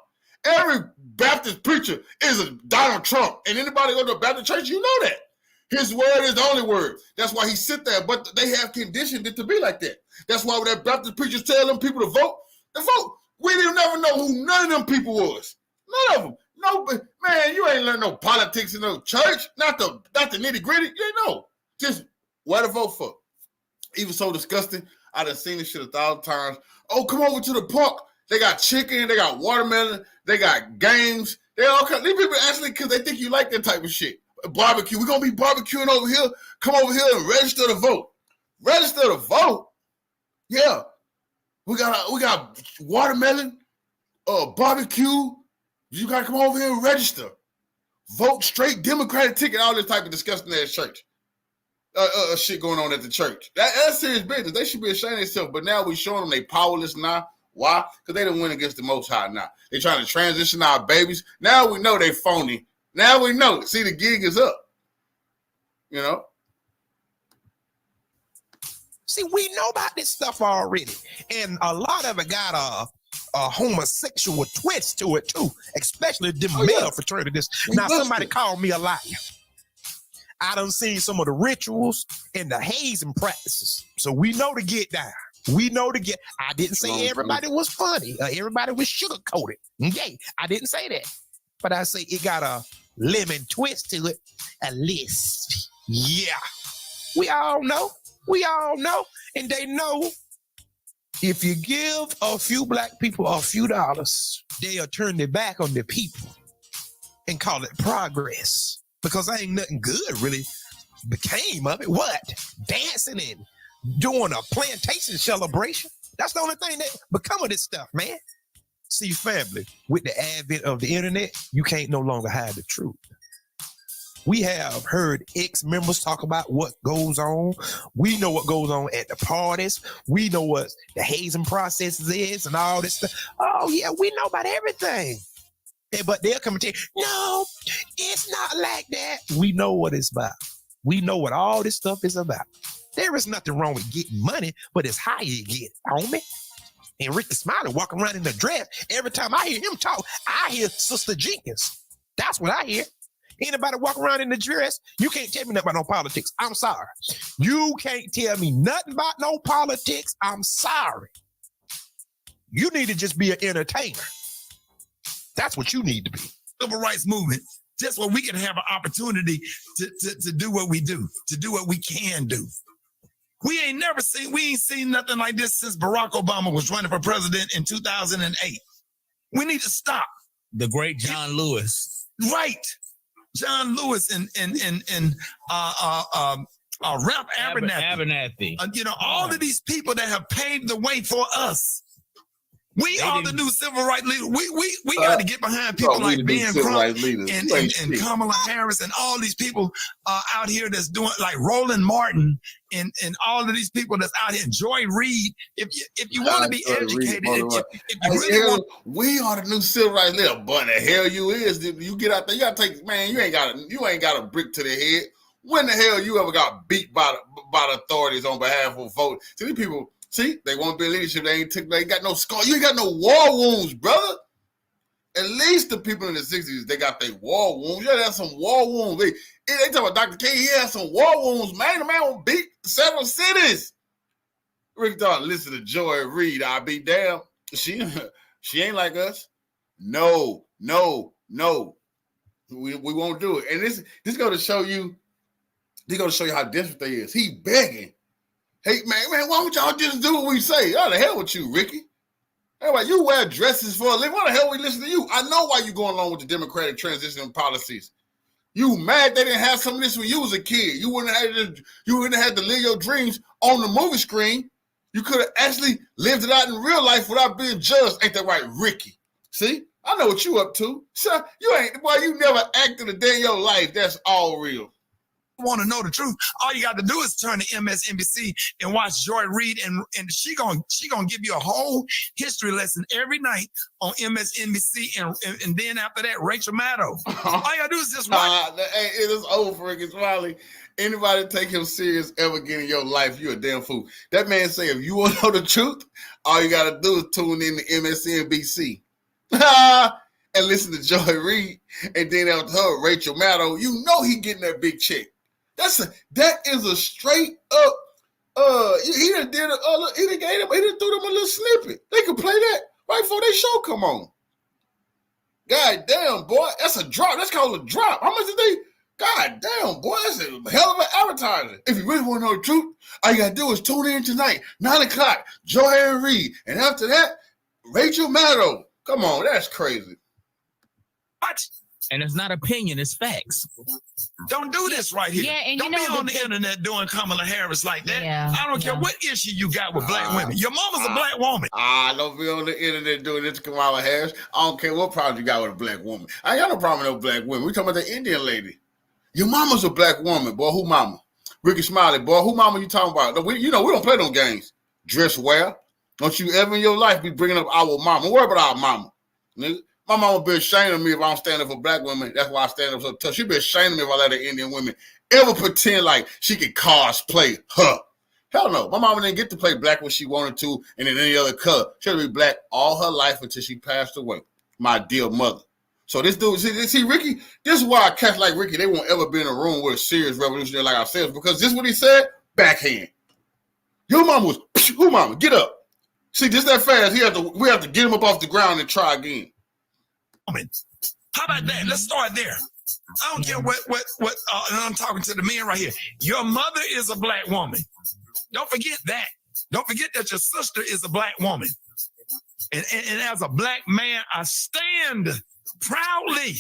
Every Baptist preacher is a Donald Trump. And anybody go to a Baptist church, you know that. His word is the only word. That's why he sit there. But they have conditioned it to be like that. That's why when that Baptist preachers tell them people to vote, they vote. We didn't never know who none of them people was. None of them. No, man, you ain't learned no politics in no church. Not the nitty gritty. You ain't know. Just what to vote for. Even so disgusting. I done seen this shit 1,000 times. Oh, come over to the park. They got chicken. They got watermelon. They got games. They all kind. These people actually because they think you like that type of shit. Barbecue. We're gonna be barbecuing over here. Come over here and register to vote. Register to vote. Yeah. We got watermelon, barbecue. You gotta come over here and register. Vote straight Democratic ticket, all this type of disgusting ass church. Shit going on at the church. That's serious business. They should be ashamed of themselves. But now we showing them they powerless now. Why? Because they done win against the Most High now. They trying to transition our babies. Now we know they phony. Now we know. See, the gig is up. You know? See, we know about this stuff already. And a lot of it got a homosexual twist to it, too. Especially the male fraternities. Now, somebody called me a liar. I done seen some of the rituals and the hazing practices. So we know to get down. We know to get. I didn't say everybody was funny. Everybody was sugar-coated. Okay, I didn't say that. But I say it got a lemon twist to it. A lisp. Yeah. We all know. We all know. And they know if you give a few black people a few dollars, they'll turn their back on the people and call it progress. Because ain't nothing good really became of it. What? Dancing and doing a plantation celebration. That's the only thing that become of this stuff, man. See, family, with the advent of the internet, you can't no longer hide the truth. We have heard ex-members talk about what goes on. We know what goes on at the parties. We know what the hazing process is and all this stuff. Oh, yeah, we know about everything. But they'll come and tell you, no, it's not like that. We know what it's about. We know what all this stuff is about. There is nothing wrong with getting money, but it's how you get it, homie. And Ricky Smiley walking around in the dress. Every time I hear him talk, I hear Sister Jenkins. That's what I hear. Anybody walk around in the dress, you can't tell me nothing about no politics. I'm sorry. You can't tell me nothing about no politics. I'm sorry. You need to just be an entertainer. That's what you need to be. Civil rights movement, just where we can have an opportunity to do what we do, to do what we can do. We ain't seen nothing like this since Barack Obama was running for president in 2008. We need to stop. The great John Lewis. Right. John Lewis and Ralph Abernathy. All of these people that have paved the way for us. We are the new civil rights leaders. We got to get behind people like Ben Crump and Kamala Harris and all these people out here that's doing, like Roland Martin and all of these people that's out here. Joy Reid. If you want to be educated, if you really want, we are the new civil rights leaders. But the hell you is, you get out there, you gotta take, man. You ain't got a brick to the head. When the hell you ever got beat by the authorities on behalf of vote? See, these people. See, they want to be leadership. They ain't got no scar. You ain't got no war wounds, brother. At least the people in the 60s, they got their war wounds. Yeah, they have some war wounds. They talk about Dr. King. He had some war wounds, man. The man will beat several cities. Rick Dalton, listen to Joy Reid. I'll be damned. She ain't like us. No. We won't do it. And this going to show you. They're going to show you how desperate they is. He begging. Hey, man, why don't y'all just do what we say? Oh, the hell with you, Ricky. Anyway, you wear dresses for a living. Why the hell we listen to you? I know why you going along with the Democratic transition policies. You mad they didn't have some of this when you was a kid. You wouldn't have had to live your dreams on the movie screen. You could have actually lived it out in real life without being judged. Ain't that right, Ricky? See? I know what you up to. Sir, you never acted a day in your life. That's all real. Want to know the truth, all you got to do is turn to MSNBC and watch Joy Reid, and she gonna give you a whole history lesson every night on MSNBC, and then after that, Rachel Maddow. All you gotta do is just watch. It is over for Ricky Smiley. Anybody take him serious ever again in your life, you a damn fool. That man say, if you want to know the truth, all you gotta do is tune in to MSNBC. And listen to Joy Reid, and then after her, Rachel Maddow. You know he getting that big check. That is a straight up. He done threw them a little snippet. They could play that right before their show come on. God damn, boy, that's a drop. That's called a drop. How much did they? God damn, boy, that's a hell of an advertiser. If you really want to know the truth, all you gotta do is tune in tonight, 9:00. Joy Reid, and after that, Rachel Maddow. Come on, that's crazy. What? And it's not opinion, it's facts. Don't do this right here. Yeah, and don't be on the internet doing Kamala Harris like that. Yeah, I don't care what issue you got with black women. Your mama's a black woman. Don't be on the internet doing this to Kamala Harris. I don't care what problem you got with a black woman. I ain't got no problem with no black women. We talking about the Indian lady. Your mama's a black woman, boy. Who mama? Ricky Smiley, boy. Who mama you talking about? We don't play no games. Dress well. Don't you ever in your life be bringing up our mama. Don't worry about our mama, nigga. My mama be ashamed of me if I don't stand up for black women. That's why I stand up so tough. She be ashamed of me if I let her Indian women ever pretend like she could cosplay her. Hell no. My mama didn't get to play black when she wanted to and in any other color. She had to be black all her life until she passed away. My dear mother. So this dude, see Ricky, this is why cats like Ricky, they won't ever be in a room with a serious revolutionary like ourselves, because this is what he said, backhand. Your mama was, who mama, get up. See, just that fast, we have to get him up off the ground and try again. How about that? Let's start there. I don't care what and I'm talking to the men right here. Your mother is a black woman. Don't forget that. Don't forget that your sister is a black woman. And as a black man, I stand proudly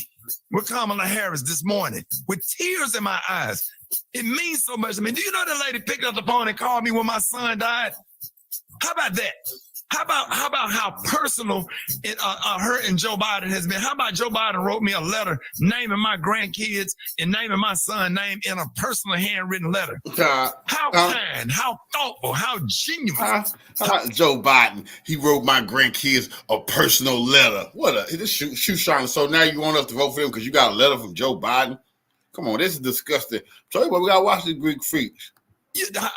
with Kamala Harris this morning with tears in my eyes. It means so much to me. Do you know that lady picked up the phone and called me when my son died? How about that? How about how personal her and Joe Biden has been? How about Joe Biden wrote me a letter naming my grandkids and naming my son's name in a personal handwritten letter? How kind, how thoughtful, how genuine. How about Joe Biden? He wrote my grandkids a personal letter. This shoe shiner. So now you want us to vote for him because you got a letter from Joe Biden? Come on, this is disgusting. Tell you what, we gotta watch the Greek Freaks.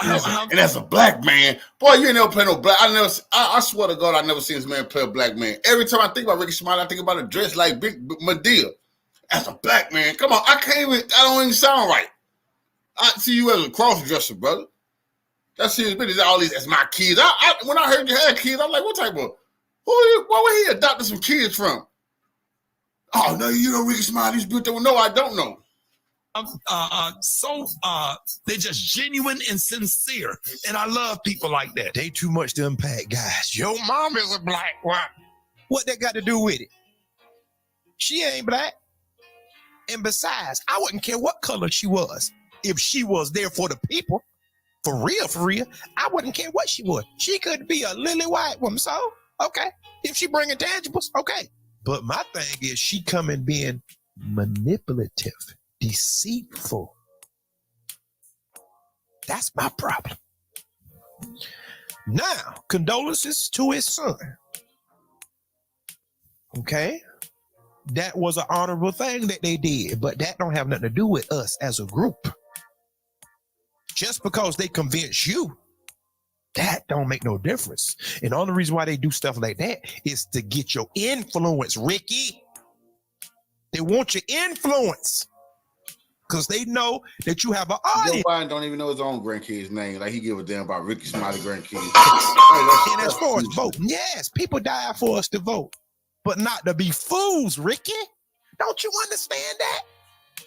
And as a black man, boy, you ain't never play no black. I swear to God, I never seen this man play a black man. Every time I think about Ricky Smiley, I think about a dress like Big Medea. As a black man, come on, I don't even sound right. I see you as a cross-dresser, brother. That's his business. All these as my kids. When I heard you had kids, I'm like, what type of Where he adopted some kids from? Oh, no, you know Ricky Smiley's built that one. No, I don't know. They're just genuine and sincere. And I love people like that. They too much to unpack, guys. Your mom is a black one. What that got to do with it? She ain't black. And besides, I wouldn't care what color she was. If she was there for the people, for real, I wouldn't care what she was. She could be a lily white woman, so, okay. If she bringing tangibles, okay. But my thing is she coming being manipulative, deceitful. That's my problem. Now, condolences to his son. Okay? That was an honorable thing that they did, but that don't have nothing to do with us as a group. Just because they convince you, that don't make no difference. And the only reason why they do stuff like that is to get your influence, Ricky. They want your influence because they know that you have an audience. Joe Biden don't even know his own grandkids' name. Like he give a damn about Ricky Smiley grandkids. And as far as voting, yes, people die for us to vote, but not to be fools, Ricky. Don't you understand that?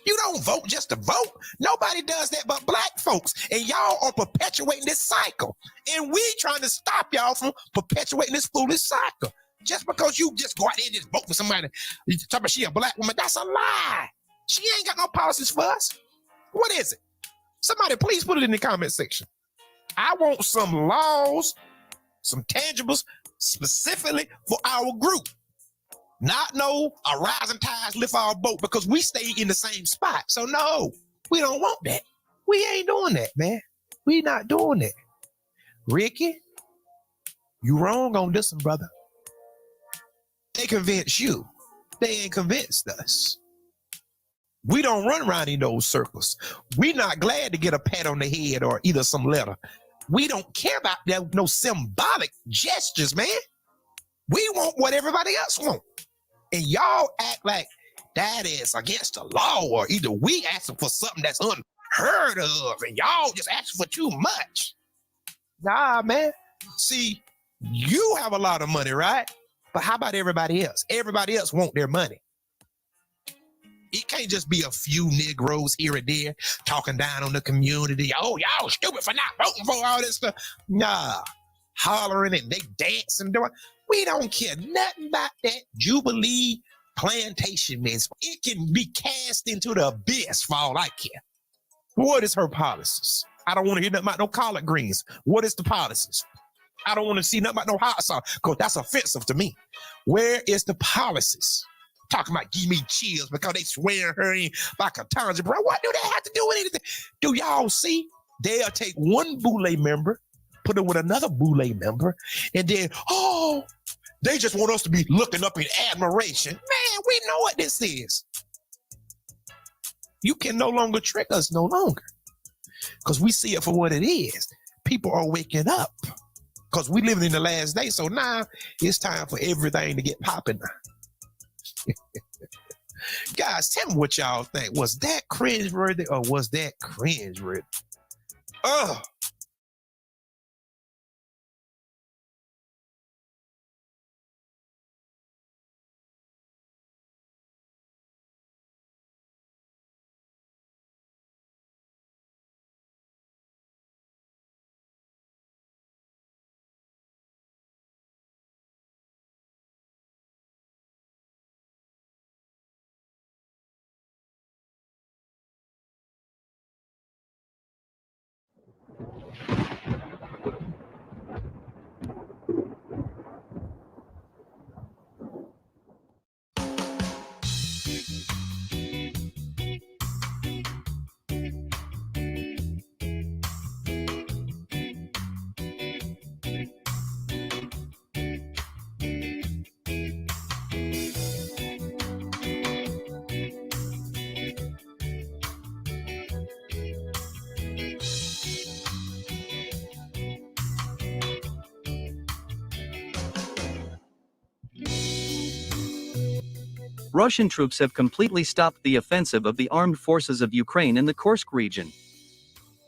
You don't vote just to vote. Nobody does that but black folks. And y'all are perpetuating this cycle. And we trying to stop y'all from perpetuating this foolish cycle. Just because you just go out there and just vote for somebody, you talk about she a black woman, that's a lie. She ain't got no policies for us. What is it? Somebody please put it in the comment section. I want some laws, some tangibles, specifically for our group. Not no a rising tides lift our boat because we stay in the same spot. So no, we don't want that. We ain't doing that, man. We not doing that. Ricky, you wrong on this one, brother. They convinced you. They ain't convinced us. We don't run around in those circles. We not glad to get a pat on the head or either some letter. We don't care about that, no symbolic gestures, man. We want what everybody else wants. And y'all act like that is against the law, or either we asking for something that's unheard of, and y'all just asking for too much. Nah, man. See, you have a lot of money, right? But how about everybody else? Everybody else want their money. It can't just be a few Negroes here and there talking down on the community. Oh, y'all stupid for not voting for all this stuff. Nah, hollering and they dancing. We don't care nothing about that Jubilee plantation mess. It can be cast into the abyss for all I care. What is her policies? I don't want to hear nothing about no collard greens. What is the policies? I don't want to see nothing about no hot sauce because that's offensive to me. Where is the policies? Talking about give me chills because they swear her in like a tanja, bro. What do they have to do with anything? Do y'all see? They'll take one Boule member, put it with another Boule member, and then, oh, they just want us to be looking up in admiration. Man, we know what this is. You can no longer trick us no longer because we see it for what it is. People are waking up because we living in the last day. So now it's time for everything to get popping now. Guys, tell me what y'all think. Was that cringeworthy or was that cringeworthy? Oh. Russian troops have completely stopped the offensive of the armed forces of Ukraine in the Kursk region.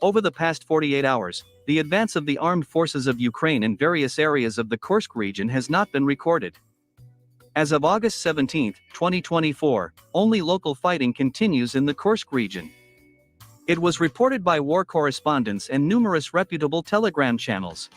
Over the past 48 hours, the advance of the armed forces of Ukraine in various areas of the Kursk region has not been recorded. As of August 17, 2024, only local fighting continues in the Kursk region. It was reported by war correspondents and numerous reputable Telegram channels.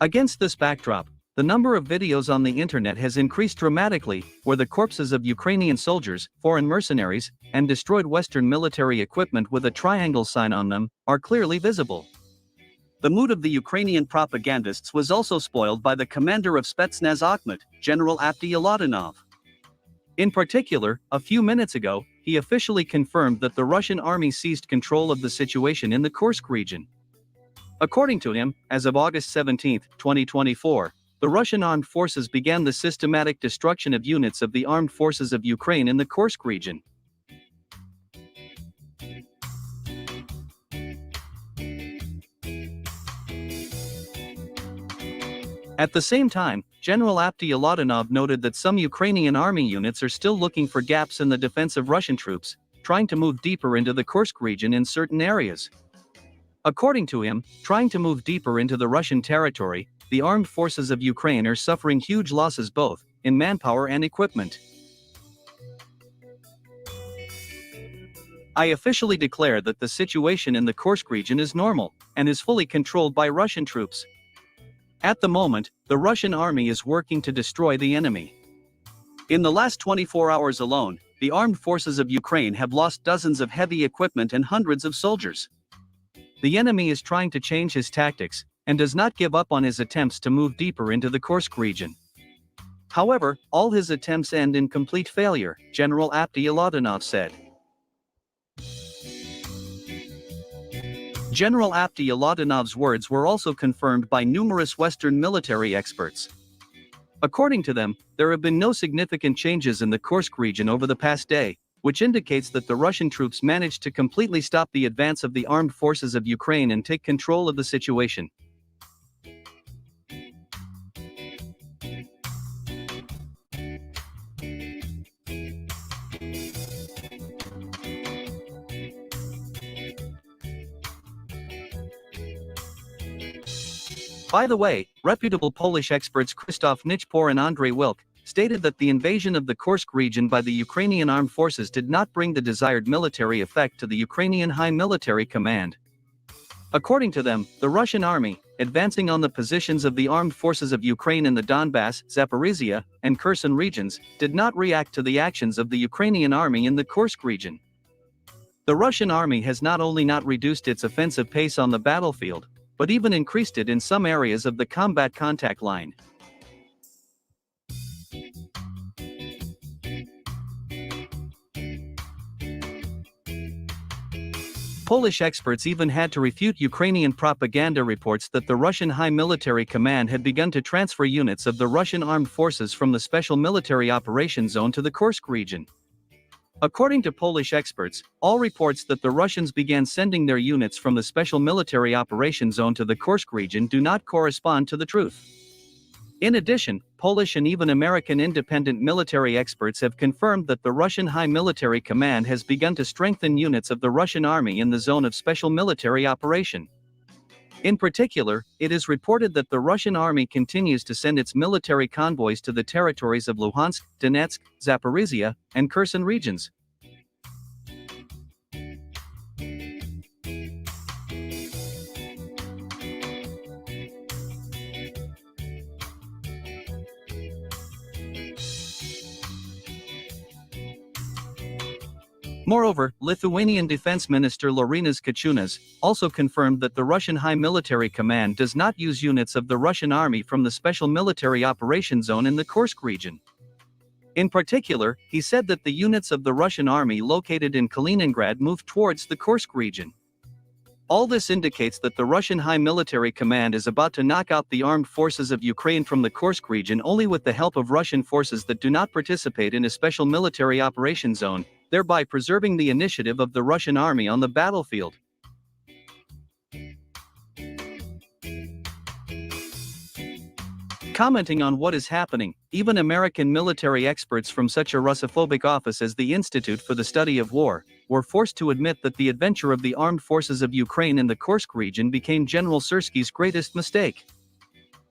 Against this backdrop, the number of videos on the internet has increased dramatically, where the corpses of Ukrainian soldiers, foreign mercenaries, and destroyed Western military equipment with a triangle sign on them are clearly visible. The mood of the Ukrainian propagandists was also spoiled by the commander of Spetsnaz Akhmat, General Avdiy Yalatinov. In particular, a few minutes ago, he officially confirmed that the Russian army seized control of the situation in the Kursk region. According to him, as of August 17, 2024, the Russian armed forces began the systematic destruction of units of the armed forces of Ukraine in the Kursk region. At the same time, General Avdiy Yalatinov noted that some Ukrainian army units are still looking for gaps in the defense of Russian troops, trying to move deeper into the Kursk region in certain areas. According to him, trying to move deeper into the Russian territory, the armed forces of Ukraine are suffering huge losses both in manpower and equipment. I officially declare that the situation in the Kursk region is normal and is fully controlled by Russian troops. At the moment, the Russian army is working to destroy the enemy. In the last 24 hours alone, the armed forces of Ukraine have lost dozens of heavy equipment and hundreds of soldiers. The enemy is trying to change his tactics and does not give up on his attempts to move deeper into the Kursk region. However, all his attempts end in complete failure, General Avdiy Yalatinov said. General Avdiy Yalatinov's words were also confirmed by numerous Western military experts. According to them, there have been no significant changes in the Kursk region over the past day, which indicates that the Russian troops managed to completely stop the advance of the armed forces of Ukraine and take control of the situation. By the way, reputable Polish experts Krzysztof Nichpor and Andrzej Wilk stated that the invasion of the Kursk region by the Ukrainian armed forces did not bring the desired military effect to the Ukrainian High Military Command. According to them, the Russian army, advancing on the positions of the armed forces of Ukraine in the Donbass, Zaporizhia, and Kherson regions, did not react to the actions of the Ukrainian army in the Kursk region. The Russian army has not only not reduced its offensive pace on the battlefield, but even increased it in some areas of the combat contact line. Polish experts even had to refute Ukrainian propaganda reports that the Russian High Military Command had begun to transfer units of the Russian armed forces from the Special Military Operations Zone to the Kursk region. According to Polish experts, all reports that the Russians began sending their units from the Special Military Operations Zone to the Kursk region do not correspond to the truth. In addition, Polish and even American independent military experts have confirmed that the Russian High Military Command has begun to strengthen units of the Russian army in the zone of special military operation. In particular, it is reported that the Russian army continues to send its military convoys to the territories of Luhansk, Donetsk, Zaporizhia, and Kherson regions. Moreover, Lithuanian Defense Minister Laurynas Kasčiūnas also confirmed that the Russian High Military Command does not use units of the Russian army from the Special Military Operations Zone in the Kursk region. In particular, he said that the units of the Russian army located in Kaliningrad moved towards the Kursk region. All this indicates that the Russian High Military Command is about to knock out the armed forces of Ukraine from the Kursk region only with the help of Russian forces that do not participate in a Special Military Operations Zone, thereby preserving the initiative of the Russian army on the battlefield. Commenting on what is happening, even American military experts from such a Russophobic office as the Institute for the Study of War were forced to admit that the adventure of the armed forces of Ukraine in the Kursk region became General Syrski's greatest mistake.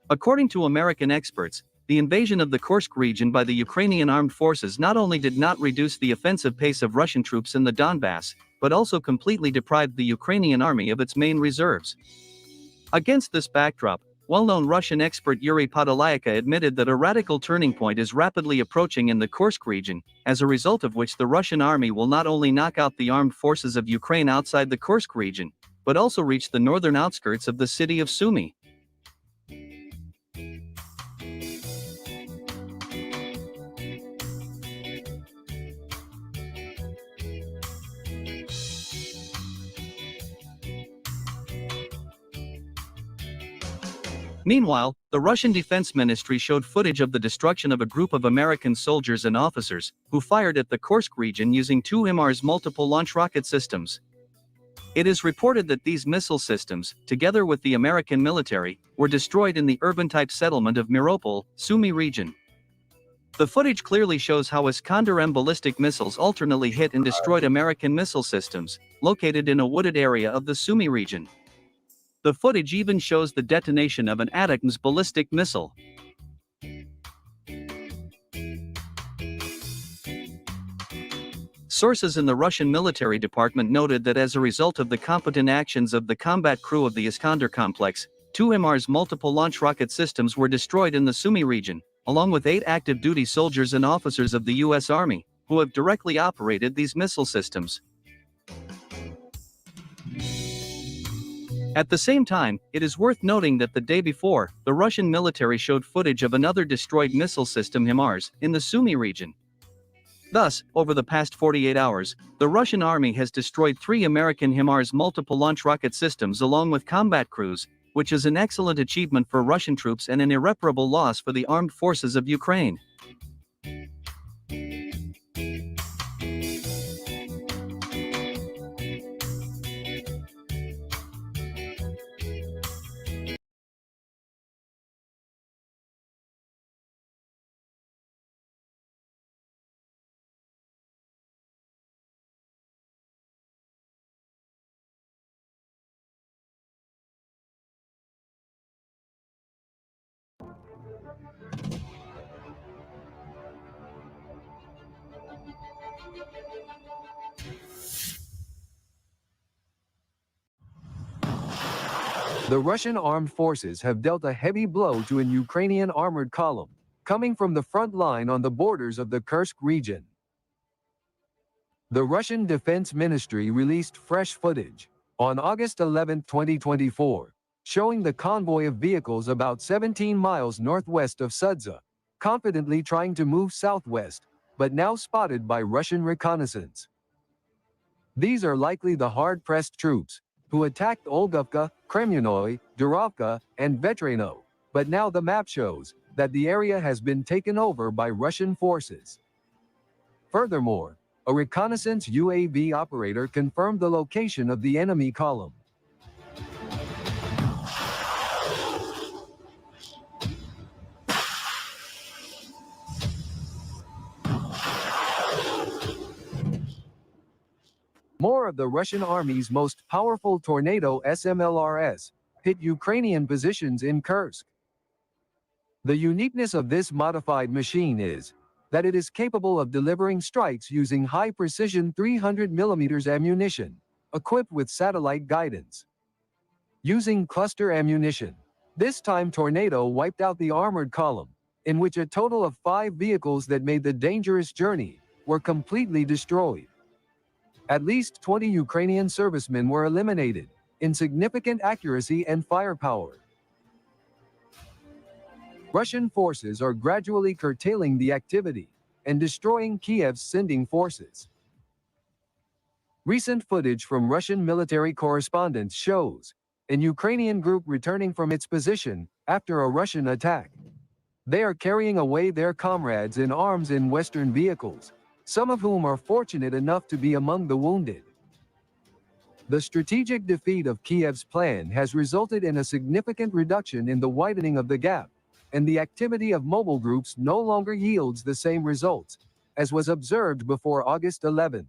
According to American experts, the invasion of the Kursk region by the Ukrainian armed forces not only did not reduce the offensive pace of Russian troops in the Donbass, but also completely deprived the Ukrainian army of its main reserves. Against this backdrop, well-known Russian expert Yuri Podolyaka admitted that a radical turning point is rapidly approaching in the Kursk region, as a result of which the Russian army will not only knock out the armed forces of Ukraine outside the Kursk region, but also reach the northern outskirts of the city of Sumy. Meanwhile, the Russian Defense Ministry showed footage of the destruction of a group of American soldiers and officers who fired at the Kursk region using two HIMARS multiple launch rocket systems. It is reported that these missile systems, together with the American military, were destroyed in the urban-type settlement of Miropol, Sumy region. The footage clearly shows how Iskander-M ballistic missiles alternately hit and destroyed American missile systems, located in a wooded area of the Sumy region. The footage even shows the detonation of an ATACMS ballistic missile. Sources in the Russian military department noted that as a result of the competent actions of the combat crew of the Iskander complex, two HIMARS multiple launch rocket systems were destroyed in the Sumy region, along with 8 active duty soldiers and officers of the U.S. Army, who have directly operated these missile systems. At the same time, it is worth noting that the day before, the Russian military showed footage of another destroyed missile system HIMARS in the Sumy region. Thus, over the past 48 hours, the Russian army has destroyed 3 American HIMARS multiple launch rocket systems along with combat crews, which is an excellent achievement for Russian troops and an irreparable loss for the armed forces of Ukraine. The Russian armed forces have dealt a heavy blow to an Ukrainian armored column, coming from the front line on the borders of the Kursk region. The Russian Defense Ministry released fresh footage on August 11, 2024, showing the convoy of vehicles about 17 miles northwest of Sudza, confidently trying to move southwest, but now spotted by Russian reconnaissance. These are likely the hard-pressed troops who attacked Olgovka, Kremyanoy, Durovka, and Vetrano, but now the map shows that the area has been taken over by Russian forces. Furthermore, a reconnaissance UAV operator confirmed the location of the enemy column. More of the Russian army's most powerful Tornado SMLRS hit Ukrainian positions in Kursk. The uniqueness of this modified machine is that it is capable of delivering strikes using high-precision 300mm ammunition, equipped with satellite guidance. Using cluster ammunition, this time Tornado wiped out the armored column, in which a total of 5 vehicles that made the dangerous journey were completely destroyed. At least 20 Ukrainian servicemen were eliminated, in significant accuracy and firepower. Russian forces are gradually curtailing the activity and destroying Kiev's sending forces. Recent footage from Russian military correspondents shows an Ukrainian group returning from its position after a Russian attack. They are carrying away their comrades in arms in Western vehicles, some of whom are fortunate enough to be among the wounded. The strategic defeat of Kiev's plan has resulted in a significant reduction in the widening of the gap, and the activity of mobile groups no longer yields the same results as was observed before August 11.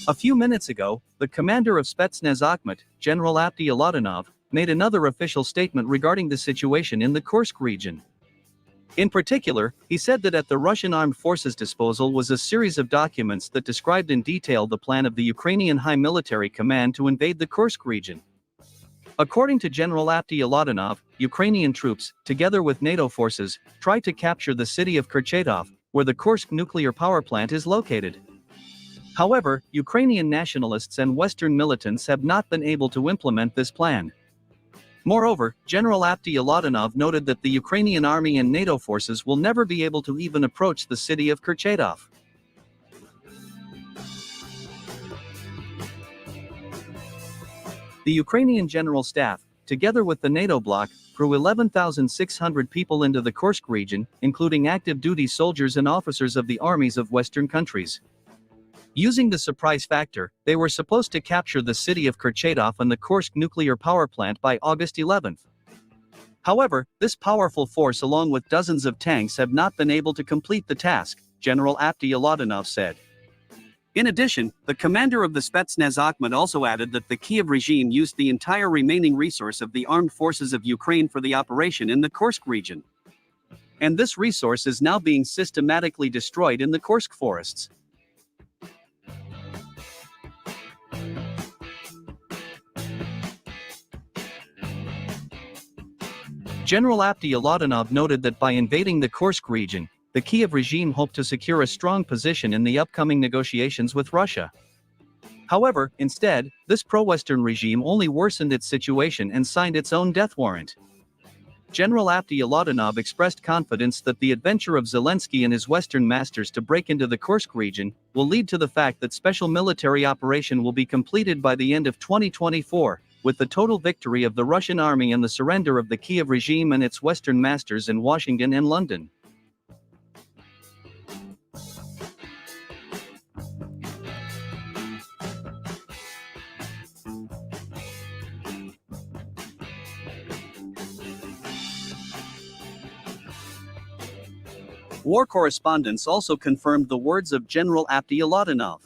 A few minutes ago, the commander of Spetsnaz Akhmat, General Avdiy Alatanov, made another official statement regarding the situation in the Kursk region. In particular, he said that at the Russian armed forces' disposal was a series of documents that described in detail the plan of the Ukrainian High Military Command to invade the Kursk region. According to General Avdiy Alatanov, Ukrainian troops, together with NATO forces, tried to capture the city of Kurchatov, where the Kursk nuclear power plant is located. However, Ukrainian nationalists and Western militants have not been able to implement this plan. Moreover, General Avdiy Alatanov noted that the Ukrainian army and NATO forces will never be able to even approach the city of Kurchatov. The Ukrainian General Staff, together with the NATO bloc, threw 11,600 people into the Kursk region, including active duty soldiers and officers of the armies of Western countries. Using the surprise factor, they were supposed to capture the city of Kurchatov and the Kursk nuclear power plant by August 11. However, this powerful force along with dozens of tanks have not been able to complete the task, General Avdiy Alatanov said. In addition, the commander of the Spetsnaz Akhmat also added that the Kiev regime used the entire remaining resource of the armed forces of Ukraine for the operation in the Kursk region. And this resource is now being systematically destroyed in the Kursk forests. General Avdiy Alatanov noted that by invading the Kursk region, the Kiev regime hoped to secure a strong position in the upcoming negotiations with Russia. However, instead, this pro-Western regime only worsened its situation and signed its own death warrant. General Avdiy Alatanov expressed confidence that the adventure of Zelensky and his Western masters to break into the Kursk region will lead to the fact that special military operation will be completed by the end of 2024, with the total victory of the Russian army and the surrender of the Kiev regime and its Western masters in Washington and London. War correspondents also confirmed the words of General Avdiy Alatanov.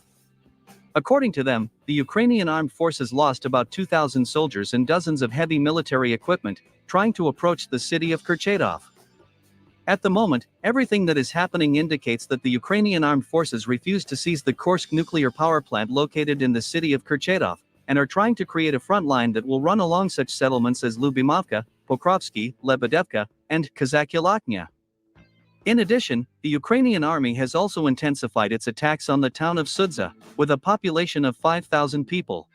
According to them, the Ukrainian armed forces lost about 2,000 soldiers and dozens of heavy military equipment, trying to approach the city of Kurchatov. At the moment, everything that is happening indicates that the Ukrainian armed forces refuse to seize the Kursk nuclear power plant located in the city of Kurchatov, and are trying to create a front line that will run along such settlements as Lyubimovka, Pokrovsky, Lebedevka, and Kazakylaknya. In addition, the Ukrainian army has also intensified its attacks on the town of Sudza, with a population of 5,000 people.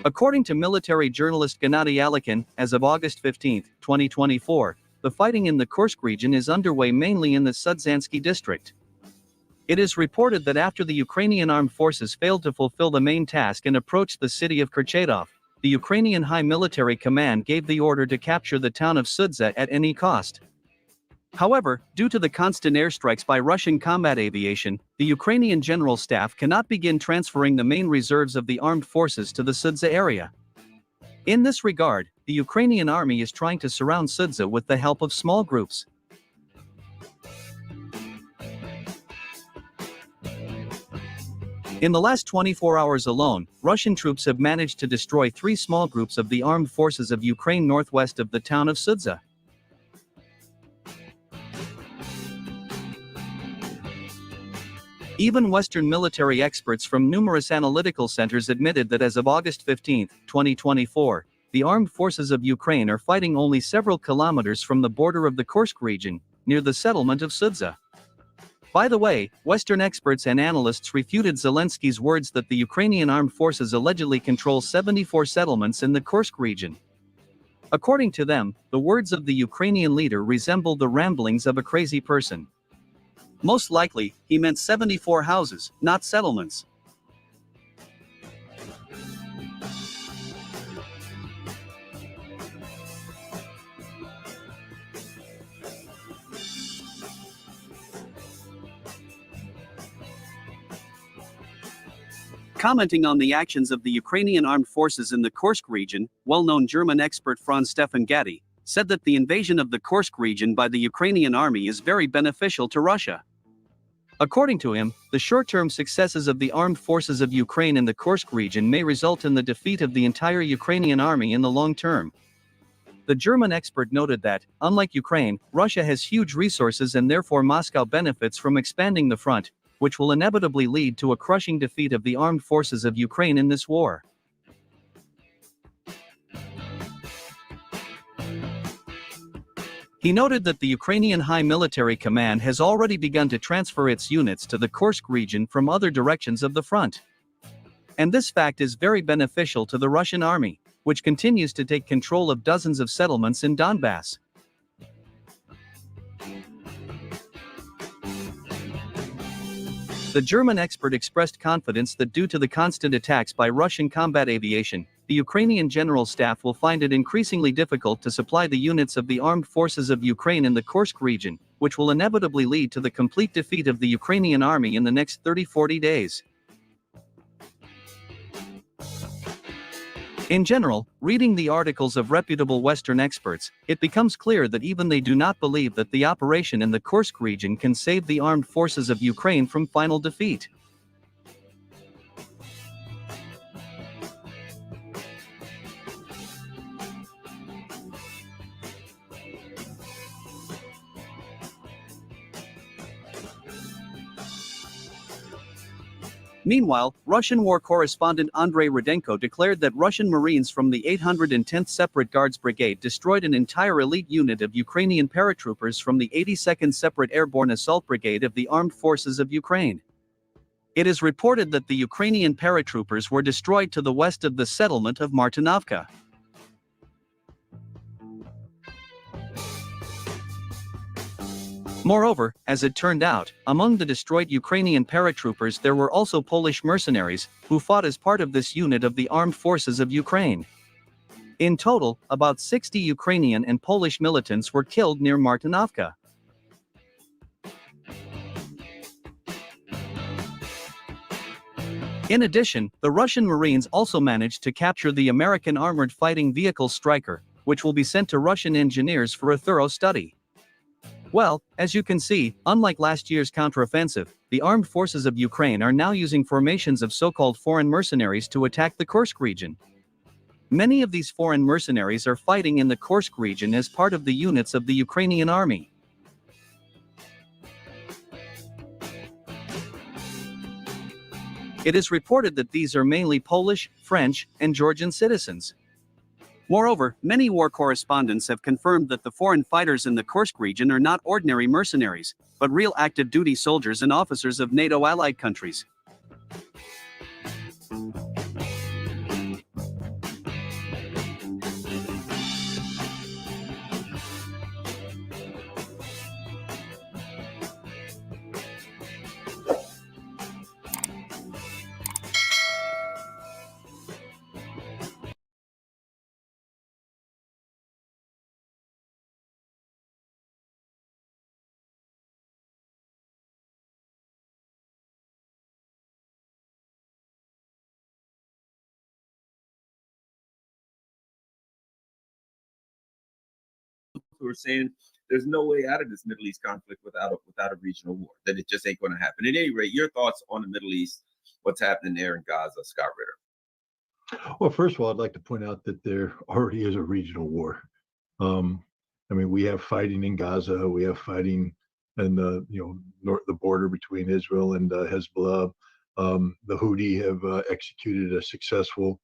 According to military journalist Gennady Alekin, as of August 15, 2024, the fighting in the Kursk region is underway mainly in the Sudzansky district. It is reported that after the Ukrainian armed forces failed to fulfill the main task and approached the city of Kurchatov, the Ukrainian High Military Command gave the order to capture the town of Sudza at any cost. However, due to the constant airstrikes by Russian combat aviation, the Ukrainian General Staff cannot begin transferring the main reserves of the armed forces to the Sudza area. In this regard, the Ukrainian army is trying to surround Sudza with the help of small groups. In the last 24 hours alone, Russian troops have managed to destroy 3 small groups of the armed forces of Ukraine northwest of the town of Sudza. Even Western military experts from numerous analytical centers admitted that as of August 15, 2024, the armed forces of Ukraine are fighting only several kilometers from the border of the Kursk region, near the settlement of Sudza. By the way, Western experts and analysts refuted Zelensky's words that the Ukrainian armed forces allegedly control 74 settlements in the Kursk region. According to them, the words of the Ukrainian leader resembled the ramblings of a crazy person. Most likely, he meant 74 houses, not settlements. Commenting on the actions of the Ukrainian armed forces in the Kursk region, well-known German expert Franz Stefan Gatti said that the invasion of the Kursk region by the Ukrainian army is very beneficial to Russia. According to him, the short-term successes of the armed forces of Ukraine in the Kursk region may result in the defeat of the entire Ukrainian army in the long term. The German expert noted that, unlike Ukraine, Russia has huge resources and therefore Moscow benefits from expanding the front, which will inevitably lead to a crushing defeat of the armed forces of Ukraine in this war. He noted that the Ukrainian High Military Command has already begun to transfer its units to the Kursk region from other directions of the front. And this fact is very beneficial to the Russian army, which continues to take control of dozens of settlements in Donbass. The German expert expressed confidence that due to the constant attacks by Russian combat aviation, the Ukrainian General Staff will find it increasingly difficult to supply the units of the armed forces of Ukraine in the Kursk region, which will inevitably lead to the complete defeat of the Ukrainian army in the next 30-40 days. In general, reading the articles of reputable Western experts, it becomes clear that even they do not believe that the operation in the Kursk region can save the armed forces of Ukraine from final defeat. Meanwhile, Russian war correspondent Andrei Rudenko declared that Russian Marines from the 810th Separate Guards Brigade destroyed an entire elite unit of Ukrainian paratroopers from the 82nd Separate Airborne Assault Brigade of the Armed Forces of Ukraine. It is reported that the Ukrainian paratroopers were destroyed to the west of the settlement of Martinovka. Moreover, as it turned out, among the destroyed Ukrainian paratroopers there were also Polish mercenaries, who fought as part of this unit of the armed forces of Ukraine. In total, about 60 Ukrainian and Polish militants were killed near Martinovka. In addition, the Russian Marines also managed to capture the American armored fighting vehicle Stryker, which will be sent to Russian engineers for a thorough study. Well, as you can see, unlike last year's counteroffensive, the armed forces of Ukraine are now using formations of so-called foreign mercenaries to attack the Kursk region. Many of these foreign mercenaries are fighting in the Kursk region as part of the units of the Ukrainian army. It is reported that these are mainly Polish, French, and Georgian citizens. Moreover, many war correspondents have confirmed that the foreign fighters in the Kursk region are not ordinary mercenaries, but real active duty soldiers and officers of NATO allied countries. who are saying there's no way out of this Middle East conflict without a regional war, that it just ain't going to happen. At any rate, your thoughts on the Middle East, what's happening there in Gaza, Scott Ritter? Well, first of all, I'd like to point out that there already is a regional war. I mean, we have fighting in Gaza, we have fighting in the the border between Israel and Hezbollah. The Houthi have executed a successful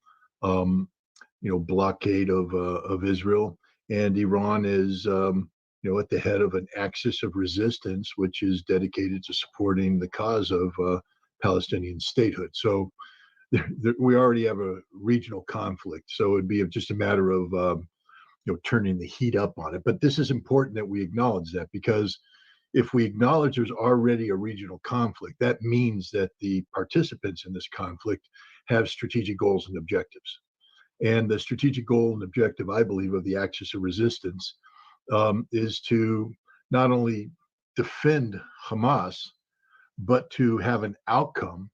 blockade of Israel, and Iran is at the head of an axis of resistance, which is dedicated to supporting the cause of Palestinian statehood. So we already have a regional conflict. So it'd be just a matter of turning the heat up on it. But this is important that we acknowledge that, because if we acknowledge there's already a regional conflict, that means that the participants in this conflict have strategic goals and objectives. And the strategic goal and objective, I believe, of the axis of resistance is to not only defend Hamas, but to have an outcome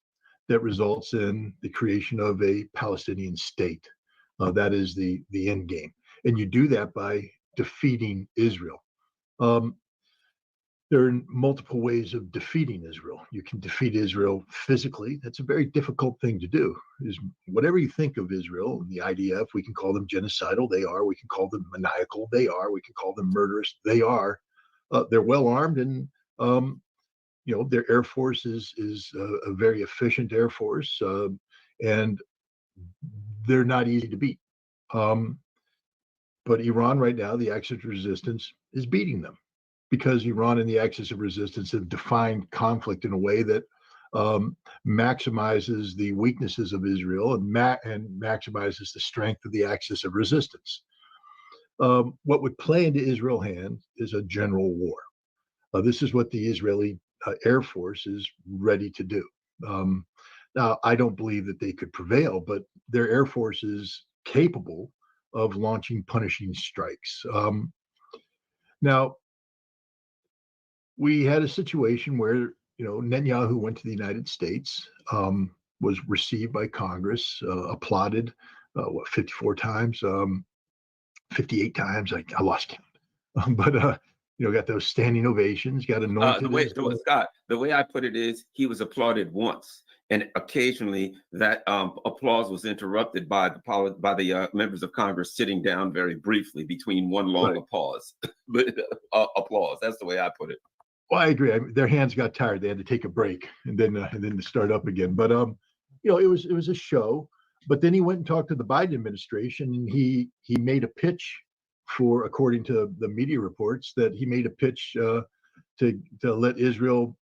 that results in the creation of a Palestinian state. That is the end game. And you do that by defeating Israel. There are multiple ways of defeating Israel. You can defeat Israel physically. That's a very difficult thing to do. Is whatever you think of Israel and the IDF, we can call them genocidal. They are. We can call them maniacal. They are. We can call them murderous. They are. They're well armed, and their air force is a very efficient air force, and they're not easy to beat. But Iran right now, the axis of resistance, is beating them, because Iran and the axis of resistance have defined conflict in a way that maximizes the weaknesses of Israel and maximizes the strength of the axis of resistance. What would play into Israel's hand is a general war. This is what the Israeli Air Force is ready to do. Now, I don't believe that they could prevail, but their Air Force is capable of launching punishing strikes. Now, we had a situation where Netanyahu went to the United States, was received by Congress, applauded 54 times, 58 times. I lost count, but got those standing ovations, got anointed. Scott, the way I put it is, he was applauded once, and occasionally that applause was interrupted by the members of Congress sitting down very briefly between one long applause. Applause. That's the way I put it. Well, I agree. Their hands got tired. They had to take a break and then to start up again. But it was a show. But then he went and talked to the Biden administration, and he made a pitch for, according to the media reports, that he made a pitch to let Israel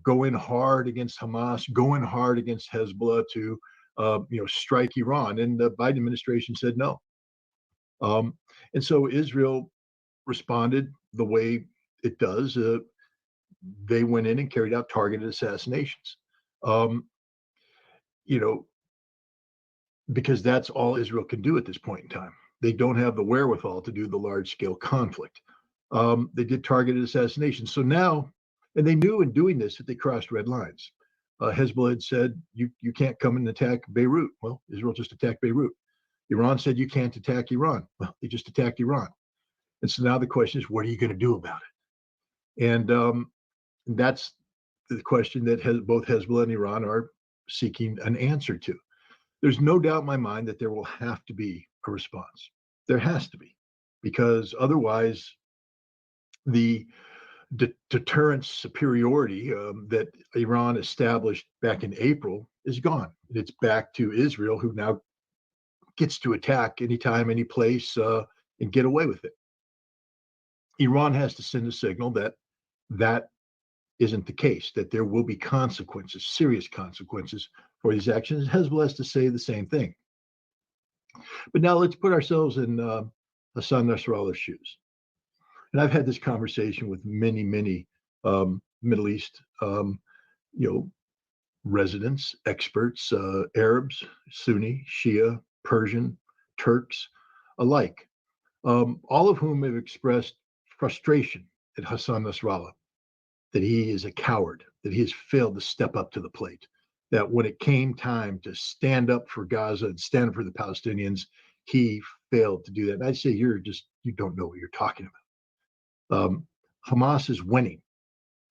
go in hard against Hamas, go in hard against Hezbollah, to strike Iran. And the Biden administration said no. And so Israel responded the way it does. They went in and carried out targeted assassinations. Because that's all Israel can do at this point in time. They don't have the wherewithal to do the large-scale conflict. They did targeted assassinations. So now, and they knew in doing this that they crossed red lines. Hezbollah had said, you can't come and attack Beirut. Well, Israel just attacked Beirut. Iran said, you can't attack Iran. Well, they just attacked Iran. And so now the question is, what are you going to do about it? And that's the question that both Hezbollah and Iran are seeking an answer to. There's no doubt in my mind that there will have to be a response. There has to be, because otherwise the deterrence superiority that Iran established back in April is gone. It's back to Israel, who now gets to attack anytime, any place, and get away with it. Iran has to send a signal that that isn't the case, that there will be consequences, serious consequences for these actions. Hezbollah has to say the same thing. But now let's put ourselves in Hassan Nasrallah's shoes. And I've had this conversation with many Middle East, residents, experts, Arabs, Sunni, Shia, Persian, Turks alike, all of whom have expressed frustration at Hassan Nasrallah, that he is a coward, that he has failed to step up to the plate, that when it came time to stand up for Gaza and stand up for the Palestinians, he failed to do that. And I say, you don't know what you're talking about. Hamas is winning.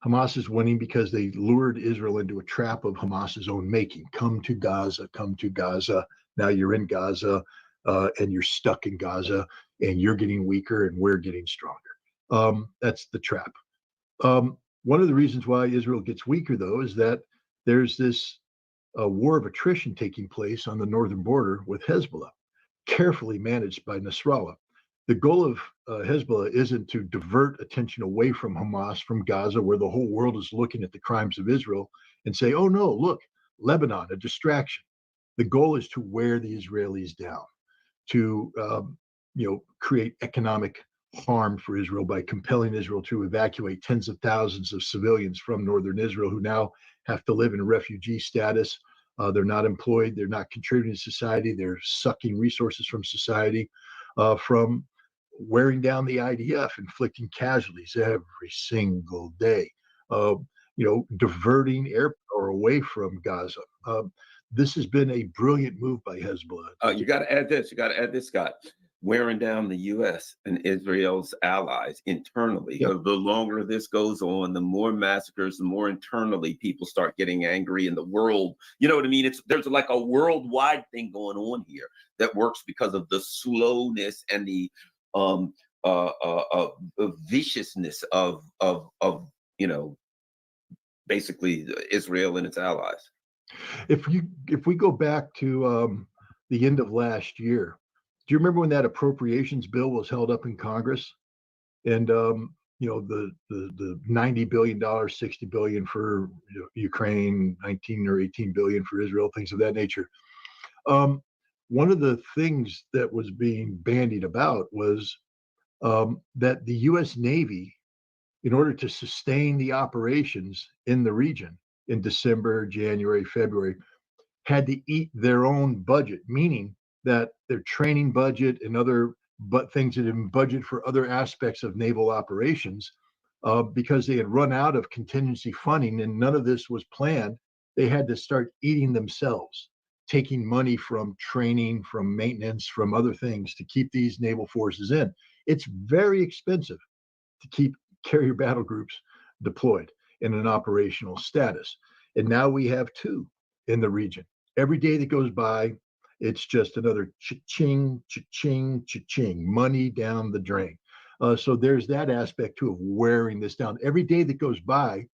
Hamas is winning because they lured Israel into a trap of Hamas's own making. Come to Gaza, come to Gaza. Now you're in Gaza and you're stuck in Gaza and you're getting weaker and we're getting stronger. That's the trap. One of the reasons why Israel gets weaker, though, is that there's this war of attrition taking place on the northern border with Hezbollah, carefully managed by Nasrallah. The goal of Hezbollah isn't to divert attention away from Hamas, from Gaza, where the whole world is looking at the crimes of Israel and say, oh no, look, Lebanon, a distraction. The goal is to wear the Israelis down, to create economic harm for Israel by compelling Israel to evacuate tens of thousands of civilians from northern Israel who now have to live in refugee status. They're not employed, they're not contributing to society, they're sucking resources from society, from wearing down the IDF, inflicting casualties every single day, diverting air power away from Gaza. This has been a brilliant move by Hezbollah. You got to add this. You got to add this, Scott. Wearing down the U.S. and Israel's allies internally. Yep. The longer this goes on, the more massacres, the more internally people start getting angry in the world. You know what I mean? There's like a worldwide thing going on here that works because of the slowness and the viciousness of basically Israel and its allies. If we go back to the end of last year, do you remember when that appropriations bill was held up in Congress, and the $90 billion, $60 billion for Ukraine, 19 or 18 billion for Israel, things of that nature. One of the things that was being bandied about was that the U.S. Navy, in order to sustain the operations in the region in December, January, February, had to eat their own budget, meaning that their training budget and other things that had been budgeted for other aspects of naval operations, because they had run out of contingency funding and none of this was planned, they had to start eating themselves, taking money from training, from maintenance, from other things to keep these naval forces in. It's very expensive to keep carrier battle groups deployed in an operational status. And now we have two in the region. Every day that goes by, it's just another cha-ching, cha-ching, cha-ching, money down the drain. So there's that aspect too of wearing this down. Every day that goes by,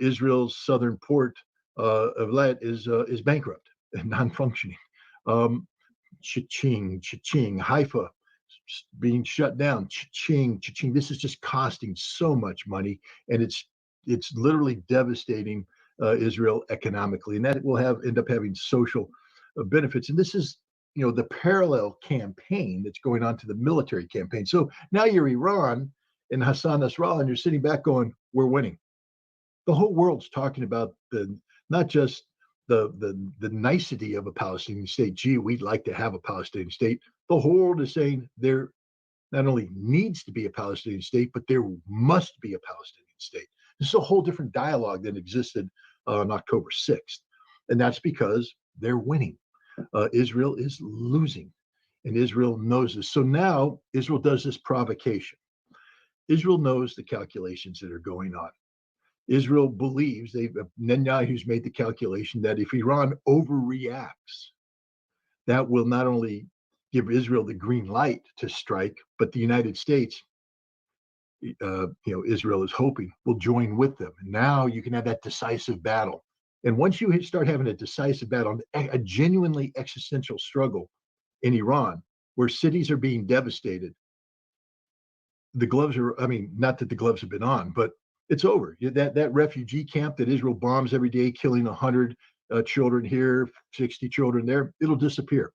Israel's southern port of Eilat is bankrupt and non-functioning. Cha-ching, cha-ching, Haifa being shut down, cha-ching, cha-ching. This is just costing so much money, and it's literally devastating Israel economically, and that will end up having social benefits. And this is the parallel campaign that's going on to the military campaign. So now you're Iran and Hassan Nasrallah, and you're sitting back going, we're winning. The whole world's talking about not just the nicety of a Palestinian state. Gee, we'd like to have a Palestinian state. The whole world is saying there not only needs to be a Palestinian state, but there must be a Palestinian state. This is a whole different dialogue than existed on October 6th. And that's because they're winning. Israel is losing, and Israel knows this. So now Israel does this provocation. Israel knows the calculations that are going on. Israel believes, Netanyahu's made the calculation that if Iran overreacts, that will not only give Israel the green light to strike, but the United States, Israel is hoping, will join with them. And now you can have that decisive battle. And once you start having a decisive battle, a genuinely existential struggle in Iran, where cities are being devastated, the gloves are, not that the gloves have been on, but it's over. That refugee camp that Israel bombs every day, killing 100 children here, 60 children there, it'll disappear.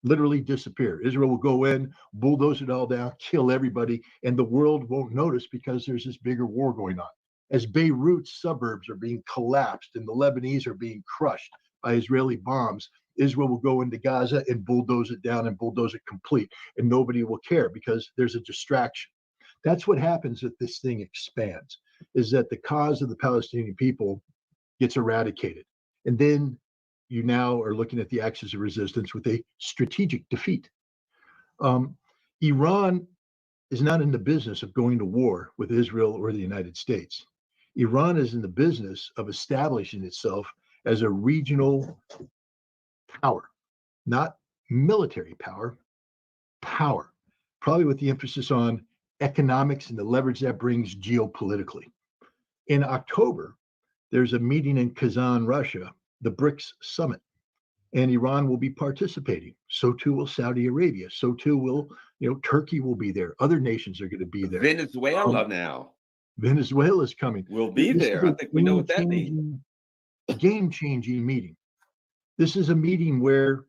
Literally disappear. Israel will go in, bulldoze it all down, kill everybody, and the world won't notice because there's this bigger war going on. As Beirut's suburbs are being collapsed and the Lebanese are being crushed by Israeli bombs, Israel will go into Gaza and bulldoze it down and bulldoze it complete, and nobody will care because there's a distraction. That's what happens if this thing expands, is that the cause of the Palestinian people gets eradicated. And then you now are looking at the axis of resistance with a strategic defeat. Iran is not in the business of going to war with Israel or the United States. Iran is in the business of establishing itself as a regional power, not military power, probably with the emphasis on economics and the leverage that brings geopolitically. In October, there's a meeting in Kazan, Russia, the BRICS summit, and Iran will be participating. So too will Saudi Arabia. So too will, Turkey will be there. Other nations are going to be there. Venezuela now. Venezuela's coming. We'll be there. I think we know what that means. Game-changing meeting. This is a meeting where,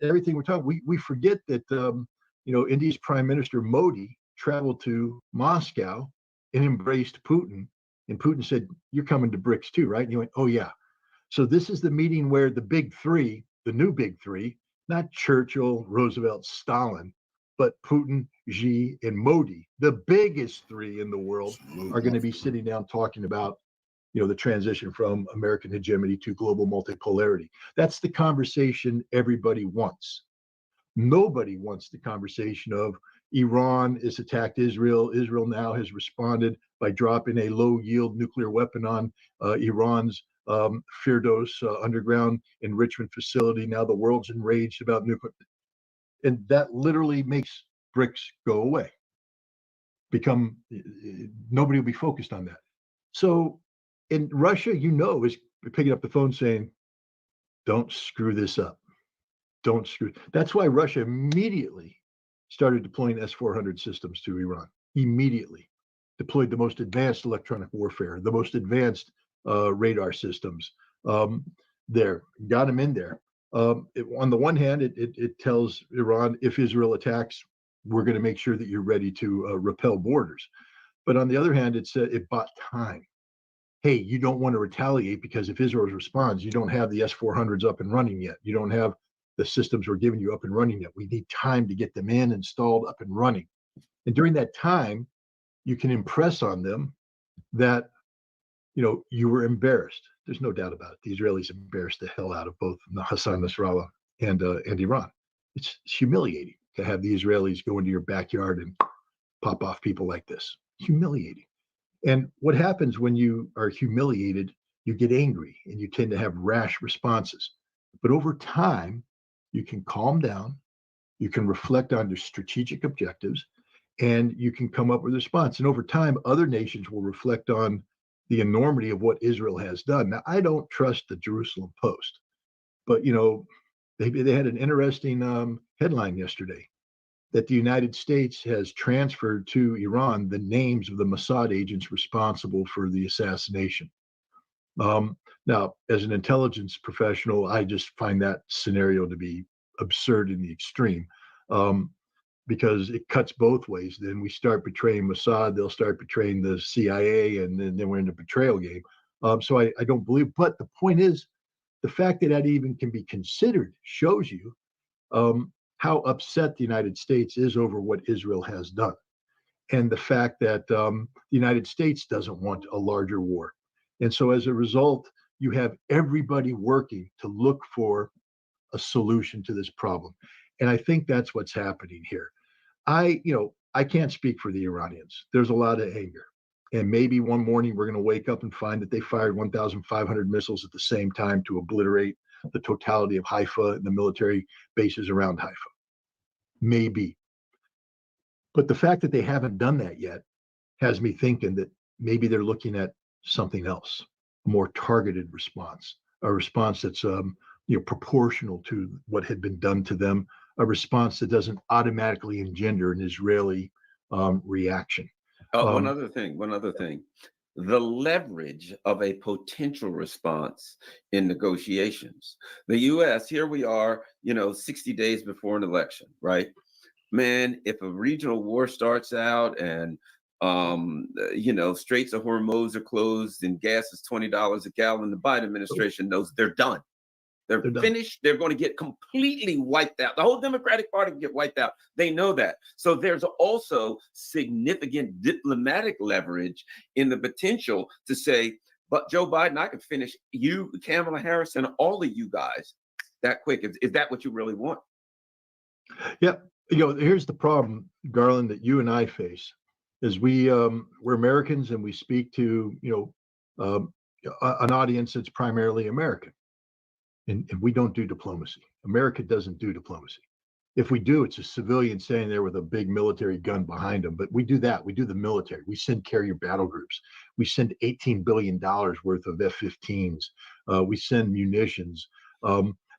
everything we're talking, we forget that, India's Prime Minister Modi traveled to Moscow and embraced Putin. And Putin said, "You're coming to BRICS too, right?" And he went, "Oh, yeah." So this is the meeting where the big three, the new big three, not Churchill, Roosevelt, Stalin, but Putin, Xi, and Modi, the biggest three in the world, are going to be sitting down talking about, the transition from American hegemony to global multipolarity. That's the conversation everybody wants. Nobody wants the conversation of Iran has attacked Israel. Israel now has responded by dropping a low-yield nuclear weapon on Iran's Firdos underground enrichment facility. Now the world's enraged about nuclear. And that literally makes BRICS go away. Nobody will be focused on that. So in Russia, is picking up the phone saying, "Don't screw this up. Don't screw." That's why Russia immediately started deploying S-400 systems to Iran. Immediately deployed the most advanced electronic warfare, the most advanced radar systems there, got them in there. On the one hand, it tells Iran, if Israel attacks, we're going to make sure that you're ready to repel borders. But on the other hand, it bought time. Hey, you don't want to retaliate because if Israel responds, you don't have the S-400s up and running yet. You don't have the systems we're giving you up and running yet. We need time to get them installed, up and running. And during that time, you can impress on them that, you were embarrassed. There's no doubt about it. The Israelis embarrassed the hell out of both Hassan Nasrallah and Iran. It's humiliating to have the Israelis go into your backyard and pop off people like this. Humiliating. And what happens when you are humiliated, you get angry and you tend to have rash responses. But over time, you can calm down, you can reflect on your strategic objectives, and you can come up with a response. And over time, other nations will reflect on the enormity of what Israel has done. Now, I don't trust the Jerusalem Post, but they had an interesting headline yesterday that the United States has transferred to Iran the names of the Mossad agents responsible for the assassination. Now, as an intelligence professional, I just find that scenario to be absurd in the extreme, because it cuts both ways. Then we start betraying Mossad, they'll start betraying the CIA, and then we're in a betrayal game. So I don't believe, but the point is, the fact that even can be considered shows you how upset the United States is over what Israel has done. And the fact that the United States doesn't want a larger war. And so as a result, you have everybody working to look for a solution to this problem. And I think that's what's happening here. I can't speak for the Iranians. There's a lot of anger. And maybe one morning we're going to wake up and find that they fired 1,500 missiles at the same time to obliterate the totality of Haifa and the military bases around Haifa. Maybe. But the fact that they haven't done that yet has me thinking that maybe they're looking at something else, a more targeted response, a response that's proportional to what had been done to them, a response that doesn't automatically engender an Israeli reaction. One other thing. The leverage of a potential response in negotiations. The U.S., here we are, 60 days before an election, right? Man, if a regional war starts out and, Straits of Hormuz are closed and gas is $20 a gallon, the Biden administration knows they're done. They're finished. They're going to get completely wiped out. The whole Democratic Party will get wiped out. They know that. So there's also significant diplomatic leverage in the potential to say, but Joe Biden, I can finish you, Kamala Harris, and all of you guys that quick. Is that what you really want? Yep. Here's the problem, Garland, that you and I face is we're Americans and we speak to, an audience that's primarily American. And we don't do diplomacy. America doesn't do diplomacy. If we do, it's a civilian standing there with a big military gun behind them. But we do that. We do the military. We send carrier battle groups. We send $18 billion worth of F-15s. We send munitions.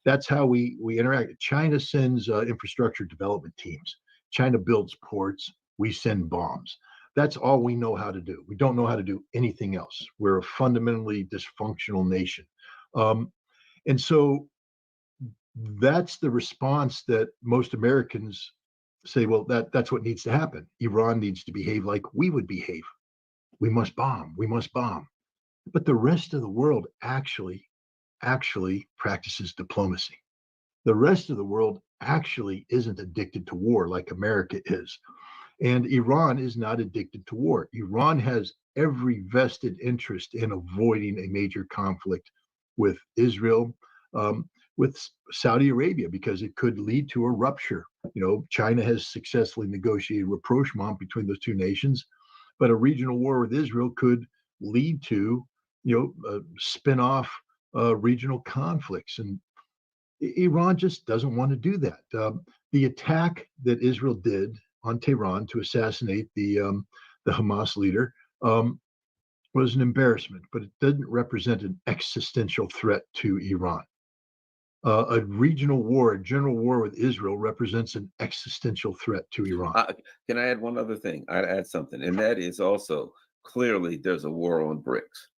That's how we interact. China sends infrastructure development teams. China builds ports. We send bombs. That's all we know how to do. We don't know how to do anything else. We're a fundamentally dysfunctional nation. And so that's the response that most Americans say, well, that's what needs to happen. Iran needs to behave like we would behave. We must bomb. We must bomb. But the rest of the world actually practices diplomacy. The rest of the world actually isn't addicted to war like America is. And Iran is not addicted to war. Iran has every vested interest in avoiding a major conflict with Israel, with Saudi Arabia, because it could lead to a rupture. China has successfully negotiated rapprochement between those two nations, but a regional war with Israel could lead to, spin-off regional conflicts. And Iran just doesn't want to do that. The attack that Israel did on Tehran to assassinate the Hamas leader was an embarrassment, but it didn't represent an existential threat to Iran. A regional war, a general war with Israel represents an existential threat to Iran. Can I add one other thing? I'd add something, and that is also clearly there's a war on BRICS.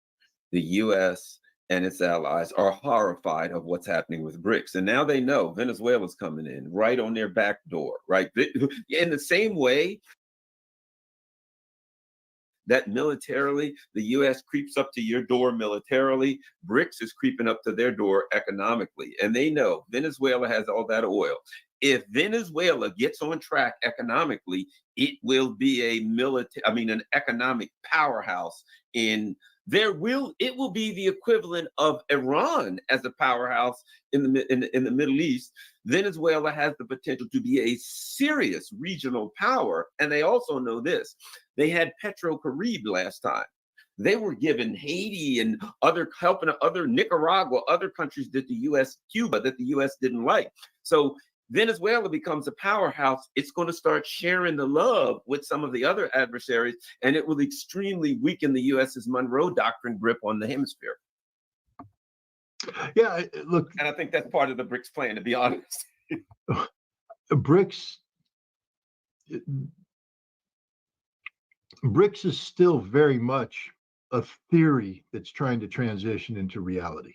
The U.S. and its allies are horrified of what's happening with BRICS. And now they know Venezuela's coming in right on their back door, right? In the same way that militarily, the U.S. creeps up to your door militarily, BRICS is creeping up to their door economically. And they know Venezuela has all that oil. If Venezuela gets on track economically, it will be an economic powerhouse it will be the equivalent of Iran as a powerhouse in the Middle East. Venezuela has the potential to be a serious regional power. And they also know this. They had Petro-Carib last time. They were giving Haiti and helping other Nicaragua, other countries Cuba that the U.S. didn't like. So Venezuela becomes a powerhouse. It's going to start sharing the love with some of the other adversaries, and it will extremely weaken the U.S.'s Monroe Doctrine grip on the hemisphere. Yeah, look. And I think that's part of the BRICS plan, to be honest. BRICS is still very much a theory that's trying to transition into reality.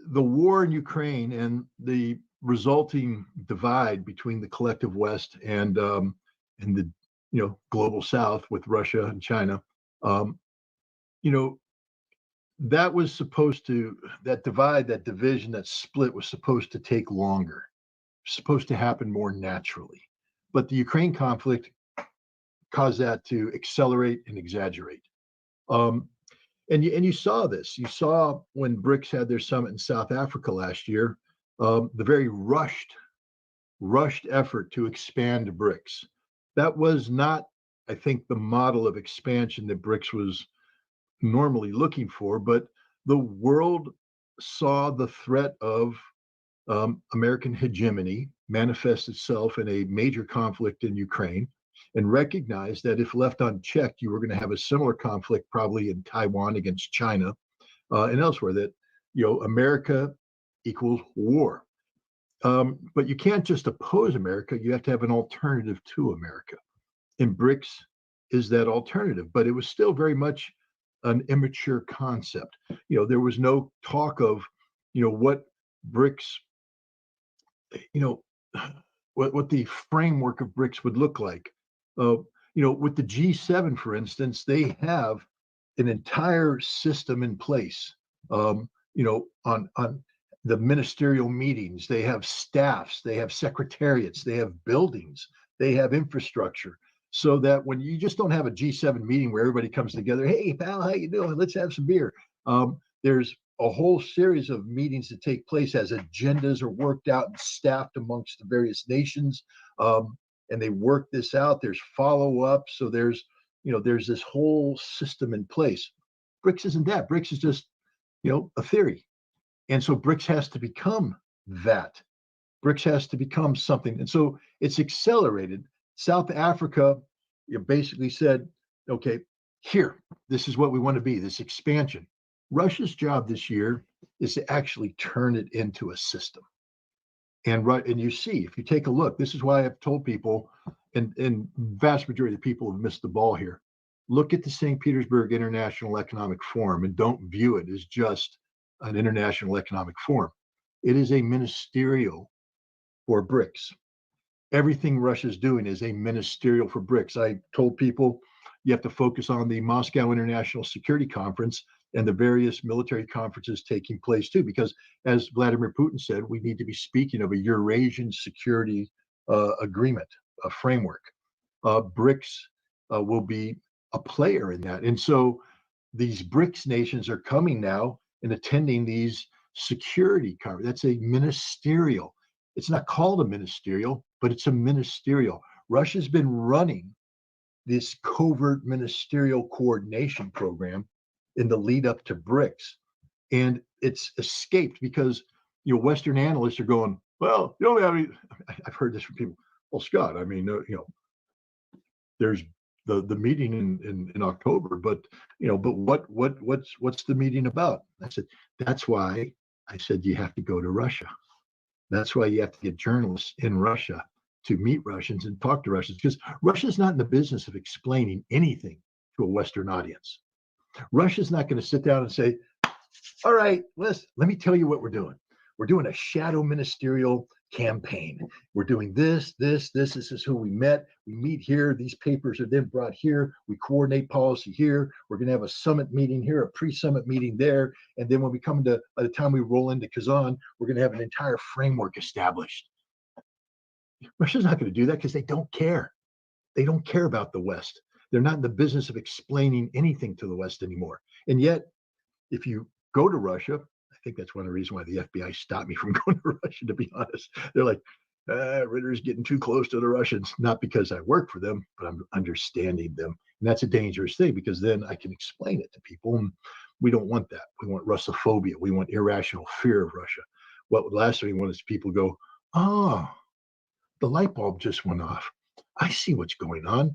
The war in Ukraine and the resulting divide between the collective West and the global South with Russia and China, that divide, that division, that split was supposed to take longer, supposed to happen more naturally. But the Ukraine conflict caused that to accelerate and exaggerate. And you saw this. You saw when BRICS had their summit in South Africa last year, the very rushed effort to expand BRICS. That was not, I think, the model of expansion that BRICS was normally looking for, but the world saw the threat of American hegemony manifest itself in a major conflict in Ukraine, and recognized that if left unchecked, you were going to have a similar conflict probably in Taiwan against China and elsewhere, that America equals war. But you can't just oppose America. You have to have an alternative to America. And BRICS is that alternative, but it was still very much an immature concept. There was no talk of, what BRICS, what the framework of BRICS would look like. With the G7, for instance, they have an entire system in place. On the ministerial meetings, they have staffs, they have secretariats, they have buildings, they have infrastructure, so that when you just don't have a G7 meeting where everybody comes together, hey pal, how you doing? Let's have some beer. There's a whole series of meetings that take place as agendas are worked out and staffed amongst the various nations. And they work this out. There's follow-up. So there's this whole system in place. BRICS isn't that. BRICS is just, a theory. And so BRICS has to become that. BRICS has to become something. And so it's accelerated. South Africa, basically said, okay, here, this is what we want to be, this expansion. Russia's job this year is to actually turn it into a system. And you see, if you take a look, this is why I've told people, and vast majority of people have missed the ball here. Look at the St. Petersburg International Economic Forum and don't view it as just an international economic forum. It is a ministerial for BRICS. Everything Russia's doing is a ministerial for BRICS. I told people you have to focus on the Moscow International Security Conference and the various military conferences taking place too, because as Vladimir Putin said, we need to be speaking of a Eurasian security agreement, a framework. BRICS will be a player in that. And so these BRICS nations are coming now and attending these security conferences. That's a ministerial. It's not called a ministerial, but it's a ministerial. Russia's been running this covert ministerial coordination program in the lead up to BRICS. And it's escaped because, Western analysts are going, well, I've heard this from people. Well, Scott, there's the meeting in October, but what's the meeting about? I said, that's why I said you have to go to Russia. That's why you have to get journalists in Russia to meet Russians and talk to Russians, because Russia's not in the business of explaining anything to a Western audience. Russia's not going to sit down and say, all right, let me tell you what we're doing. We're doing a shadow ministerial campaign. We're doing this is who we met. We meet here. These papers are then brought here. We coordinate policy here. We're going to have a summit meeting here, a pre-summit meeting there. And then when we come by the time we roll into Kazan, we're going to have an entire framework established. Russia's not going to do that because they don't care. They don't care about the West. They're not in the business of explaining anything to the West anymore. And yet, if you go to Russia, I think that's one of the reasons why the FBI stopped me from going to Russia, to be honest. They're like, Ritter's getting too close to the Russians, not because I work for them, but I'm understanding them. And that's a dangerous thing because then I can explain it to people. And we don't want that. We want Russophobia. We want irrational fear of Russia. What last thing we want is people go, the light bulb just went off. I see what's going on.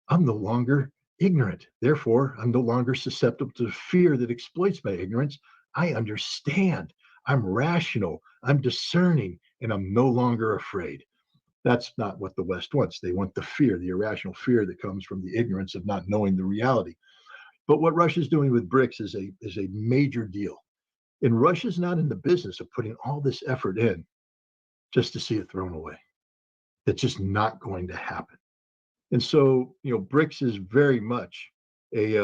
I'm no longer ignorant. Therefore, I'm no longer susceptible to fear that exploits my ignorance. I understand. I'm rational. I'm discerning, and I'm no longer afraid. That's not what the West wants. They want the fear, the irrational fear that comes from the ignorance of not knowing the reality. But what Russia's doing with BRICS is a major deal. And Russia's not in the business of putting all this effort in just to see it thrown away. It's just not going to happen. And so, BRICS is very much a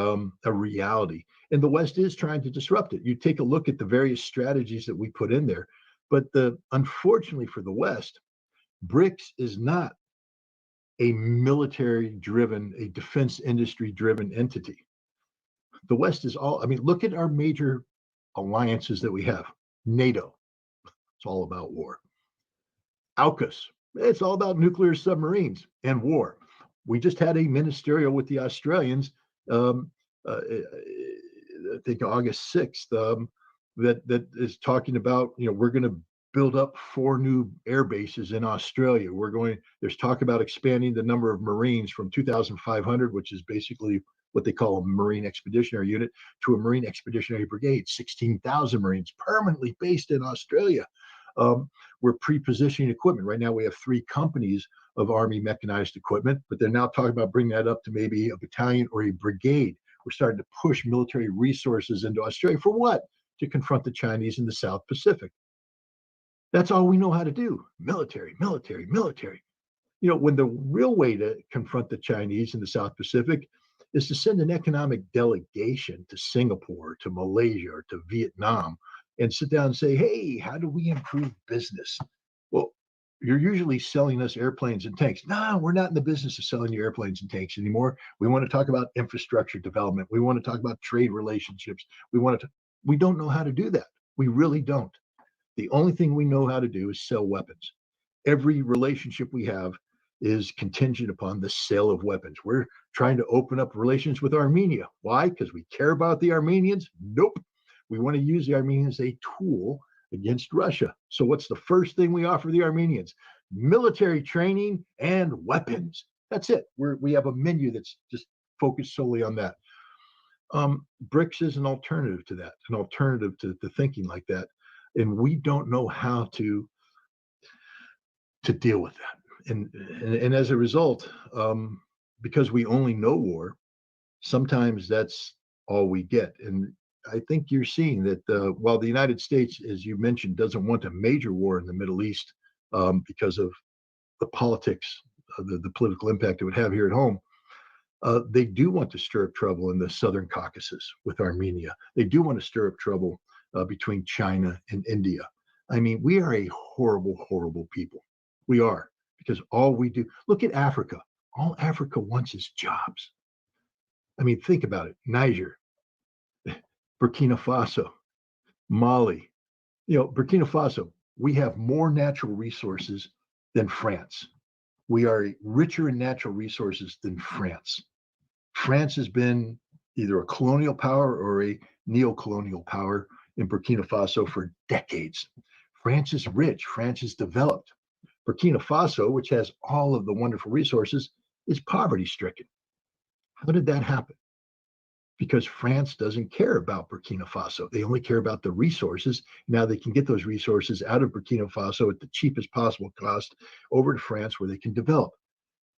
reality. And the West is trying to disrupt it. You take a look at the various strategies that we put in there. But unfortunately for the West, BRICS is not a military-driven, a defense industry-driven entity. The West is look at our major alliances that we have. NATO, it's all about war. AUKUS, it's all about nuclear submarines and war. We just had a ministerial with the Australians, I think August 6th, that is talking about, we're going to build up 4 new air bases in Australia. There's talk about expanding the number of Marines from 2,500, which is basically what they call a Marine Expeditionary Unit, to a Marine Expeditionary Brigade, 16,000 Marines permanently based in Australia. We're pre-positioning equipment. Right now we have 3 companies of Army mechanized equipment, but they're now talking about bringing that up to maybe a battalion or a brigade. We're starting to push military resources into Australia. For what? To confront the Chinese in the South Pacific. That's all we know how to do. Military, military, military. When the real way to confront the Chinese in the South Pacific is to send an economic delegation to Singapore, to Malaysia, or to Vietnam, and sit down and say, hey, how do we improve business? Well, you're usually selling us airplanes and tanks. No, we're not in the business of selling you airplanes and tanks anymore. We want to talk about infrastructure development. We want to talk about trade relationships. We want to We don't know how to do that. We really don't. The only thing we know how to do is sell weapons. Every relationship we have is contingent upon the sale of weapons. We're trying to open up relations with Armenia. Why? Because we care about the Armenians? Nope. We want to use the Armenians as a tool against Russia. So what's the first thing we offer the Armenians? Military training and weapons. That's it. We have a menu that's just focused solely on that. BRICS is an alternative to that, an alternative to thinking like that. And we don't know how to deal with that. And as a result, because we only know war, sometimes that's all we get. And I think you're seeing that while the United States, as you mentioned, doesn't want a major war in the Middle East because of the politics, the political impact it would have here at home, they do want to stir up trouble in the Southern Caucasus with Armenia. They do want to stir up trouble between China and India. I mean, we are a horrible, horrible people. We are, because all we do, look at Africa. All Africa wants is jobs. I mean, think about it. Niger, Burkina Faso, Mali. Burkina Faso, we have more natural resources than France. We are richer in natural resources than France. France has been either a colonial power or a neo-colonial power in Burkina Faso for decades. France is rich. France is developed. Burkina Faso, which has all of the wonderful resources, is poverty-stricken. How did that happen? Because France doesn't care about Burkina Faso. They only care about the resources. Now they can get those resources out of Burkina Faso at the cheapest possible cost over to France where they can develop.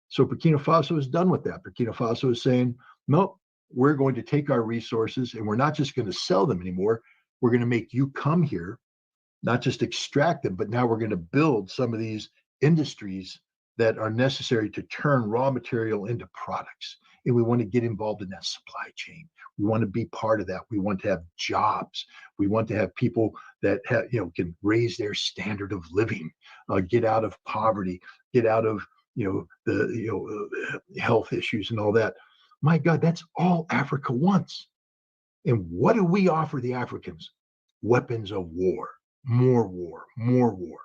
So Burkina Faso is done with that. Burkina Faso is saying, nope, we're going to take our resources and we're not just going to sell them anymore. We're going to make you come here, not just extract them, but now we're going to build some of these industries that are necessary to turn raw material into products. And we want to get involved in that supply chain. We want to be part of that. We want to have jobs. We want to have people that have, can raise their standard of living, get out of poverty, get out of the health issues and all that. My God, that's all Africa wants. And what do we offer the Africans? Weapons of war, more war, more war.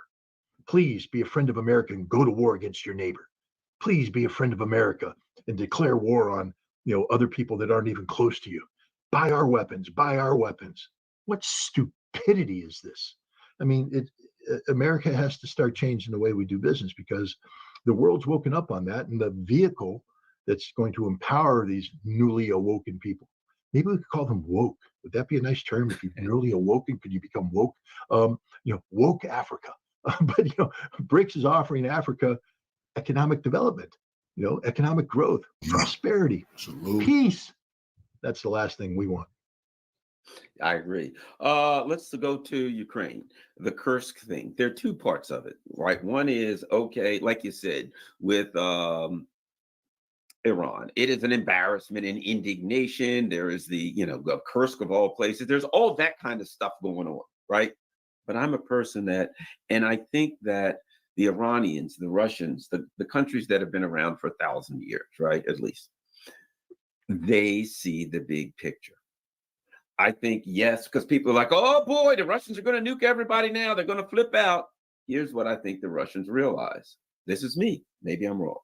Please be a friend of America and go to war against your neighbor. Please be a friend of America and declare war on other people that aren't even close to you. Buy our weapons, buy our weapons. What stupidity is this? I mean, America has to start changing the way we do business because the world's woken up on that, and the vehicle that's going to empower these newly awoken people. Maybe we could call them woke. Would that be a nice term? If you're newly awoken, could you become woke? Woke Africa. But BRICS is offering Africa economic development, economic growth, prosperity, peace. That's the last thing we want. I agree. Let's go to Ukraine, the Kursk thing. There are two parts of it, right? One is, okay, like you said, with Iran, it is an embarrassment and indignation. There is the Kursk of all places. There's all that kind of stuff going on, right? But I'm a person that, and I think that the Iranians, the Russians, the countries that have been around for 1,000 years, right, at least, they see the big picture. I think, yes, because people are like, oh boy, the Russians are going to nuke everybody now. They're going to flip out. Here's what I think the Russians realize. This is me. Maybe I'm wrong.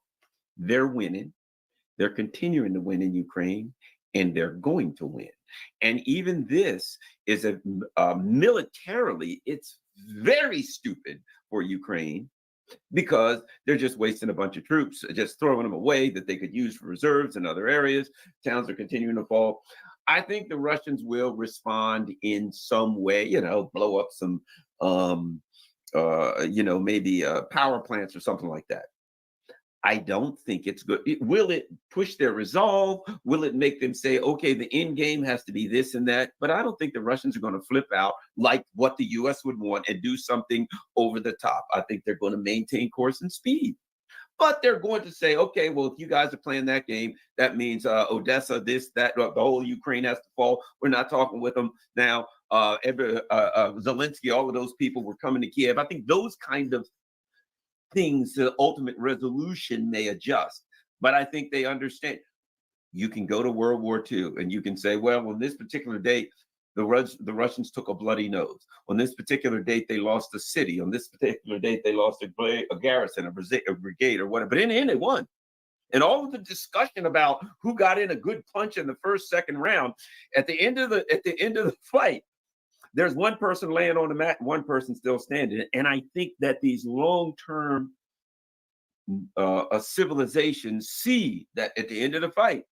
They're winning. They're continuing to win in Ukraine, and they're going to win. And even this is militarily, it's very stupid for Ukraine because they're just wasting a bunch of troops, just throwing them away that they could use for reserves in other areas. Towns are continuing to fall. I think the Russians will respond in some way, blow up some, maybe power plants or something like that. I don't think it's good. Will it push their resolve? Will it make them say, okay, the end game has to be this and that? But I don't think the Russians are going to flip out like what the U.S. would want and do something over the top. I think they're going to maintain course and speed. But they're going to say, okay, well, if you guys are playing that game, that means Odessa, this, that, the whole Ukraine has to fall. We're not talking with them now. Zelensky, all of those people were coming to Kiev. I think those kind of things, the ultimate resolution may adjust. But I think they understand. You can go to World War II and you can say, well, on this particular date, The Russians took a bloody nose. On this particular date, they lost a city. On this particular date, they lost a garrison, a brigade, or whatever. But in the end, they won. And all of the discussion about who got in a good punch in the first, second round, at the end of the fight, there's one person laying on the mat, one person still standing. And I think that these long-term civilizations see that at the end of the fight,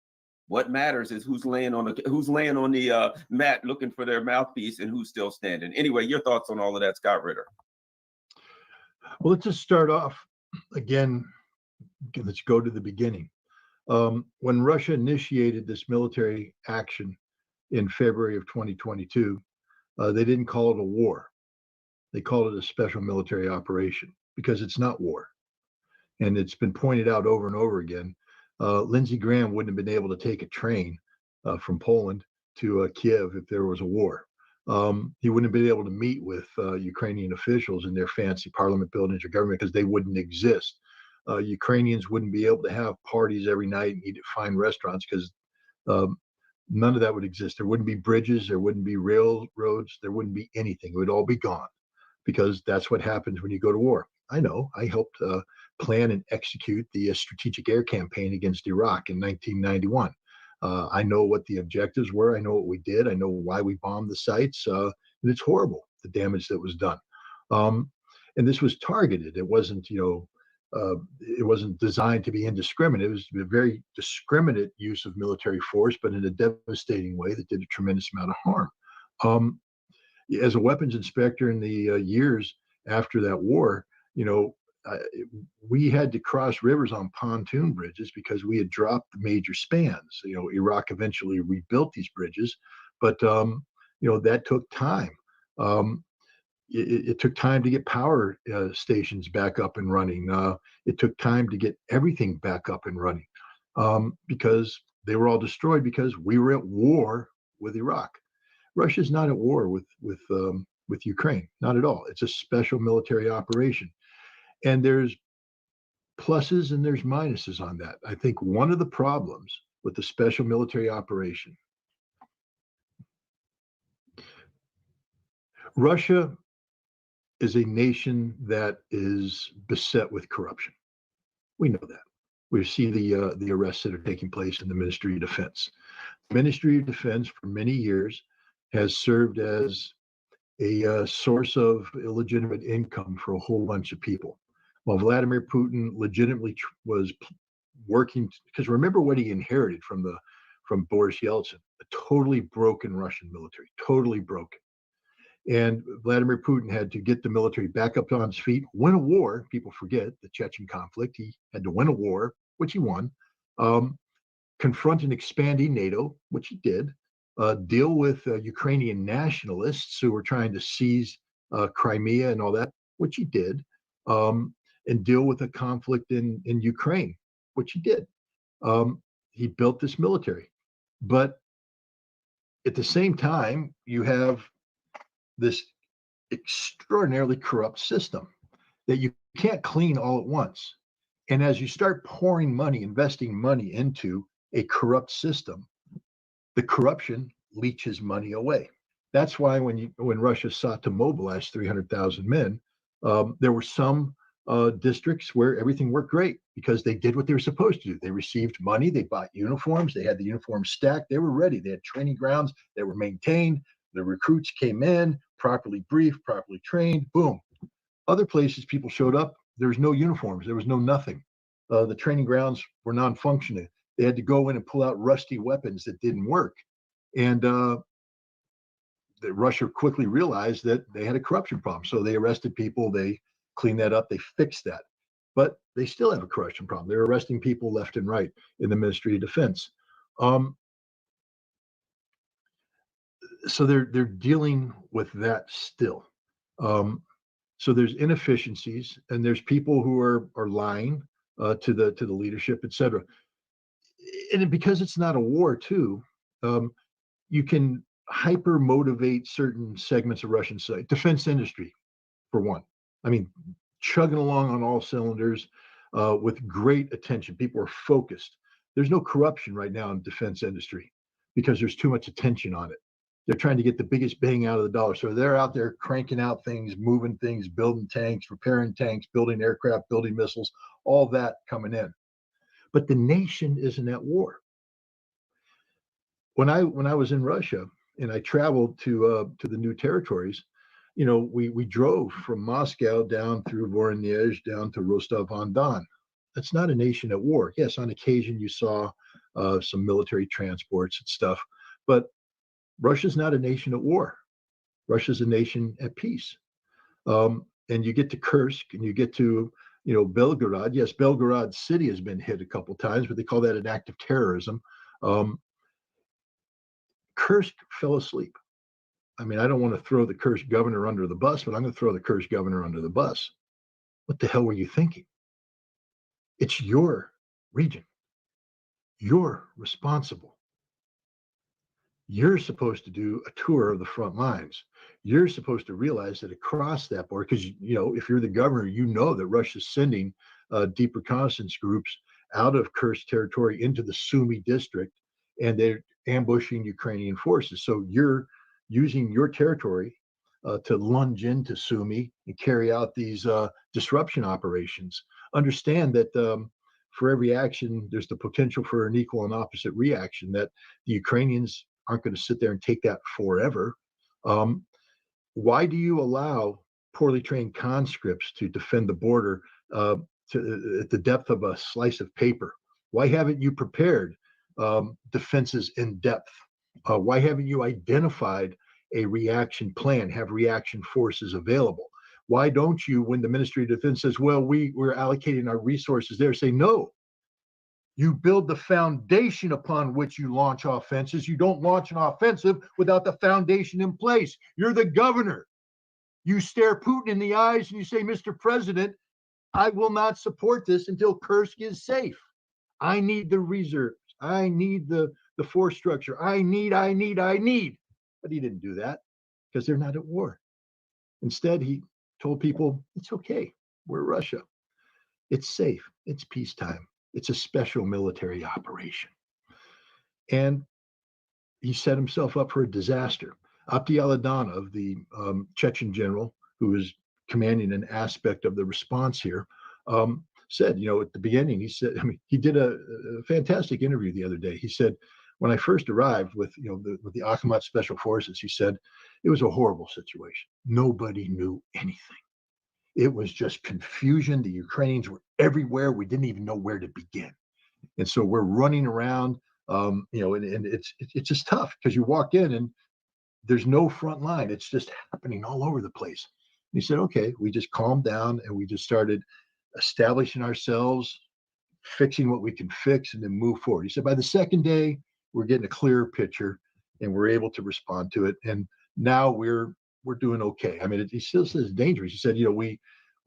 what matters is who's laying on the mat looking for their mouthpiece and who's still standing. Anyway, your thoughts on all of that, Scott Ritter? Well, let's just start off again. Let's go to the beginning. When Russia initiated this military action in February of 2022, they didn't call it a war. They called it a special military operation because it's not war. And it's been pointed out over and over again. Lindsey Graham wouldn't have been able to take a train from Poland to Kiev if there was a war. He wouldn't have been able to meet with Ukrainian officials in their fancy parliament buildings or government because they wouldn't exist. Ukrainians wouldn't be able to have parties every night and eat at fine restaurants because none of that would exist. There wouldn't be bridges, there wouldn't be railroads, there wouldn't be anything. It would all be gone because that's what happens when you go to war. I know. I helped plan and execute the strategic air campaign against Iraq in 1991. I know what the objectives were. I know what we did. I know why we bombed the sites. And it's horrible, the damage that was done. And this was targeted. It wasn't, it wasn't designed to be indiscriminate. It was a very discriminate use of military force, but in a devastating way that did a tremendous amount of harm. As a weapons inspector in the years after that war, we had to cross rivers on pontoon bridges because we had dropped the major spans. Iraq eventually rebuilt these bridges, but that took time. It took time to get power stations back up and running. It took time to get everything back up and running because they were all destroyed because we were at war with Iraq. Russia's not at war with Ukraine, not at all. It's a special military operation. And there's pluses and there's minuses on that. I think one of the problems with the special military operation, Russia is a nation that is beset with corruption. We know that. We see the arrests that are taking place in the Ministry of Defense. The Ministry of Defense for many years has served as a source of illegitimate income for a whole bunch of people. While Vladimir Putin legitimately was working, because remember what he inherited from Boris Yeltsin, a totally broken Russian military, totally broken. And Vladimir Putin had to get the military back up on its feet, win a war. People forget the Chechen conflict. He had to win a war, which he won, confront an expanding NATO, which he did, deal with Ukrainian nationalists who were trying to seize Crimea and all that, which he did, and deal with a conflict in Ukraine, which he did. He built this military. But at the same time, you have this extraordinarily corrupt system that you can't clean all at once. And as you start pouring money, investing money into a corrupt system, the corruption leaches money away. That's why when Russia sought to mobilize 300,000 men, there were some districts where everything worked great because they did what they were supposed to do. They received money, they bought uniforms, they had the uniforms stacked, they were ready. They had training grounds that were maintained. The recruits came in, properly briefed, properly trained, boom. Other places people showed up, there was no uniforms, there was no nothing. The training grounds were non-functioning. They had to go in and pull out rusty weapons that didn't work. And Russia quickly realized that they had a corruption problem. So they arrested people, they cleaned that up, they fixed that. But they still have a corruption problem. They're arresting people left and right in the Ministry of Defense. So they're dealing with that still. So there's inefficiencies, and there's people who are lying to the leadership, et cetera. And because it's not a war, too, you can hyper motivate certain segments of Russian side. Defense industry, for one. I mean, chugging along on all cylinders with great attention. People are focused. There's no corruption right now in defense industry because there's too much attention on it. They're trying to get the biggest bang out of the dollar. So they're out there cranking out things, moving things, building tanks, repairing tanks, building aircraft, building missiles, all that coming in. But the nation isn't at war. When I was in Russia and I traveled to the new territories, you know, we drove from Moscow down through Voronezh down to Rostov-on-Don. That's not a nation at war. Yes, on occasion you saw some military transports and stuff, but Russia's not a nation at war. Russia's a nation at peace. And you get to Kursk and you get to, you know, Belgorod. Yes, Belgorod city has been hit a couple times, but they call that an act of terrorism. Kursk fell asleep. I mean, I don't want to throw the Kursk governor under the bus, but I'm going to throw the Kursk governor under the bus. What the hell were you thinking? It's your region. You're responsible. You're supposed to do a tour of the front lines. You're supposed to realize that across that border, because, you know, if you're the governor, you know that Russia's sending deep reconnaissance groups out of Kursk territory into the Sumy district, and they're ambushing Ukrainian forces. So you're using your territory to lunge into Sumy and carry out these disruption operations. Understand that for every action, there's the potential for an equal and opposite reaction, that the Ukrainians aren't going to sit there and take that forever. Why do you allow poorly trained conscripts to defend the border at the depth of a slice of paper? Why haven't you prepared defenses in depth? Why haven't you identified a reaction plan, have reaction forces available? Why don't you, when the Ministry of Defense says, well, we're allocating our resources there, say, no, you build the foundation upon which you launch offenses. You don't launch an offensive without the foundation in place. You're the governor. You stare Putin in the eyes and you say, Mr. President, I will not support this until Kursk is safe. I need the reserves. I need the force structure. I need. But he didn't do that because they're not at war. Instead, he told people, it's okay. We're Russia. It's safe. It's peacetime. It's a special military operation. And he set himself up for a disaster. Abdiel Adanov, the Chechen general who was commanding an aspect of the response here, said, you know, at the beginning, he said, I mean, he did a fantastic interview the other day. He said, when I first arrived with, you know, with the Akhmat Special Forces, he said, it was a horrible situation. Nobody knew anything. It was just confusion. The Ukrainians were everywhere. We didn't even know where to begin. And so we're running around, you know, and it's just tough because you walk in and there's no front line. It's just happening all over the place. And he said, okay, we just calmed down and we just started establishing ourselves, fixing what we can fix, and then move forward. He said, by the second day, we're getting a clearer picture and we're able to respond to it. And now we're doing okay. I mean, he still says it's dangerous. He said, you know, we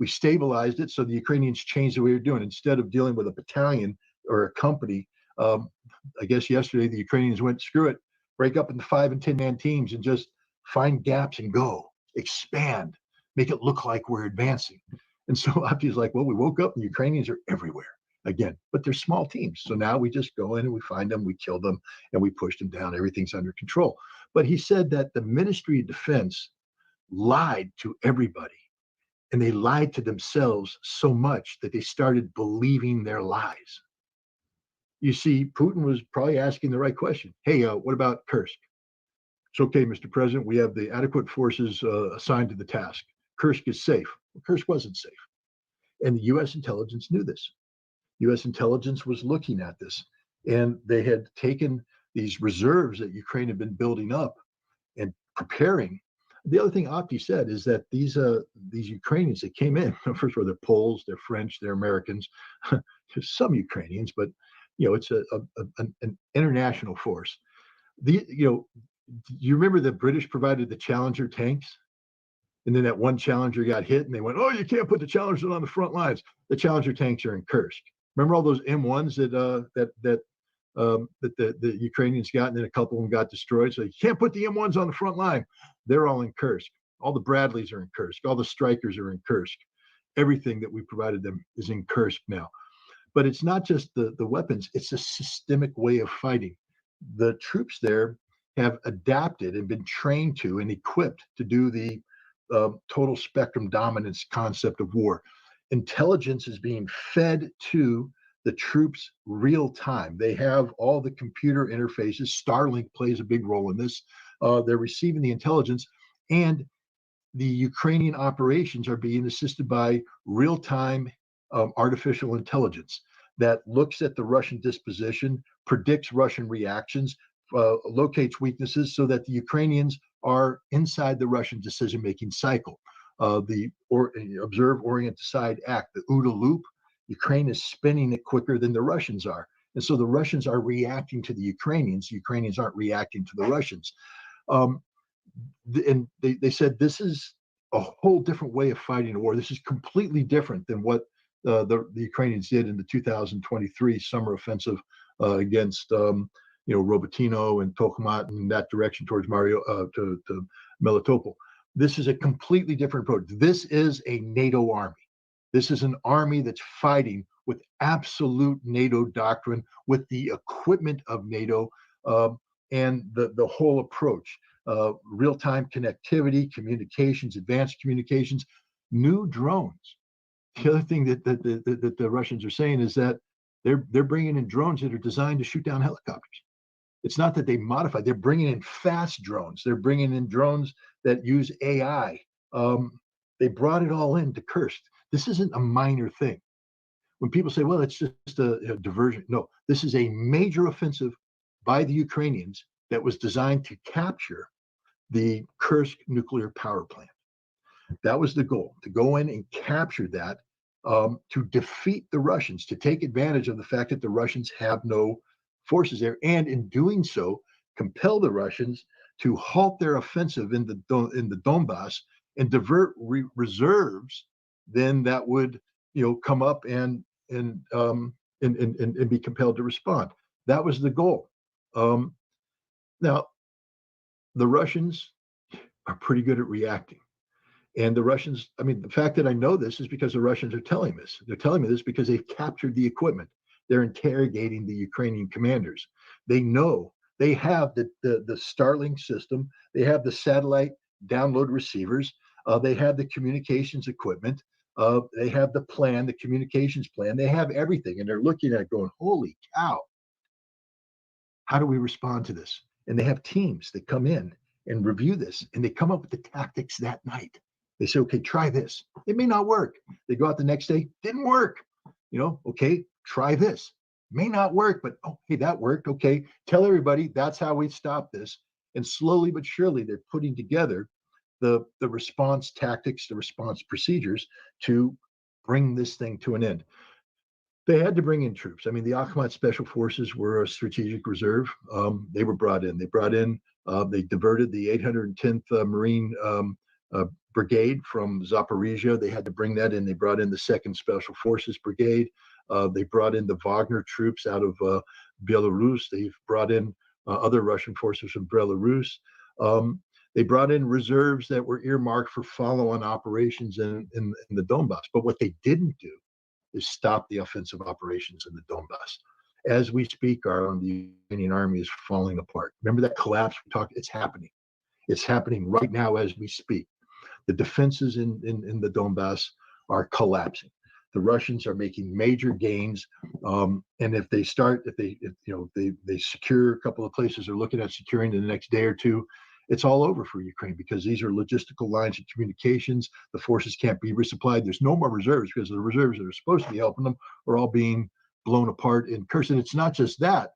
stabilized it. So the Ukrainians changed the way they're doing. Instead of dealing with a battalion or a company, I guess yesterday the Ukrainians went, screw it, break up into 5 and 10 man teams and just find gaps and go, expand, make it look like we're advancing. And so Abdi's like, well, we woke up and the Ukrainians are everywhere again, but they're small teams. So now we just go in and we find them, we kill them, and we push them down. Everything's under control. But he said that the Ministry of Defense lied to everybody, and they lied to themselves so much that they started believing their lies. You see, Putin was probably asking the right question. Hey, what about Kursk? It's okay, Mr. President. We have the adequate forces assigned to the task. Kursk is safe. Well, Kursk wasn't safe. And the U.S. intelligence knew this. U.S. intelligence was looking at this, and they had taken these reserves that Ukraine had been building up and preparing. The other thing Abdi said is that these Ukrainians that came in, first of all, they're Poles, they're French, they're Americans, some Ukrainians, but you know, it's an international force. You remember the British provided the Challenger tanks, and then that one Challenger got hit, and they went, "Oh, you can't put the Challengers on the front lines." The Challenger tanks are in Kursk. Remember all those M1s that the Ukrainians got, and then a couple of them got destroyed. So you can't put the M1s on the front line. They're all in Kursk. All the Bradleys are in Kursk. All the Strykers are in Kursk. Everything that we provided them is in Kursk now. But it's not just the weapons. It's a systemic way of fighting. The troops there have adapted and been trained to and equipped to do the total spectrum dominance concept of war. Intelligence is being fed to the troops real time. They have all the computer interfaces. Starlink plays a big role in this. They're receiving the intelligence, and the Ukrainian operations are being assisted by real-time artificial intelligence that looks at the Russian disposition, predicts Russian reactions, locates weaknesses so that the Ukrainians are inside the Russian decision-making cycle. The observe, orient, decide, act, the OODA loop, Ukraine is spinning it quicker than the Russians are. And so the Russians are reacting to the Ukrainians. The Ukrainians aren't reacting to the Russians. And they said this is a whole different way of fighting a war. This is completely different than what the Ukrainians did in the 2023 summer offensive against Robotyno and Tokmat and that direction towards to Melitopol. This is a completely different approach. This is a NATO army. This is an army that's fighting with absolute NATO doctrine, with the equipment of NATO, and the whole approach. Real-time connectivity, communications, advanced communications, new drones. The other thing that the Russians are saying is that they're bringing in drones that are designed to shoot down helicopters. It's not that they modify, they're bringing in fast drones. They're bringing in drones that use AI. They brought it all in to Kursk. This isn't a minor thing. When people say, well, it's just a diversion. No, this is a major offensive by the Ukrainians that was designed to capture the Kursk nuclear power plant. That was the goal, to go in and capture that, to defeat the Russians, to take advantage of the fact that the Russians have no forces there, and in doing so, compel the Russians to halt their offensive in the Donbass and divert reserves. Then that would, come up and be compelled to respond. That was the goal. Now, the Russians are pretty good at reacting. And the Russians, the fact that I know this is because the Russians are telling this. They're telling me this because they've captured the equipment. They're interrogating the Ukrainian commanders. They know they have the Starlink system. They have the satellite download receivers. They have the communications equipment. They have the plan, the communications plan. They have everything. And they're looking at it going, holy cow, how do we respond to this? And they have teams that come in and review this, and they come up with the tactics that night. They say, okay, try this. It may not work. They go out the next day, didn't work. Okay, try this. May not work, but hey, that worked. Okay, tell everybody that's how we stop this. And slowly but surely, they're putting together the response tactics, the response procedures to bring this thing to an end. They had to bring in troops. The Akhmat Special Forces were a strategic reserve. They were brought in. They diverted the 810th Marine Brigade from Zaporizhia. They had to bring that in. They brought in the 2nd Special Forces Brigade. They brought in the Wagner troops out of Belarus. They've brought in other Russian forces from Belarus. They brought in reserves that were earmarked for follow-on operations in the Donbass. But what they didn't do is stop the offensive operations in the Donbass. As we speak, the Ukrainian army is falling apart. Remember that collapse we talked? It's happening. It's happening right now as we speak. The defenses in the Donbass are collapsing. The Russians are making major gains, and if they secure a couple of places they're looking at securing in the next day or two, it's all over for Ukraine, because these are logistical lines of communications. The forces can't be resupplied. There's no more reserves because the reserves that are supposed to be helping them are all being blown apart in Kursk. And it's not just that.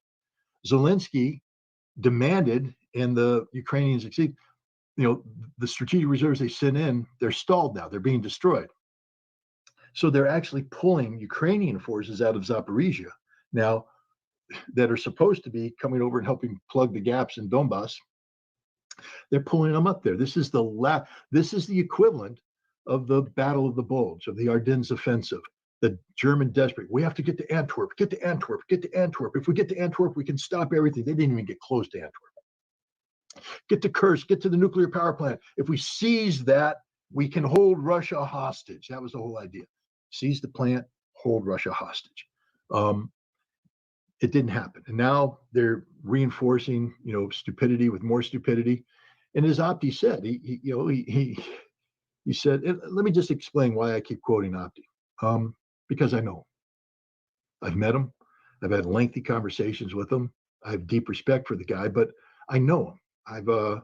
Zelensky demanded, and the Ukrainians acceded, the strategic reserves they sent in, they're stalled now. They're being destroyed. So they're actually pulling Ukrainian forces out of Zaporizhia now that are supposed to be coming over and helping plug the gaps in Donbass. They're pulling them up there. This is the equivalent of the Battle of the Bulge, of the Ardennes offensive. The German desperate, we have to get to Antwerp, get to Antwerp, get to Antwerp. If we get to Antwerp, we can stop everything. They didn't even get close to Antwerp. Get to Kursk, get to the nuclear power plant. If we seize that, we can hold Russia hostage. That was the whole idea. Seize the plant, hold Russia hostage. it didn't happen. And now they're reinforcing, stupidity with more stupidity. And as Opti said, he said, and let me just explain why I keep quoting Opti. Because I know him. I've met him. I've had lengthy conversations with him. I have deep respect for the guy, but I know him.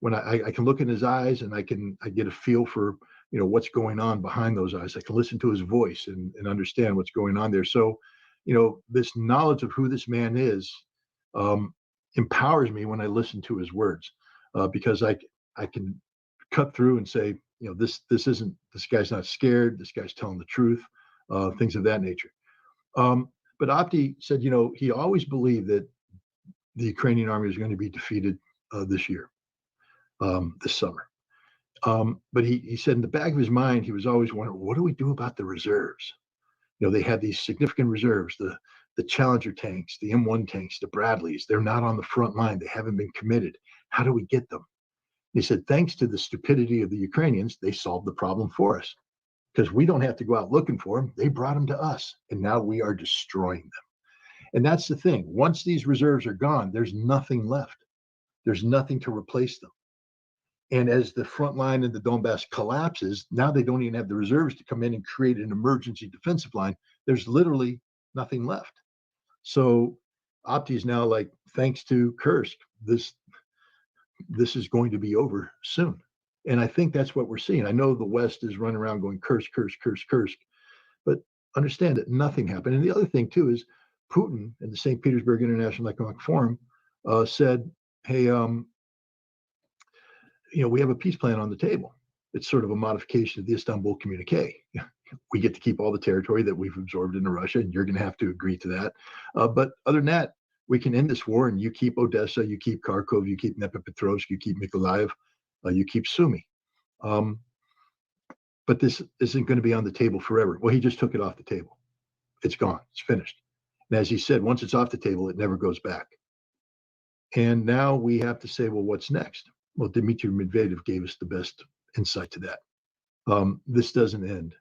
When I can look in his eyes and I get a feel for, what's going on behind those eyes. I can listen to his voice and understand what's going on there. So, this knowledge of who this man is empowers me when I listen to his words, because I can cut through and say, this guy's not scared. This guy's telling the truth, things of that nature. But Opti said, he always believed that the Ukrainian army was going to be defeated this year, this summer. But he said in the back of his mind, he was always wondering, what do we do about the reserves? They had these significant reserves, the Challenger tanks, the M1 tanks, the Bradleys. They're not on the front line. They haven't been committed. How do we get them? He said, thanks to the stupidity of the Ukrainians, they solved the problem for us because we don't have to go out looking for them. They brought them to us, and now we are destroying them. And that's the thing. Once these reserves are gone, there's nothing left. There's nothing to replace them. And as the front line in the Donbass collapses, now they don't even have the reserves to come in and create an emergency defensive line. There's literally nothing left. So Opti is now like, thanks to Kursk, this is going to be over soon. And I think that's what we're seeing. I know the West is running around going Kursk, Kursk, Kursk, Kursk, but understand that nothing happened. And the other thing too is Putin in the St. Petersburg International Economic Forum said, hey, we have a peace plan on the table. It's sort of a modification of the Istanbul Communique. We get to keep all the territory that we've absorbed into Russia, and you're going to have to agree to that. But other than that, we can end this war, and you keep Odessa, you keep Kharkov, you keep Dnipropetrovsk, you keep Mykolaiv, you keep Sumy. But this isn't going to be on the table forever. Well, he just took it off the table. It's gone. It's finished. And as he said, once it's off the table, it never goes back. And now we have to say, well, what's next? Well, Dmitry Medvedev gave us the best insight to that. This doesn't end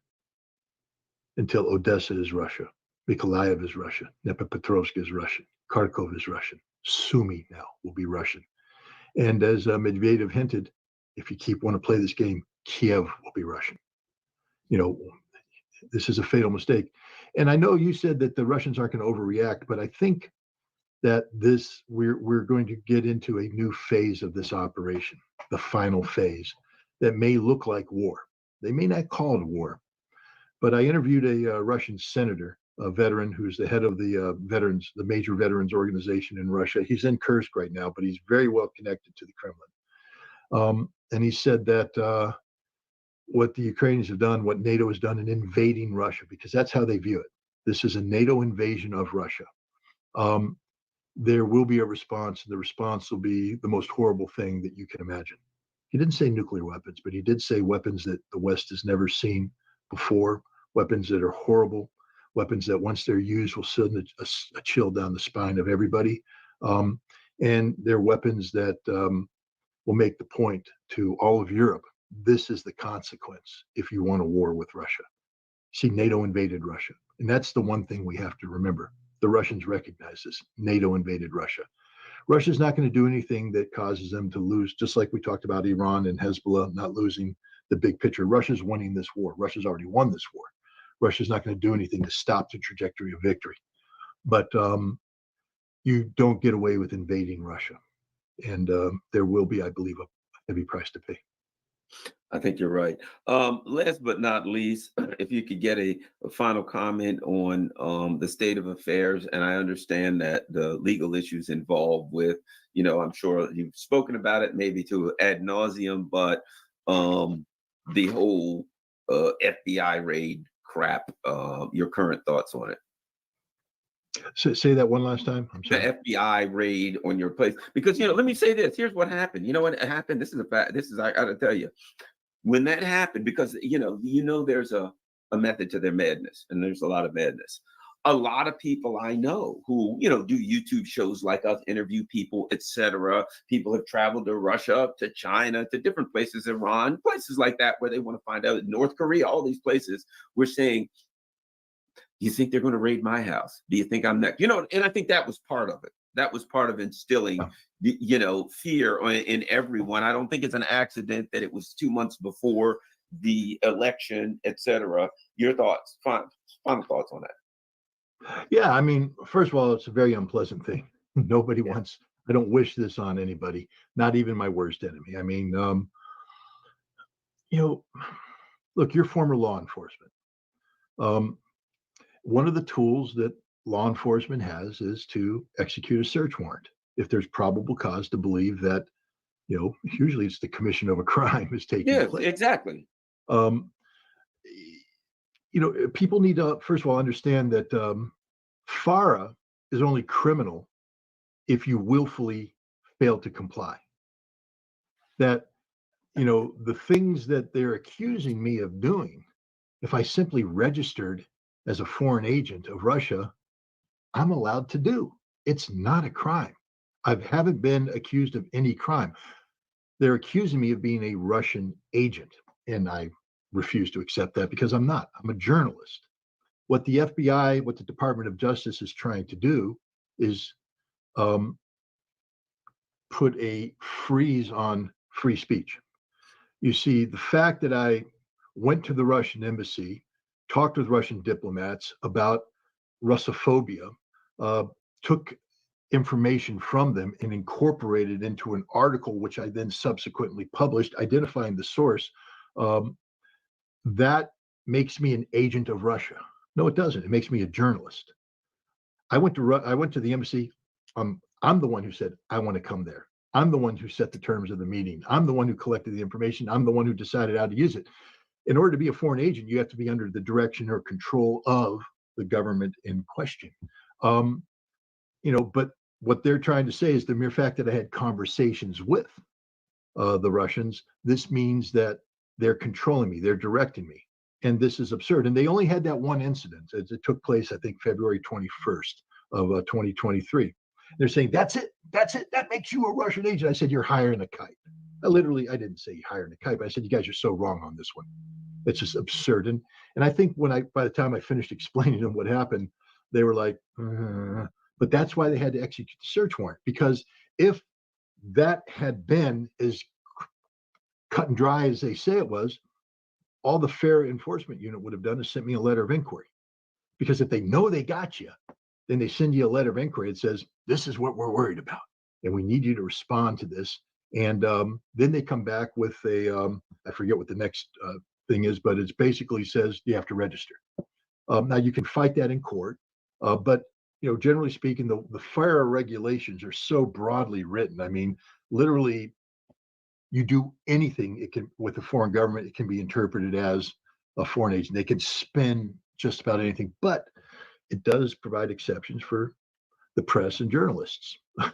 until Odessa is Russia, Mykolaiv is Russia, Dnipropetrovsk is Russian, Kharkov is Russian, Sumy now will be Russian. And as Medvedev hinted, if you want to play this game, Kiev will be Russian. This is a fatal mistake. And I know you said that the Russians aren't going to overreact, but I think that we're going to get into a new phase of this operation, the final phase, that may look like war. They may not call it war, but I interviewed a Russian senator, a veteran who's the head of the major veterans organization in Russia. He's in Kursk right now, but he's very well connected to the Kremlin. And he said that what the Ukrainians have done, what NATO has done in invading Russia, because that's how they view it. This is a NATO invasion of Russia. There will be a response, and the response will be the most horrible thing that you can imagine. He didn't say nuclear weapons, but he did say weapons that the West has never seen before, weapons that are horrible, weapons that once they're used will send a chill down the spine of everybody. And they're weapons that will make the point to all of Europe. This is the consequence if you want a war with Russia. See, NATO invaded Russia. And that's the one thing we have to remember. The Russians recognize this. NATO invaded Russia. Russia's not going to do anything that causes them to lose, just like we talked about Iran and Hezbollah not losing the big picture. Russia's winning this war. Russia's already won this war. Russia's not going to do anything to stop the trajectory of victory. But you don't get away with invading Russia. And there will be, I believe, a heavy price to pay. I think you're right. Last but not least, if you could get a final comment on the state of affairs, and I understand that the legal issues involved with, I'm sure you've spoken about it maybe to ad nauseum, but the whole FBI raid crap, your current thoughts on it. So say that one last time. I'm sorry. The FBI raid on your place, because let me say this. Here's what happened. You know what happened? This is a fact. I got to tell you. When that happened, because there's a method to their madness, and there's a lot of madness. A lot of people I know who do YouTube shows like us, interview people, etc. People have traveled to Russia, to China, to different places, Iran, places like that where they want to find out. North Korea, all these places. We're saying You think they're going to raid my house? Do you think I'm next? And I think that was part of it. That was part of instilling, fear in everyone. I don't think it's an accident that it was 2 months before the election, et cetera. Your thoughts, final thoughts on that? Yeah, I mean, first of all, it's a very unpleasant thing. Nobody wants, I don't wish this on anybody, not even my worst enemy. I mean, look, you're former law enforcement. One of the tools that law enforcement has is to execute a search warrant if there's probable cause to believe that, usually it's the commission of a crime is taking place. Exactly. People need to, first of all, understand that FARA is only criminal if you willfully fail to comply. That, the things that they're accusing me of doing, if I simply registered as a foreign agent of Russia, I'm allowed to do. It's not a crime. I haven't been accused of any crime. They're accusing me of being a Russian agent, and I refuse to accept that because I'm not. I'm a journalist. What the FBI, what the Department of Justice is trying to do is put a freeze on free speech. You see, the fact that I went to the Russian embassy, talked with Russian diplomats about Russophobia, took information from them and incorporated into an article, which I then subsequently published, identifying the source. That makes me an agent of Russia. No, it doesn't. It makes me a journalist. I went to the embassy. I'm the one who said, I want to come there. I'm the one who set the terms of the meeting. I'm the one who collected the information. I'm the one who decided how to use it. In order to be a foreign agent, you have to be under the direction or control of the government in question. But what they're trying to say is the mere fact that I had conversations with the Russians, this means that they're controlling me, they're directing me. And this is absurd. And they only had that one incident. It took place, I think, February 21st of 2023. They're saying, that's it. That makes you a Russian agent. I said, you're hiring a kite. I didn't say hiring a kite, but I said, you guys are so wrong on this one. It's just absurd. And I think by the time I finished explaining to them what happened, they were like, but that's why they had to execute the search warrant. Because if that had been as cut and dry as they say it was, all the fair enforcement unit would have done is sent me a letter of inquiry. Because if they know they got you, then they send you a letter of inquiry that says, this is what we're worried about, and we need you to respond to this. And then they come back with I forget what the next thing is, but it basically says you have to register. Now you can fight that in court, but generally speaking, the FARA regulations are so broadly written. I mean, literally, you do anything with a foreign government, it can be interpreted as a foreign agent. They can spin just about anything, but it does provide exceptions for the press and journalists, but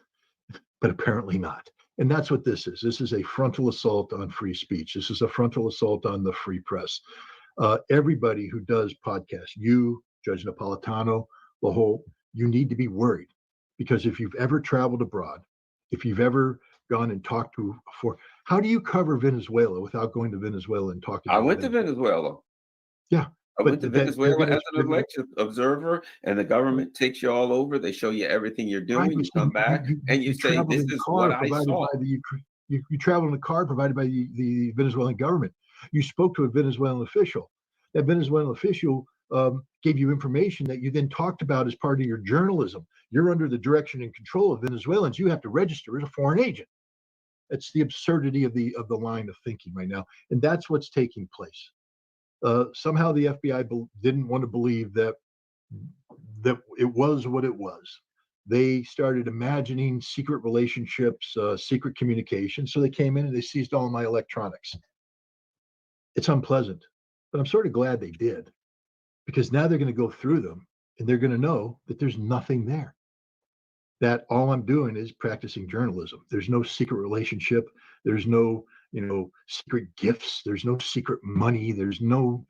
apparently not. And that's what this is. This is a frontal assault on free speech. This is a frontal assault on the free press. Everybody who does podcasts, you, Judge Napolitano, you need to be worried, because if you've ever traveled abroad, if you've ever gone and talked to how do you cover Venezuela without going to Venezuela and talking? I went to Venezuela. Yeah. I went to Venezuela as an election observer, and the government takes you all over. They show you everything you're doing. You come back and you say, this is what I saw. You travel in a car provided by the Venezuelan government. You spoke to a Venezuelan official. That Venezuelan official gave you information that you then talked about as part of your journalism. You're under the direction and control of Venezuelans. You have to register as a foreign agent. It's the absurdity of the line of thinking right now, and that's what's taking place. Somehow the FBI didn't want to believe that it was what it was. They started imagining secret relationships, secret communication. So they came in and they seized all of my electronics. It's unpleasant, but I'm sort of glad they did, because now they're going to go through them and they're going to know that there's nothing there. That all I'm doing is practicing journalism. There's no secret relationship. There's no secret gifts. There's no secret money. There's nothing.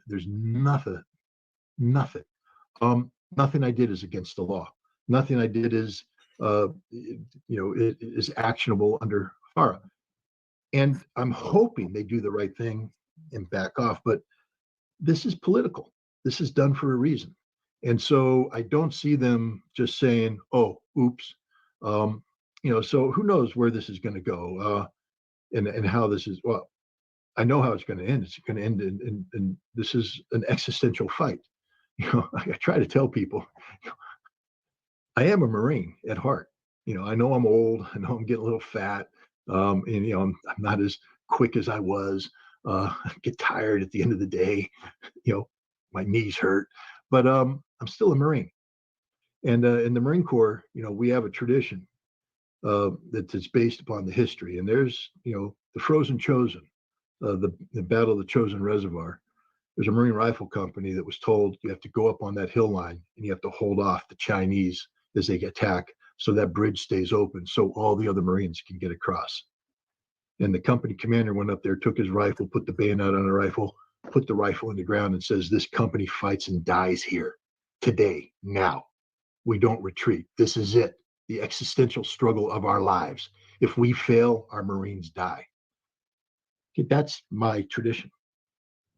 Nothing I did is against the law. Nothing I did is is actionable under FARA. And I'm hoping they do the right thing and back off. But this is political. This is done for a reason. And so I don't see them just saying, oh, oops. So who knows where this is going to go and how this is. Well, I know how it's going to end. It's going to end in this is an existential fight. I try to tell people, I am a Marine at heart. I know I'm old. I know I'm getting a little fat. And I'm not as quick as I was. I get tired at the end of the day. My knees hurt, but I'm still a Marine. And in the Marine Corps, we have a tradition that's based upon the history. And there's, the Frozen Chosen, the Battle of the Chosen Reservoir. There's a Marine Rifle Company that was told you have to go up on that hill line and you have to hold off the Chinese as they attack, so that bridge stays open so all the other Marines can get across. And the company commander went up there, took his rifle, put the bayonet on the rifle, put the rifle in the ground and says, this company fights and dies here today, now. We don't retreat. This is it, the existential struggle of our lives. If we fail, our Marines die. Okay, that's my tradition.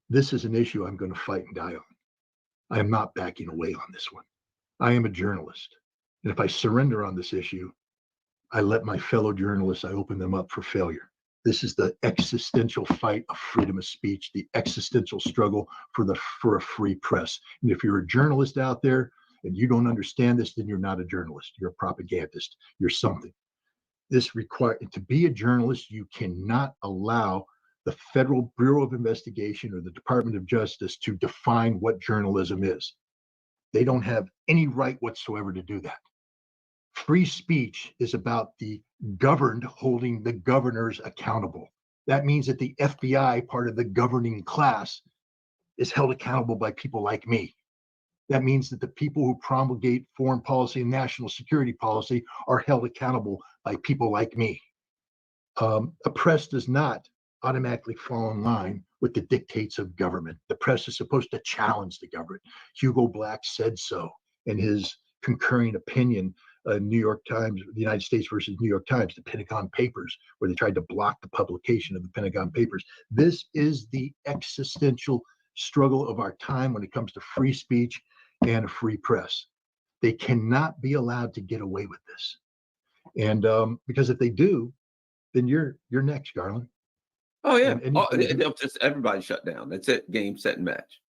This is an issue I'm going to fight and die on. I am not backing away on this one. I am a journalist. And if I surrender on this issue, I let my fellow journalists, I open them up for failure. This is the existential fight of freedom of speech, the existential struggle for a free press. And if you're a journalist out there and you don't understand this, then you're not a journalist. You're a propagandist. You're something. To be a journalist, you cannot allow the Federal Bureau of Investigation or the Department of Justice to define what journalism is. They don't have any right whatsoever to do that. Free speech is about the governed holding the governors accountable. That means that the FBI, part of the governing class, is held accountable by people like me. That means that the people who promulgate foreign policy and national security policy are held accountable by people like me. A press does not automatically fall in line with the dictates of government. The press is supposed to challenge the government. Hugo Black said so in his concurring opinion, New York Times, the United States versus New York Times, the Pentagon Papers, where they tried to block the publication of the Pentagon Papers. This is the existential struggle of our time when it comes to free speech and a free press. They cannot be allowed to get away with this. And because if they do, then you're next, Garland. Oh, yeah. They'll just everybody shut down. That's it. Game, set, and match.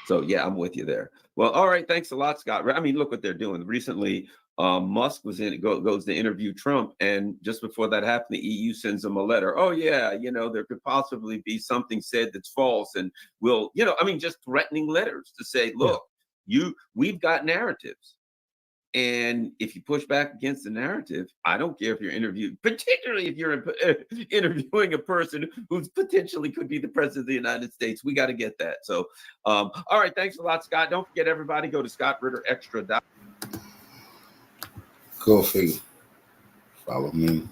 So, yeah, I'm with you there. Well, all right. Thanks a lot, Scott. I mean, look what they're doing. Recently, Musk goes to interview Trump. And just before that happened, the EU sends him a letter. Oh, yeah, there could possibly be something said that's false. And just threatening letters to say, look, we've got narratives. And if you push back against the narrative, I don't care if you're interviewed, particularly if you're interviewing a person who's potentially could be the president of the United States. We got to get that. So, all right. Thanks a lot, Scott. Don't forget, everybody, go to ScottRitterExtra.com. Go figure. Follow me.